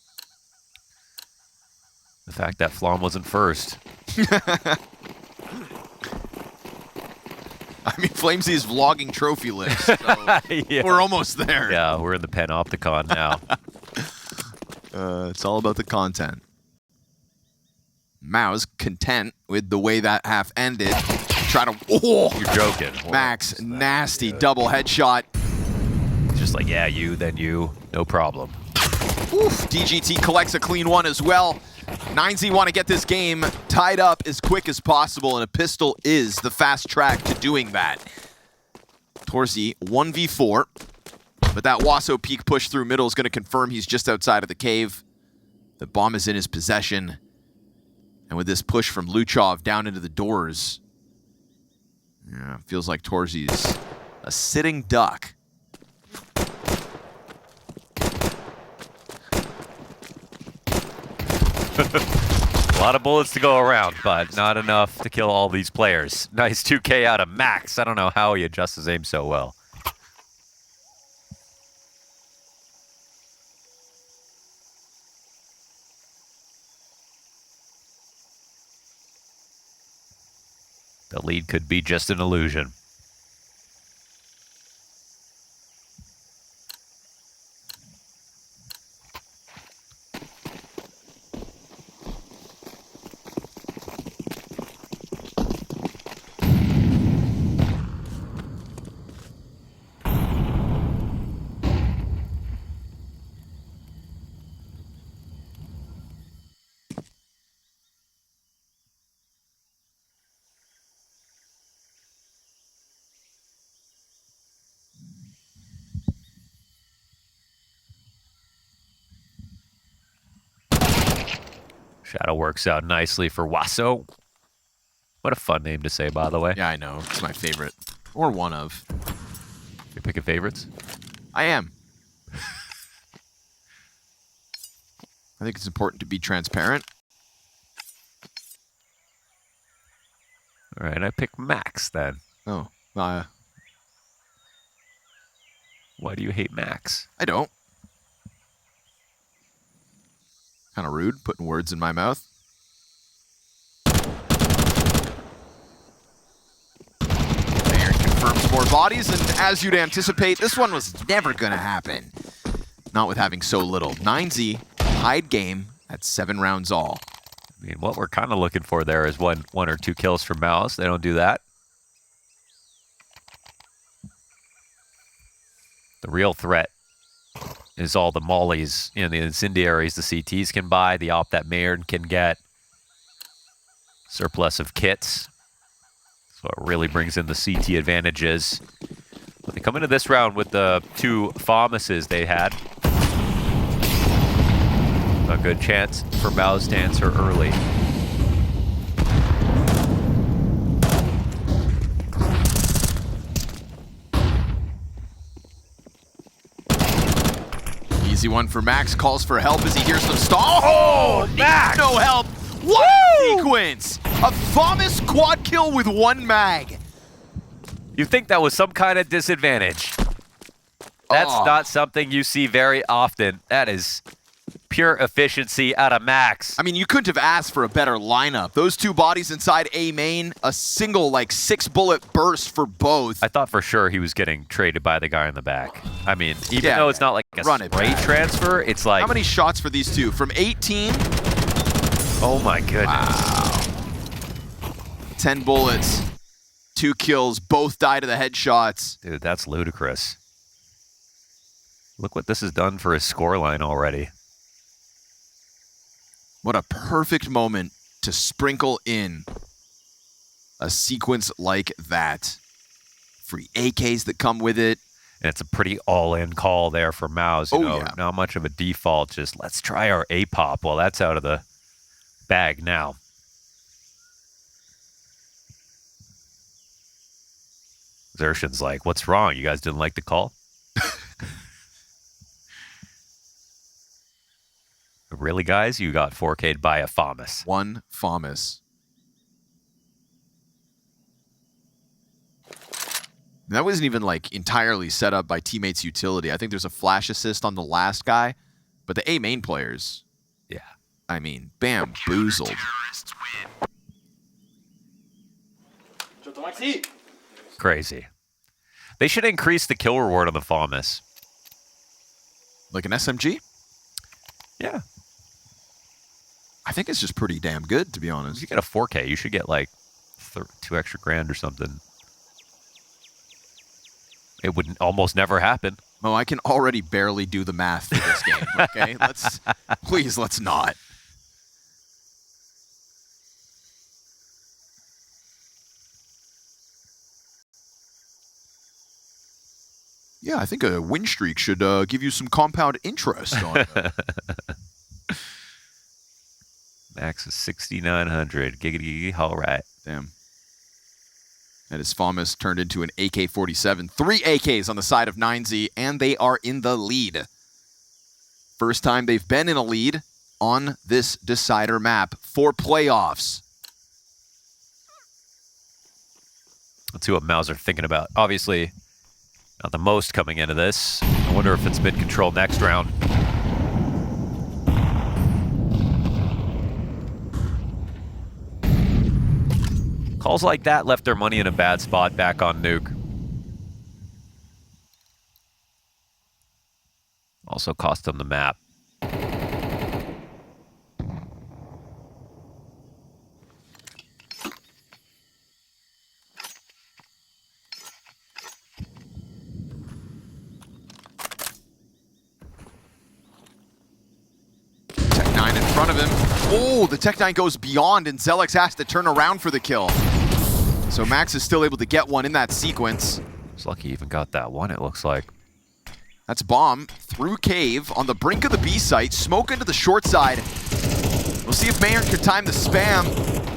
The fact that Flom wasn't first. I mean, Flamesy is vlogging trophy lists, so Yeah. we're almost there. Yeah, we're in the Panopticon now. It's all about the content. MOUZ content with the way that half ended. Try to... Oh! You're joking. Max, nasty double headshot. Just like, yeah, you, then you. No problem. Oof, DGT collects a clean one as well. 9Z want to get this game tied up as quick as possible, and a pistol is the fast track to doing that. Torzy 1v4, but that Wasso peek push through middle is going to confirm he's just outside of the cave. The bomb is in his possession, and with this push from Luchov down into the doors, yeah, feels like Torzy's a sitting duck. A lot of bullets to go around, but not enough to kill all these players. Nice 2K out of Max. I don't know how he adjusts his aim so well. The lead could be just an illusion. Shadow works out nicely for Wasso. What a fun name to say, by the way. Yeah, I know. It's my favorite. Or one of. You're picking favorites? I am. I think it's important to be transparent. All right, I pick Max then. Oh, Why do you hate Max? I don't. Kind of rude, putting words in my mouth. Mayern confirms more bodies, and as you'd anticipate, this one was never going to happen. not with having so little. 9Z tied game at 7 rounds all. I mean, what we're kind of looking for there is one or two kills from MOUZ. They don't do that. The real threat is all the mollies, you know, the incendiaries the CTs can buy, the op that Mayern can get. Surplus of kits. So it really brings in the CT advantages. But they come into this round with the 2 FAMASes they had. A good chance for MOUZ to answer early. Easy one for Max, calls for help as he hears them stall. Oh, Max! No help. What a sequence! A FAMAS quad kill with 1 mag. You think that was some kind of disadvantage. That's not something you see very often. That is pure efficiency out of Max. I mean, you couldn't have asked for a better lineup. Those 2 bodies inside A main, a single, like, 6-bullet burst for both. I thought for sure he was getting traded by the guy in the back. I mean, even though it's not like a spray transfer, it's like... How many shots for these 2? From 18? Oh my goodness. Wow. 10 bullets, 2 kills, both die to the headshots. Dude, that's ludicrous. Look what this has done for his scoreline already. What a perfect moment to sprinkle in a sequence like that. Free AKs that come with it. And it's a pretty all-in call there for MOUZ. You know, not much of a default, just let's try our A-pop. Well, that's out of the bag now. Xershin's like, what's wrong? You guys didn't like the call? Really, guys? You got 4K'd by a FAMAS. 1 FAMAS. That wasn't even like entirely set up by teammates' utility. I think there's a flash assist on the last guy, but the A main players, yeah, I mean, bamboozled. Crazy. They should increase the kill reward on the FAMAS. Like an SMG? Yeah. I think it's just pretty damn good, to be honest. If you get a 4K, you should get like 2 extra grand or something. It would almost never happen. Mo, I can already barely do the math for this game, okay? Please, let's not. Yeah, I think a win streak should give you some compound interest on it. Max is 6,900. Giggity, all right. Damn. And his FAMAS turned into an AK-47. 3 AKs on the side of 9Z, and they are in the lead. First time they've been in a lead on this decider map for playoffs. Let's see what MOUZ are thinking about. Obviously, not the most coming into this. I wonder if it's mid-control next round. Calls like that left their money in a bad spot back on Nuke. Also cost them the map. Tech9 in front of him. Oh, the Tech9 goes beyond, and Zelix has to turn around for the kill. So Max is still able to get one in that sequence. It's lucky he even got that one, it looks like. That's bomb through cave on the brink of the B site. Smoke into the short side. We'll see if Mayern can time the spam.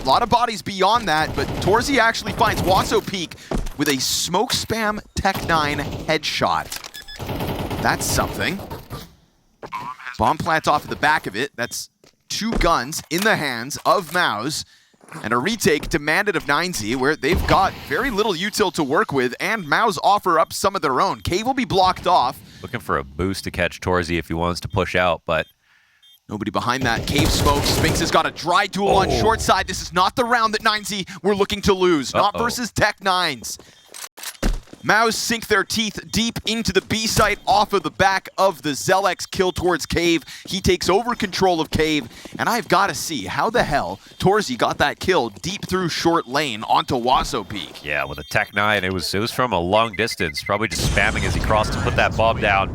A lot of bodies beyond that, but Torzi actually finds Wasso Peak with a smoke spam Tech9 headshot. That's something. Bomb plants off at the back of it. That's 2 guns in the hands of MOUZ. And a retake demanded of 9Z, where they've got very little util to work with, and MOUZ offer up some of their own. Cave will be blocked off. Looking for a boost to catch Torzi if he wants to push out, but... Nobody behind that. Cave smoke. Spinx has got a dry duel on short side. This is not the round that 9Z were looking to lose. Not versus Tech9s. MOUZ sink their teeth deep into the B site off of the back of the Zelex kill towards Cave. He takes over control of Cave, and I've got to see how the hell Torzy got that kill deep through short lane onto Wasso Peak. Yeah, with a Tech 9, it was from a long distance, probably just spamming as he crossed to put that bomb down.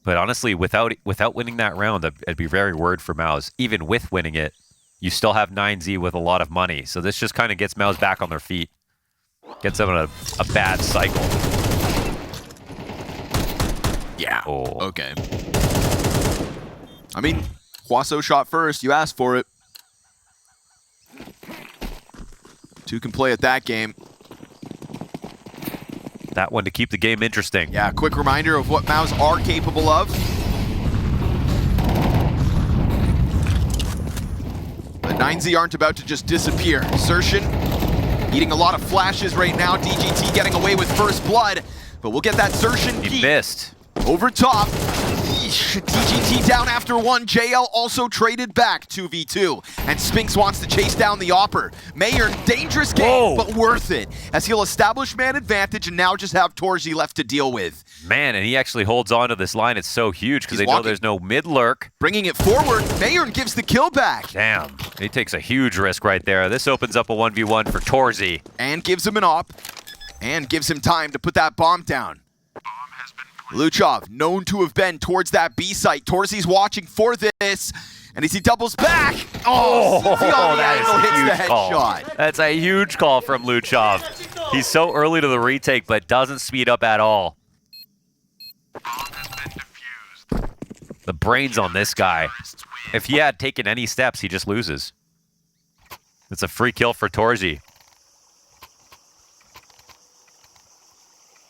But honestly, without winning that round, I'd be very worried for MOUZ. Even with winning it, you still have 9Z with a lot of money. So this just kind of gets MOUZ back on their feet. Gets them in a bad cycle. Yeah. Oh. Okay. I mean, Huasso shot first. You asked for it. Two can play at that game. That one to keep the game interesting. Yeah, quick reminder of what MOUZ are capable of. The 9Z aren't about to just disappear. Zertian eating a lot of flashes right now. DGT getting away with first blood, but we'll get that Zertian He peek missed. over top. DGT down after one. JL also traded back 2v2, and Spinks wants to chase down the Opper. Mayor, dangerous game, but worth it, as he'll establish man advantage and now just have Torzy left to deal with. Man, and he actually holds on to this line. It's so huge because they know there's no mid lurk. Bringing it forward, Mayor gives the kill back. Damn, he takes a huge risk right there. This opens up a 1v1 for Torzy. And gives him an op, and gives him time to put that bomb down. Luchov, known to have been towards that B site. Torzy's watching for this, and as he doubles back, that is a hits huge the call. headshot. That's a huge call from Luchov. He's so early to the retake, but doesn't speed up at all. The brains on this guy. If he had taken any steps, he just loses. It's a free kill for Torzy.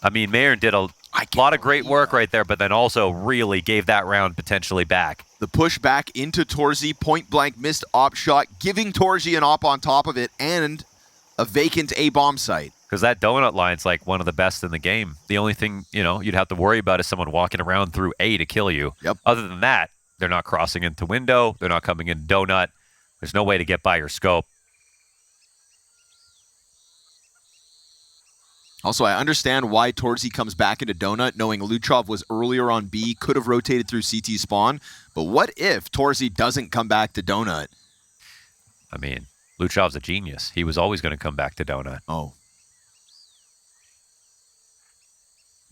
I mean, Mayer did a lot of great work right there, but then also really gave that round potentially back. The push back into Torzy, point blank missed op shot, giving Torzy an op on top of it, and a vacant A-bomb site. Because that donut line's like one of the best in the game. The only thing, you'd have to worry about is someone walking around through A to kill you. Yep. Other than that, they're not crossing into window. They're not coming in donut. There's no way to get by your scope. Also, I understand why Torzy comes back into donut, knowing Luchov was earlier on B, could have rotated through CT spawn. But what if Torzy doesn't come back to donut? I mean, Luchov's a genius. He was always going to come back to donut. Oh.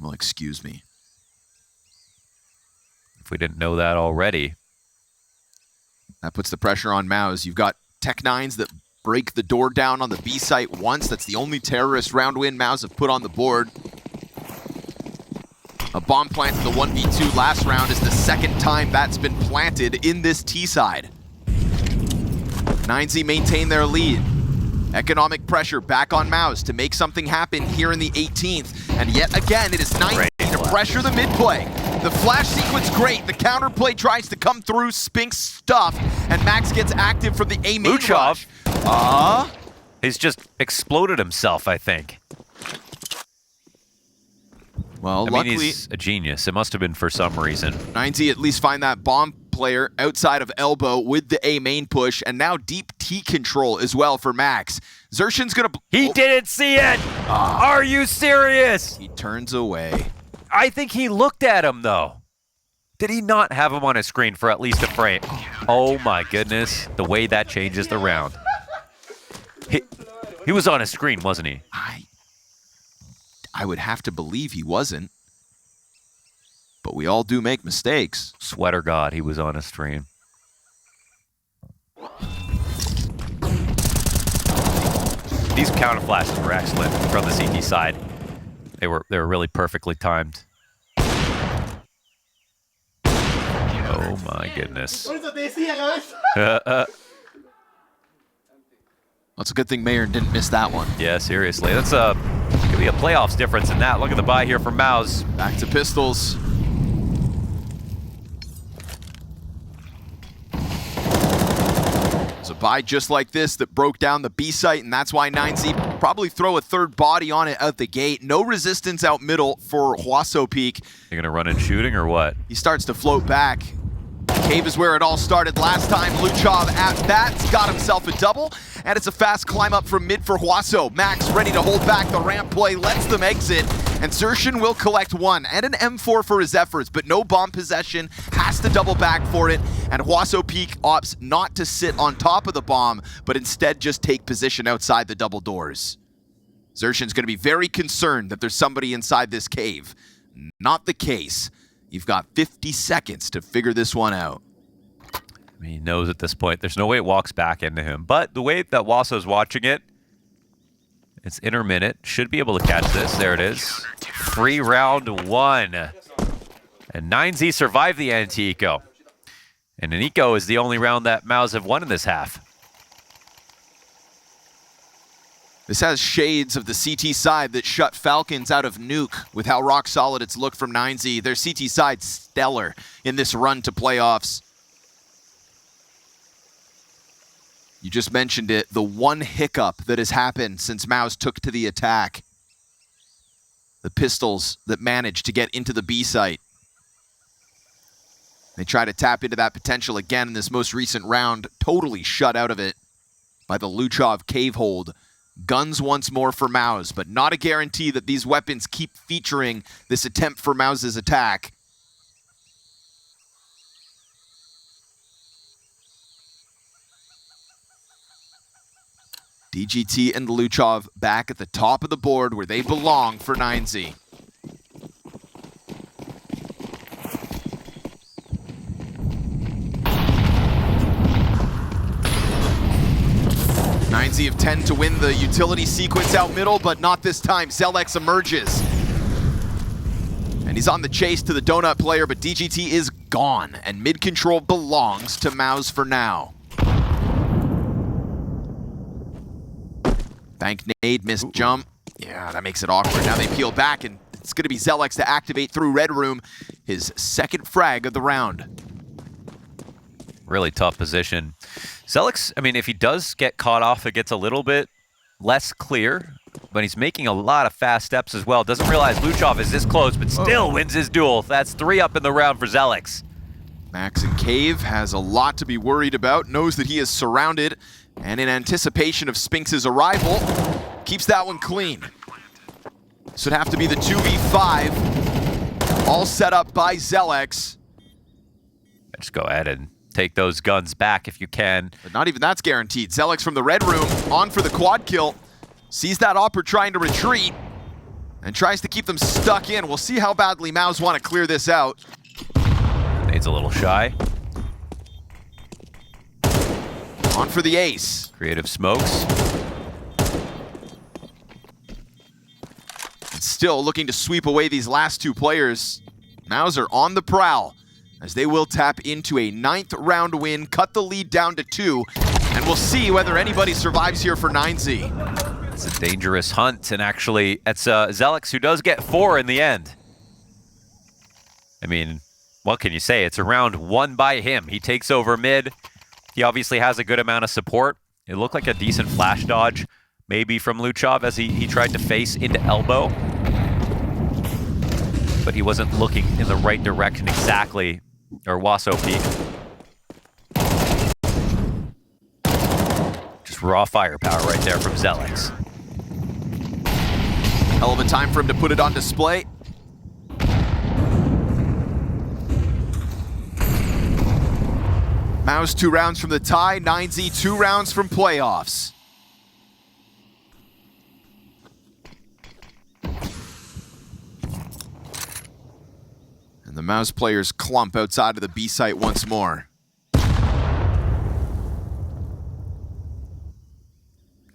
Well, excuse me. If we didn't know that already. That puts the pressure on MOUZ. You've got Tech 9s that break the door down on the B site once. That's the only terrorist round win MOUZ have put on the board. A bomb plant to the 1v2 last round is the second time that's been planted in this T side. 9Z maintain their lead. Economic pressure back on MOUZ to make something happen here in the 18th. And yet again, it is 9Z to pressure the mid play. The flash sequence great. The counterplay tries to come through. Spinks stuff, and Max gets active from the A main Luchov rush. He's just exploded himself, I think. Well, I luckily, mean, he's a genius. It must have been for some reason. 9Z at least find that bomb player outside of elbow with the A main push, and now deep T control as well for Max. Zertian's gonna... He didn't see it! Are you serious? He turns away. I think he looked at him, though. Did he not have him on his screen for at least a frame? Oh my goodness, the way that changes the round. He was on his screen, wasn't he? I would have to believe he wasn't. But we all do make mistakes. Sweater God, he was on his stream. These counter flashes were excellent from the CT side. They were really perfectly timed. Oh my goodness. That's a good thing Mayer didn't miss that one. Yeah, seriously. That's could be a playoffs difference in that. Look at the buy here from MOUZ. Back to pistols. It's a buy just like this that broke down the B site, and that's why 9Z probably throw a third body on it out the gate. No resistance out middle for Huasso Peak. You're gonna run in shooting or what? He starts to float back. Cave is where it all started last time. Luchov at bats, got himself a double, and it's a fast climb up from mid for Huaso. Max ready to hold back the ramp play, lets them exit, and Xerxin will collect one and an M4 for his efforts, but no bomb possession, has to double back for it, and Huaso Peak opts not to sit on top of the bomb, but instead just take position outside the double doors. Xerxin's going to be very concerned that there's somebody inside this cave. Not the case. You've got 50 seconds to figure this one out. He knows at this point there's no way it walks back into him. But the way that Huaso's watching it, it's intermittent. Should be able to catch this. There it is. Free round one. And 9Z survived the anti-eco. And an eco is the only round that MOUZ have won in this half. This has shades of the CT side that shut Falcons out of Nuke with how rock solid it's looked from 9Z. Their CT side stellar in this run to playoffs. You just mentioned it, the one hiccup that has happened since MOUZ took to the attack. The pistols that managed to get into the B site. They try to tap into that potential again in this most recent round, totally shut out of it by the Luchov cave hold. Guns once more for MOUZ, but not a guarantee that these weapons keep featuring this attempt for MOUZ's attack. DGT and Luchov back at the top of the board where they belong for 9Z. Of 10 to win the utility sequence out middle, but not this time. Zelex emerges. And he's on the chase to the donut player, but DGT is gone, and mid-control belongs to MOUZ for now. Bank nade, missed jump. Yeah, that makes it awkward. Now they peel back, and it's going to be Zelex to activate through Red Room, his second frag of the round. Really tough position. Zelex, I mean, if he does get caught off, it gets a little bit less clear, but he's making a lot of fast steps as well. Doesn't realize Luchov is this close, but still wins his duel. That's 3 up in the round for Zelex. Max in Cave has a lot to be worried about, knows that he is surrounded, and in anticipation of Spinx's arrival, keeps that one clean. This would have to be the 2v5, all set up by Zelex. Just go ahead and take those guns back if you can. But not even that's guaranteed. Zelex from the red room, on for the quad kill. Sees that Opper trying to retreat, and tries to keep them stuck in. We'll see how badly MOUZ want to clear this out. Nade's a little shy. On for the ace. Creative smokes. And still looking to sweep away these last two players. MOUZ are on the prowl, as they will tap into a 9th round win, cut the lead down to 2, and we'll see whether anybody survives here for 9Z. It's a dangerous hunt, and actually, it's Zelex who does get 4 in the end. I mean, what can you say? It's a round won by him. He takes over mid. He obviously has a good amount of support. It looked like a decent flash dodge, maybe from Luchov as he tried to face into elbow. But he wasn't looking in the right direction exactly. Or Huaso Peak. Just raw firepower right there from Zelex. Hell of a time for him to put it on display. MOUZ 2 rounds from the tie, 9Z 2 rounds from playoffs. The MOUZ players clump outside of the B site once more.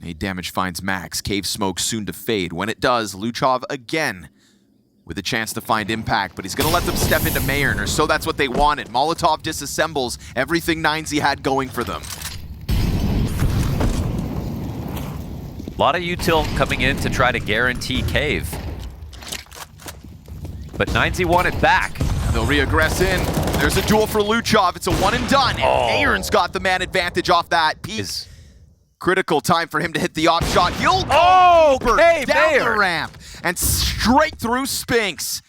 Nade damage finds Max. Cave smoke soon to fade. When it does, Luchov again with a chance to find impact, but he's going to let them step into Mayern, or so that's what they wanted. Molotov disassembles everything 9Z had going for them. A lot of util coming in to try to guarantee Cave. But 9Z want it back. They'll reaggress in. There's a duel for Luchov. It's a one and done. And Aaron's got the man advantage off that. Peak. Critical time for him to hit the op shot. He'll go Cave down there. the ramp and straight through Spinx.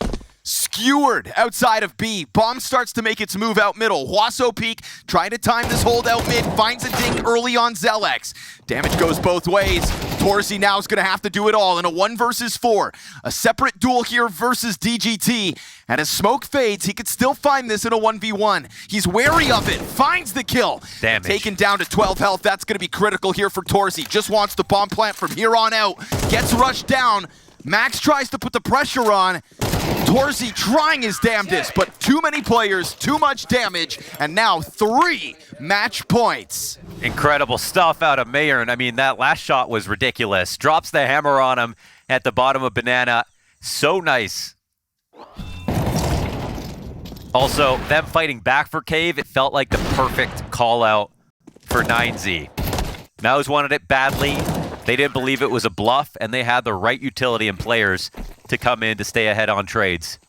Skewered outside of B. Bomb starts to make its move out middle. Huaso Peak trying to time this hold out mid. Finds a dink early on Zelex. Damage goes both ways. Torzi now is going to have to do it all in a 1 versus 4. A separate duel here versus DGT. And as smoke fades, he could still find this in a 1v1. He's wary of it. Finds the kill. Damage. Taken down to 12 health. That's going to be critical here for Torzi. Just wants the bomb plant from here on out. Gets rushed down. Max tries to put the pressure on. Torzi trying his damnedest, but too many players, too much damage, and now 3 match points. Incredible stuff out of Mayern. I mean, that last shot was ridiculous. Drops the hammer on him at the bottom of Banana. So nice. Also, them fighting back for Cave, it felt like the perfect call out for 9Z. MOUZ wanted it badly. They didn't believe it was a bluff, and they had the right utility and players to come in to stay ahead on trades.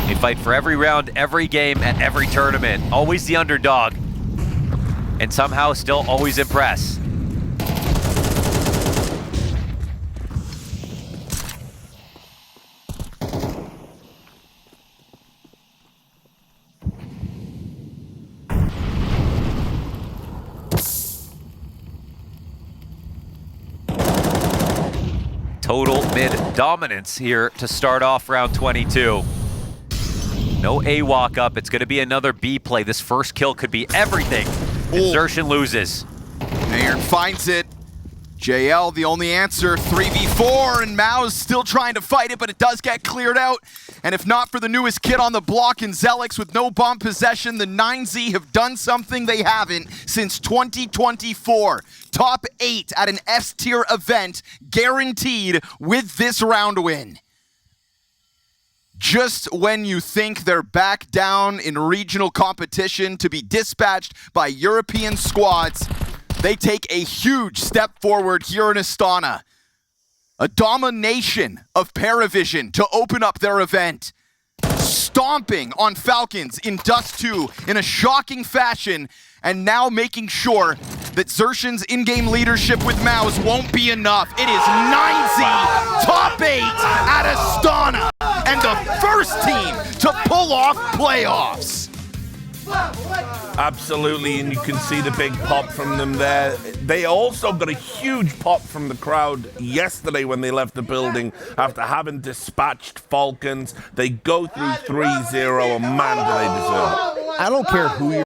They fight for every round, every game, and every tournament. Always the underdog. And somehow still always impress. Total mid dominance here to start off round 22. No A walk up. It's going to be another B play. This first kill could be everything. Insertion loses. Mayern finds it. JL, the only answer, 3v4, and MOUZ still trying to fight it, but it does get cleared out. And if not for the newest kid on the block in Zelex with no bomb possession, the 9Z have done something they haven't since 2024. Top 8 at an S-tier event, guaranteed with this round win. Just when you think they're back down in regional competition to be dispatched by European squads, they take a huge step forward here in Astana. A domination of PVISION to open up their event. Stomping on Falcons in Dust 2 in a shocking fashion, and now making sure that Xertion's in-game leadership with MOUZ won't be enough. It is 9Z, top 8 at Astana, and the first team to pull off playoffs. Absolutely, and you can see the big pop from them there. They also got a huge pop from the crowd yesterday when they left the building after having dispatched Falcons. They go through 3-0, and man, do they deserve it. I don't care who you're